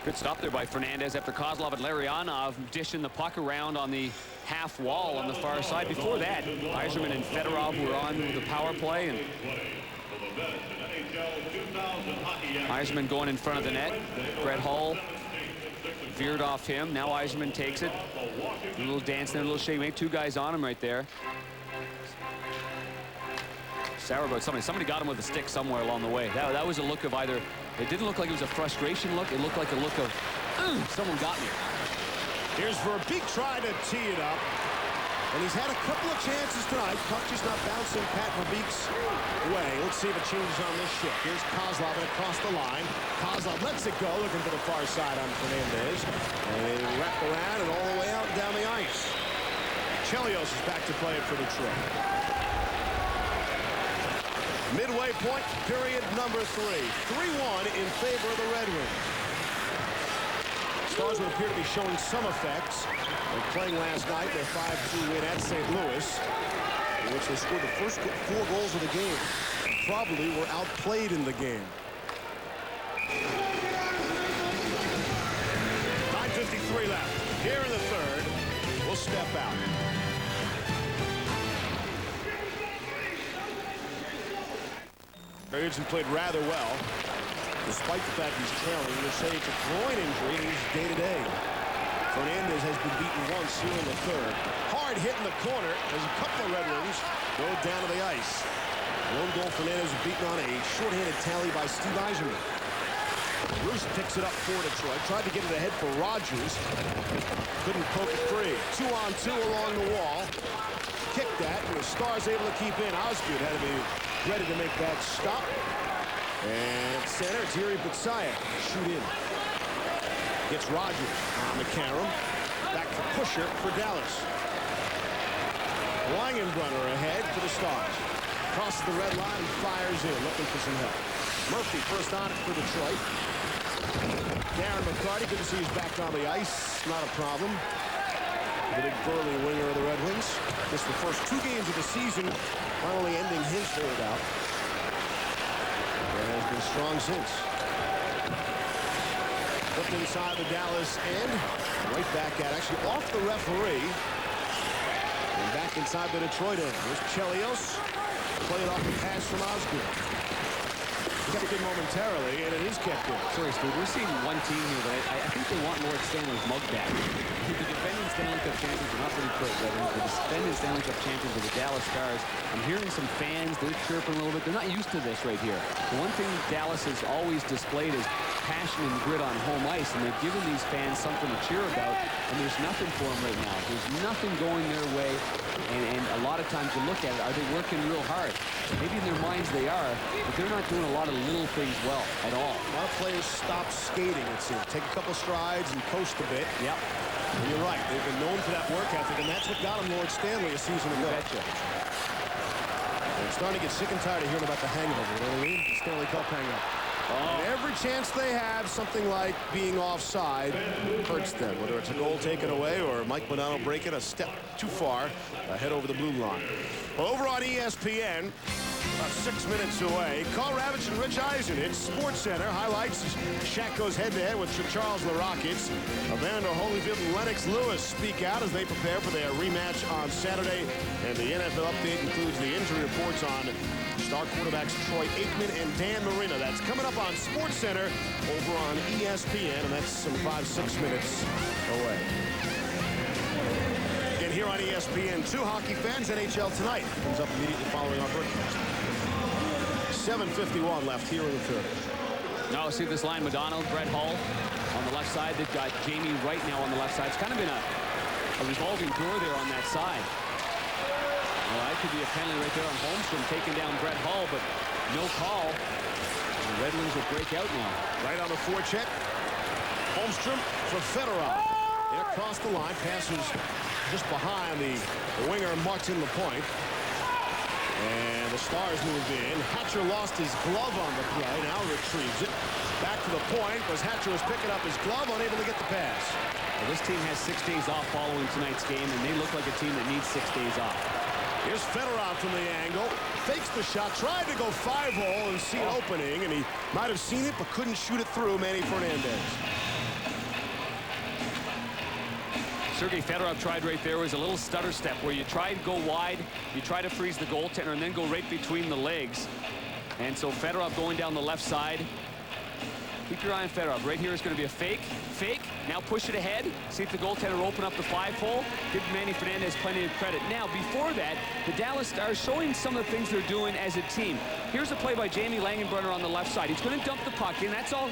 Good stop there by Fernandez after Kozlov and Larionov dishing the puck around on the half wall on the far side. Before that, Yzerman and Fedorov were on the power play, and Yzerman going in front of the net. Brett Hull veered off him. Now Yzerman takes it. A little dance there, a little shake. Maybe 2 guys on him right there. Sour about somebody. Somebody got him with a stick somewhere along the way. That was a look of either... It didn't look like it was a frustration look. It looked like a look of, someone got me. Here's Verbeek trying to tee it up. And he's had a couple of chances tonight. Puck just not bouncing Pat Verbeek's way. Let's see if it changes on this shift. Here's Kozlov across the line. Kozlov lets it go, looking to the far side on Fernandez. And wrapped around and all the way out and down the ice. Chelios is back to play for Detroit. Midway point, period number 3. 3-1 in favor of the Red Wings. Stars would appear to be showing some effects. They're playing last night, their 5-2 win at St. Louis, in which they scored the first 4 goals of the game. Probably were outplayed in the game. 9:53 left. Here in the third, we'll step out. Erickson played rather well, despite the fact he's trailing. You'll say it's a groin injury, and he's day-to-day. Fernandez has been beaten once here in the third. Hard hit in the corner as a couple of Red Wings go down to the ice. Lone goal, Fernandez was beaten on a shorthanded tally by Steve Yzerman. Bruce picks it up for Detroit. Tried to get it ahead for Rogers. Couldn't poke it free. 2-on-2 along the wall. Kicked that, and the Stars able to keep in. Osgood had to be ready to make that stop. And center, Thierry Bitsaya. Shoot in. Gets Rogers on McCarron. Back for Pusher for Dallas. Langenbrunner ahead for the Stars. Crosses the red line and fires in, looking for some help. Murphy first on it for Detroit. Darren McCarty, good to see he's back on the ice. Not a problem. The big burly winger of the Red Wings. Just the first 2 games of the season, finally ending his holdout. And has been strong since. Looked inside the Dallas end. Right back at, actually off the referee. And back inside the Detroit end. Here's Chelios. Playing off the pass from Osgood. Kept in momentarily, and it is kept in. Sorry, Steve, we're seeing one team here, but I think they want Lord Stanley's mug back. The defending Stanley Cup champions are not really quick, the defending Stanley Cup champions are the Dallas Stars. I'm hearing some fans, they're chirping a little bit. They're not used to this right here. The one thing Dallas has always displayed is passion and grit on home ice, and they've given these fans something to cheer about, and there's nothing for them right now. There's nothing going their way, and a lot of times you look at it, are they working real hard? Maybe in their minds they are, but they're not doing a lot of little things well at all. A lot of players stop skating, it seems. Take a couple strides and coast a bit. Yep. And you're right. They've been known for that work ethic, and that's what got them Lord Stanley a season ago. Betcha. They're starting to get sick and tired of hearing about the hangover, you know what I mean? The Stanley Cup hangover. And every chance they have, something like being offside hurts them, whether it's a goal taken away or Mike Modano breaking a step too far head over the blue line. Well, over on ESPN, about 6 minutes away, Carl Ravitch and Rich Eisen. It's Sports Center. Highlights as Shaq goes head-to-head with Charles the Rockets. Evander Holyfield and Lennox Lewis speak out as they prepare for their rematch on Saturday. And the NFL update includes the injury reports on star quarterbacks Troy Aikman and Dan Marino. That's coming up on Sports Center over on ESPN, and that's some 5-6 minutes away. And here on ESPN2, hockey fans, NHL Tonight comes up immediately following our broadcast. 7:51 left here in the third. Now see this line, Modano, Brett Hull on the left side. They've got Jamie Wright now on the left side. It's kind of been a revolving door there on that side. Well, that could be a penalty right there on Holmstrom taking down Brett Hull, but no call. The Red Wings will break out now. Right on the forecheck. Holmstrom for Fedorov. And across the line, passes just behind the winger Martin Lapointe. And the Stars move in. Hatcher lost his glove on the play. Now retrieves it. Back to the point. As Hatcher was picking up his glove, unable to get the pass. Well, this team has 6 days off following tonight's game, and they look like a team that needs 6 days off. Here's Fedorov from the angle. Fakes the shot. Tried to go 5-hole and see an opening, and he might have seen it but couldn't shoot it through. Manny Fernandez. Sergei Fedorov tried right there. Was a little stutter step where you try to go wide, you try to freeze the goaltender, and then go right between the legs. And so Fedorov going down the left side. Keep your eye on Fedorov. Right here is going to be a fake. Fake. Now push it ahead. See if the goaltender will open up the 5-hole. Give Manny Fernandez plenty of credit. Now, before that, the Dallas Stars showing some of the things they're doing as a team. Here's a play by Jamie Langenbrunner on the left side. He's going to dump the puck in. That's all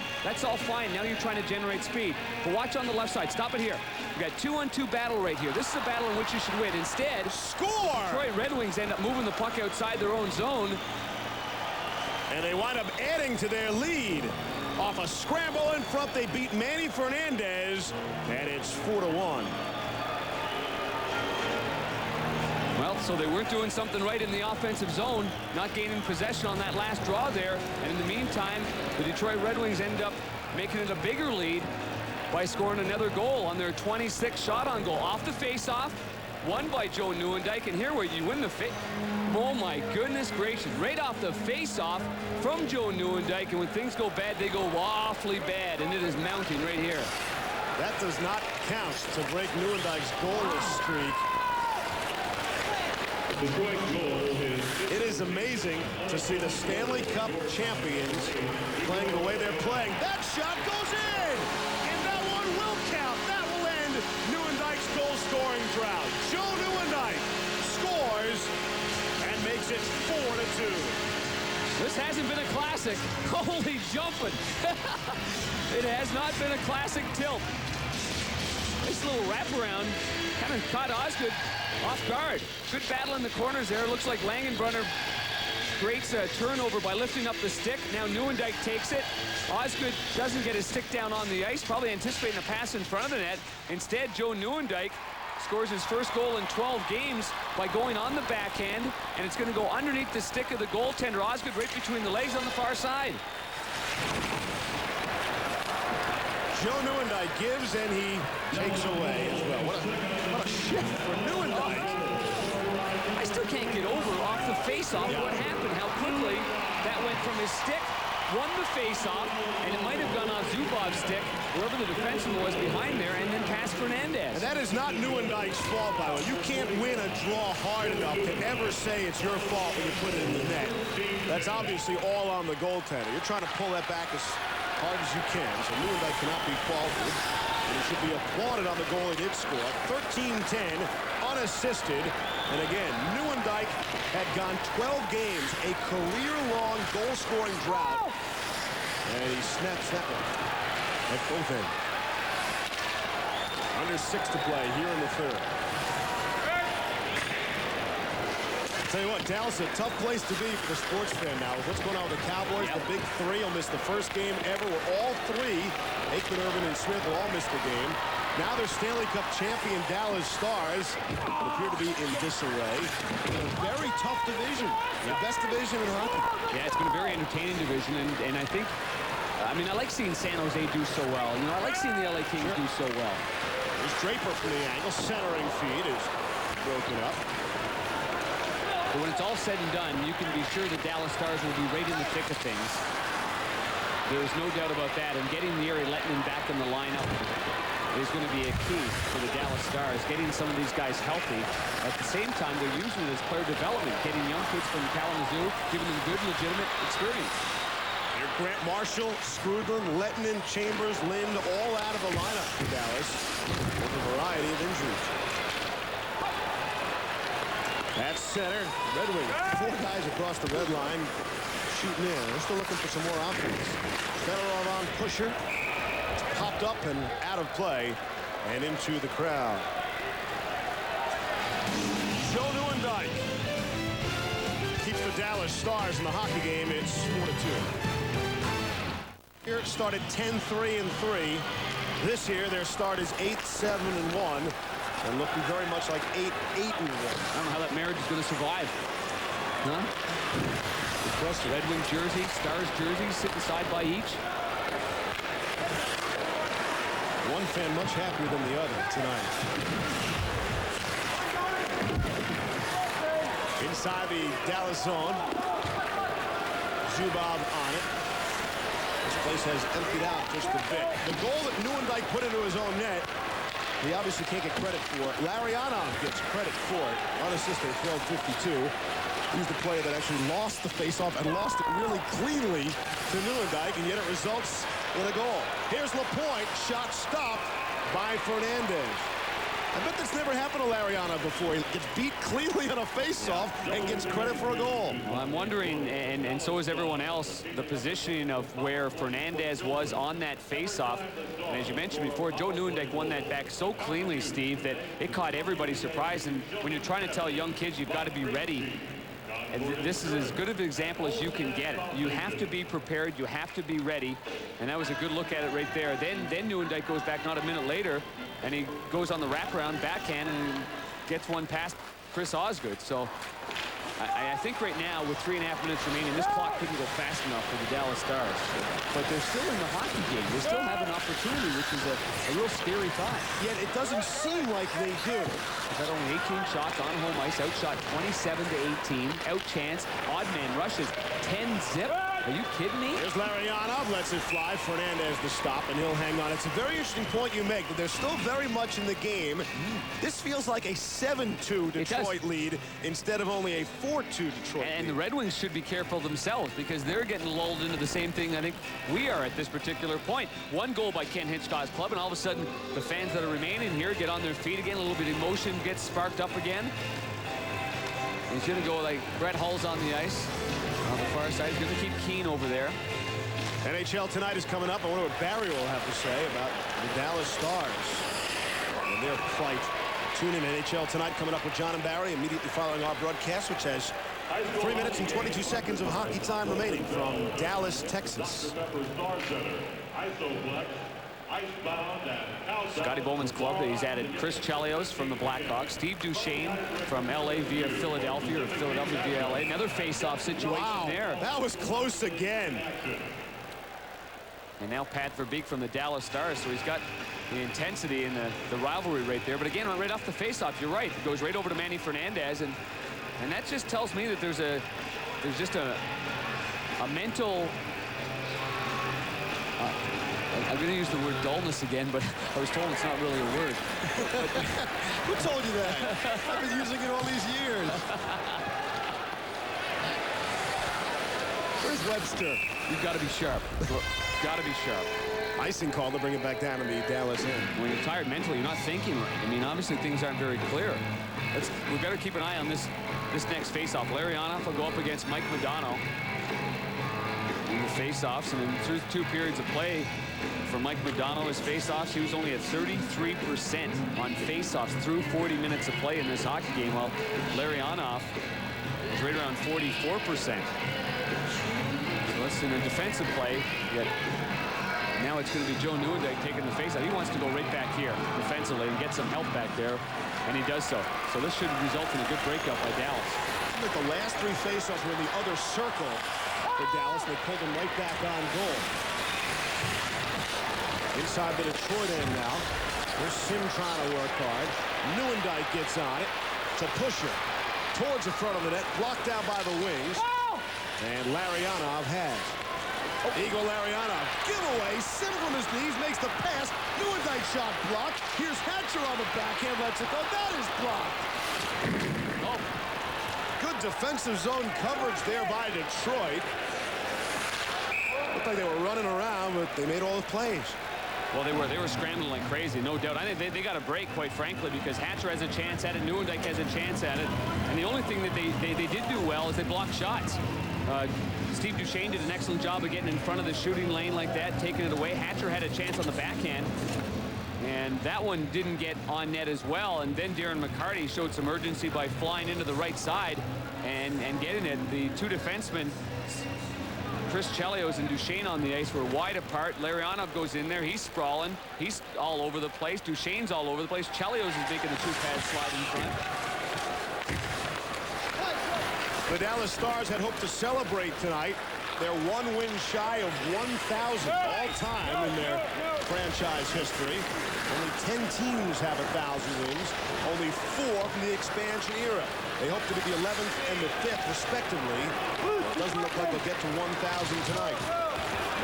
fine. Now you're trying to generate speed. But watch on the left side. Stop it here. We got 2-on-2 battle right here. This is a battle in which you should win. Instead, score! Detroit Red Wings end up moving the puck outside their own zone. And they wind up adding to their lead. Off a scramble in front, they beat Manny Fernandez, and it's 4-1. So they weren't doing something right in the offensive zone, not gaining possession on that last draw there. And in the meantime, the Detroit Red Wings end up making it a bigger lead by scoring another goal on their 26th shot on goal. Off the face-off, won by Joe Nieuwendyk. And here where you win the oh my goodness gracious, right off the face-off from Joe Nieuwendyk. And when things go bad, they go awfully bad. And it is mounting right here. That does not count to break Nieuwendyk's goalless streak. It is amazing to see the Stanley Cup champions playing the way they're playing. That shot goes in! And that one will count. That will end Nieuwendyk's goal-scoring drought. Joe Nieuwendyk scores and makes it 4-2. This hasn't been a classic. Holy jumping. It has not been a classic tilt. This little wraparound kind of caught Osgood off guard. Good battle in the corners there. Looks like Langenbrunner creates a turnover by lifting up the stick. Now Nieuwendyk takes it. Osgood doesn't get his stick down on the ice, probably anticipating a pass in front of the net. Instead, Joe Nieuwendyk scores his first goal in 12 games by going on the backhand, and it's going to go underneath the stick of the goaltender. Osgood right between the legs on the far side. Joe Nieuwendyk gives and he takes away as well. What a shift for Nieuwendyk. I still can't get over off the face-off what happened, how quickly that went from his stick, won the face-off, and it might have gone off Zubov's stick, whoever the defenseman was behind there, and then past Fernandez. And that is not Nieuwendyk's fault, by the way. You can't win a draw hard enough to ever say it's your fault when you put it in the net. That's obviously all on the goaltender. You're trying to pull that back as hard as you can, so Nieuwendyk cannot be faulted. And he should be applauded on the goal he did score. 13-10, unassisted. And again, Nieuwendyk had gone 12 games, a career-long goal-scoring drought. And he snaps that one at both ends. Under 6 to play here in the third. Tell you what, Dallas is a tough place to be for the sports fan now. What's going on with the Cowboys? The big three will miss the first game ever. Where all three, Aikman, Irvin, and Smith, will all miss the game. Now they're Stanley Cup champion Dallas Stars appear to be in disarray. In a very tough division. The best division in hockey. Yeah, it's been a very entertaining division, and I think, I mean, I like seeing San Jose do so well. You know, I like seeing the LA Kings do so well. There's Draper from the angle. Centering feed is broken up. But when it's all said and done, you can be sure the Dallas Stars will be right in the thick of things. There's no doubt about that. And getting Yuri Lettinen back in the lineup is going to be a key for the Dallas Stars. Getting some of these guys healthy. At the same time, they're using it as player development. Getting young kids from Kalamazoo, giving them good, legitimate experience. Here, Grant Marshall, Scrudlin, Lettinen, Chambers, Lind, all out of the lineup for Dallas with a variety of injuries. That's center. Red Wings, 4 guys across the red line shooting in. They're still looking for some more offense. Fedorov on pusher. Popped up and out of play and into the crowd. Joe Nieuwendyk keeps the Dallas Stars in the hockey game. It's 4-2. Here it started 10-3-3. This year their start is 8-7-1. And looking very much like 8-8-1. I don't know how that marriage is going to survive. Huh? Across the Red Wings jersey, Stars jerseys sitting side by each. One fan much happier than the other tonight. Inside the Dallas zone. Zubov on it. This place has emptied out just a bit. The goal that Nieuwendyk put into his own net, he obviously can't get credit for it. Larionov gets credit for it. Unassisted at 12:52. He's the player that actually lost the faceoff and lost it really cleanly to Nieuwendyk, and yet it results in a goal. Here's Lapointe. Shot stopped by Fernandez. I bet that's never happened to Larionov before. He gets beat cleanly on a faceoff and gets credit for a goal. Well, I'm wondering, and so is everyone else, the positioning of where Fernandez was on that faceoff. And as you mentioned before, Joe Nieuwendyk won that back so cleanly, Steve, that it caught everybody surprised. And when you're trying to tell young kids you've got to be ready, and this is as good of an example as you can get it. You have to be prepared. You have to be ready. And that was a good look at it right there. Then Nieuwendyk goes back not a minute later, and he goes on the wraparound backhand and gets one past Chris Osgood. So I think right now, with 3.5 minutes remaining, this clock couldn't go fast enough for the Dallas Stars. But they're still in the hockey game. They still have an opportunity, which is a real scary thought. Yet it doesn't seem like they do. They've had only 18 shots on home ice, outshot 27 to 18, outchance, odd man rushes 10-zip. Are you kidding me? Here's Larionov, lets it fly. Fernandez the stop, and he'll hang on. It's a very interesting point you make, that they're still very much in the game. This feels like a 7-2 Detroit lead instead of only a 4-2 Detroit lead. And the Red Wings should be careful themselves, because they're getting lulled into the same thing I think we are at this particular point. One goal by Ken Hitchcock's club, and all of a sudden the fans that are remaining here get on their feet again. A little bit of emotion gets sparked up again. He's going to go like Brett Hull's on the ice. On the far side, he's going to keep Keane over there. NHL Tonight is coming up. I wonder what Barry will have to say about the Dallas Stars and their plight. Tune in NHL Tonight coming up with John and Barry immediately following our broadcast, which has 3 minutes and 22 seconds of hockey time remaining from Dallas, Texas. Scotty Bowman's club, he's added Chris Chelios from the Blackhawks, Steve Duchesne from L.A. via Philadelphia, or Philadelphia via L.A. Another face-off situation there. That was close again. And now Pat Verbeek from the Dallas Stars, so he's got the intensity and the rivalry right there. But again, right off the face-off, you're right. It goes right over to Manny Fernandez, and that just tells me that there's just a mental... I'm going to use the word dullness again, but I was told it's not really a word. Who told you that? I've been using it all these years. Where's Webster? You've got to be sharp. Got to be sharp. Icing call to bring it back down to the Dallas end. When you're tired mentally, you're not thinking right. I mean, obviously things aren't very clear. We've got to keep an eye on this next face-off. Larionov will go up against Mike Modano in the face-offs, and then through 2 periods of play for Mike Modano, his face-offs, he was only at 33% on face-offs through 40 minutes of play in this hockey game, while Larionov is right around 44%. So that's in a defensive play. Yet now it's going to be Joe Nieuwendyk taking the face-off. He wants to go right back here defensively and get some help back there, and he does so. So this should result in a good breakup by Dallas. I think the last 3 face-offs were in the other circle for Dallas. They pulled them right back on goal. Inside the Detroit end now. There's Sim trying to work hard. Nieuwendyk gets on it. It's a pusher towards the front of the net. Blocked down by the wings. And Larionov has. Igor Larionov. Giveaway. Sim from his knees makes the pass. Nieuwendyk shot blocked. Here's Hatcher on the backhand. Lets it go. That is blocked. Oh. Good defensive zone coverage there by Detroit. Looked like they were running around, but they made all the plays. Well, they were scrambling like crazy, no doubt. I think they got a break, quite frankly, because Hatcher has a chance at it, Nieuwendyk has a chance at it, and the only thing that they did do well is they blocked shots. Steve Duchesne did an excellent job of getting in front of the shooting lane like that, taking it away. Hatcher had a chance on the backhand, and that one didn't get on net as well. And then Darren McCarty showed some urgency by flying into the right side and getting it. The 2 defensemen, Chris Chelios and Duchesne, on the ice were wide apart. Larionov goes in there. He's sprawling. He's all over the place. Duchesne's all over the place. Chelios is making the 2 pads slide in front. The Dallas Stars had hoped to celebrate tonight. They're 1 win shy of 1,000 all-time in their franchise history. Only 10 teams have 1,000 wins. Only 4 from the expansion era. They hope to be the 11th and the 5th, respectively. It doesn't look like they'll get to 1,000 tonight.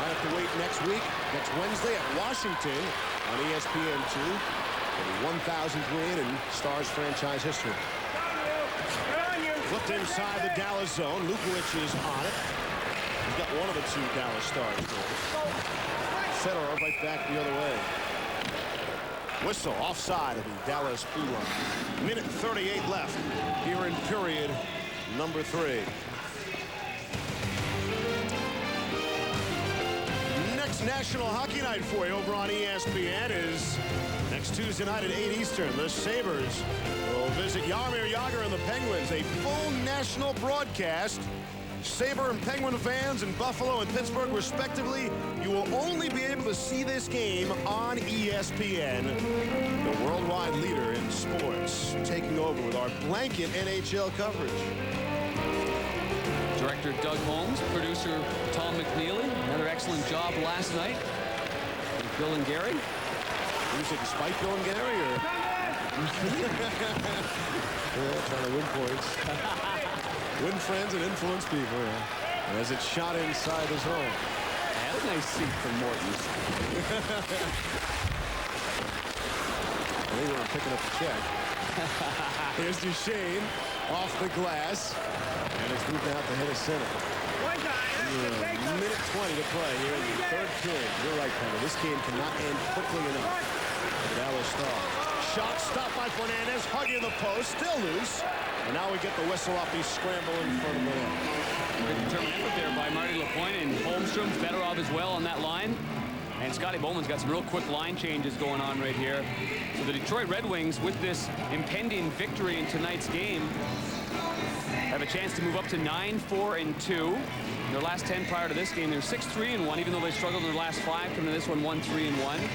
Might have to wait next week, next Wednesday at Washington on ESPN2 for the 1,000th win in Stars franchise history. Flipped inside the Dallas zone. Lukowich is on it. He's got one of the 2 Dallas Stars goals. Federer right back the other way. Whistle offside of the Dallas blue line. Minute 38 left here in period number 3. Next National Hockey Night for you over on ESPN is next Tuesday night at 8 Eastern. The Sabres will visit Jaromir Jagr and the Penguins. A full national broadcast. Sabre and Penguin fans in Buffalo and Pittsburgh, respectively, you will only be able to see this game on ESPN, the worldwide leader in sports, taking over with our our blanket NHL coverage. Director Doug Holmes, producer Tom McNeely. Another excellent job last night with Bill and Gary. You said despite Bill and Gary, or? Yeah, trying to win points. Win friends and influence people, yeah. As it's shot inside his home. Had a nice seat from Morton's. I think we're picking up the check. Here's Duchesne off the glass. And it's moved out to head of center. Minute 20 to play here in the third period. You're right, Penner. This game cannot end quickly enough. The Dallas Stars. Shot stopped by Fernandez. Hugging the post. Still loose. And now we get the whistle off. He's scrambling in front of the net. Good determined effort there by Marty LaPointe, and Holmstrom's better off as well on that line. And Scotty Bowman's got some real quick line changes going on right here. So the Detroit Red Wings, with this impending victory in tonight's game, have a chance to move up to 9-4-2. Their last 10 prior to this game, they're 6-3-1, even though they struggled in their last 5. Coming to this one, 1-3-1.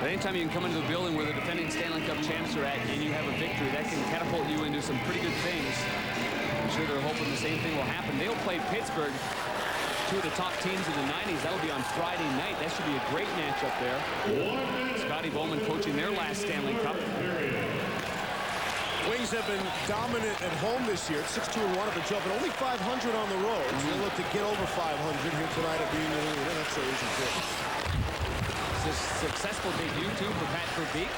But anytime you can come into the building where the defending Stanley Cup champs are at and you have a victory, that can catapult you into some pretty good things. I'm sure they're hoping the same thing will happen. They'll play Pittsburgh, two of the top teams in the 90s. That'll be on Friday night. That should be a great matchup there. Scotty Bowman coaching their last Stanley Cup. Wings have been dominant at home this year. 6-2-1 at the jump, and only 500 on the road. So they look to get over 500 here tonight at the Union Arena. That's always important. It's a successful debut, too, for Pat Verbeek.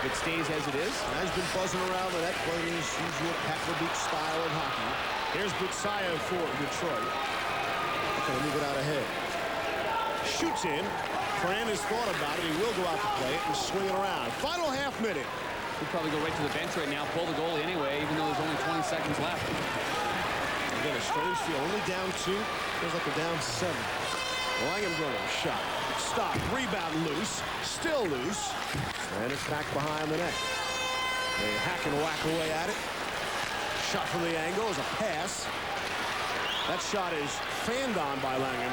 If it stays as it is. Has been buzzing around the net, playing his usual Pat Verbeek style of hockey. Here's Butsayev for Detroit. Going to move it out ahead. Shoots in. Fran has thought about it. He will go out to play it and swing it around. Final half minute. He'll probably go right to the bench right now, pull the goalie anyway, even though there's only 20 seconds left. Again, a strange feel. Only down 2. Feels like they're down 7. Langham shot. Stop. Rebound loose. Still loose. And it's back behind the net. They hack and whack away at it. Shot from the angle is a pass. That shot is fanned on by Langham.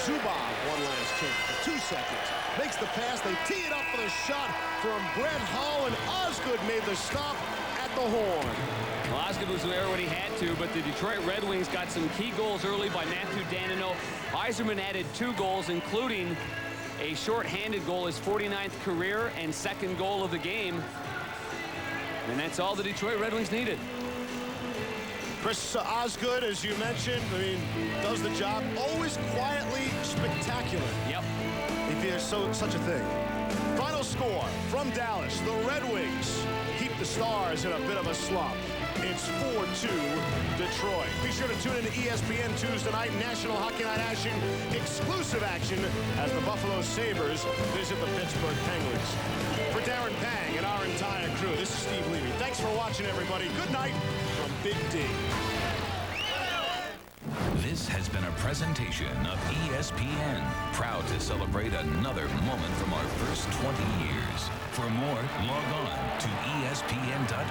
Zubov, one last chance for 2 seconds. Makes the pass. They tee it up for the shot from Brett Hull, and Osgood made the stop at the horn. Well, Osgood was there when he had to, but the Detroit Red Wings got some key goals early by Matthew Danino. Yzerman added 2 goals, including a short-handed goal, his 49th career and second goal of the game. And that's all the Detroit Red Wings needed. Chris Osgood, as you mentioned, does the job. Always quietly spectacular. Yep. If there's such a thing. Final score from Dallas. The Red Wings keep the Stars in a bit of a slump. It's 4-2 Detroit. Be sure to tune in to ESPN2's tonight. National Hockey Night action, exclusive action, as the Buffalo Sabres visit the Pittsburgh Penguins. For Darren Pang and our entire crew, this is Steve Levy. Thanks for watching, everybody. Good night from Big D. This has been a presentation of ESPN, proud to celebrate another moment from our first 20 years. For more, log on to ESPN.com.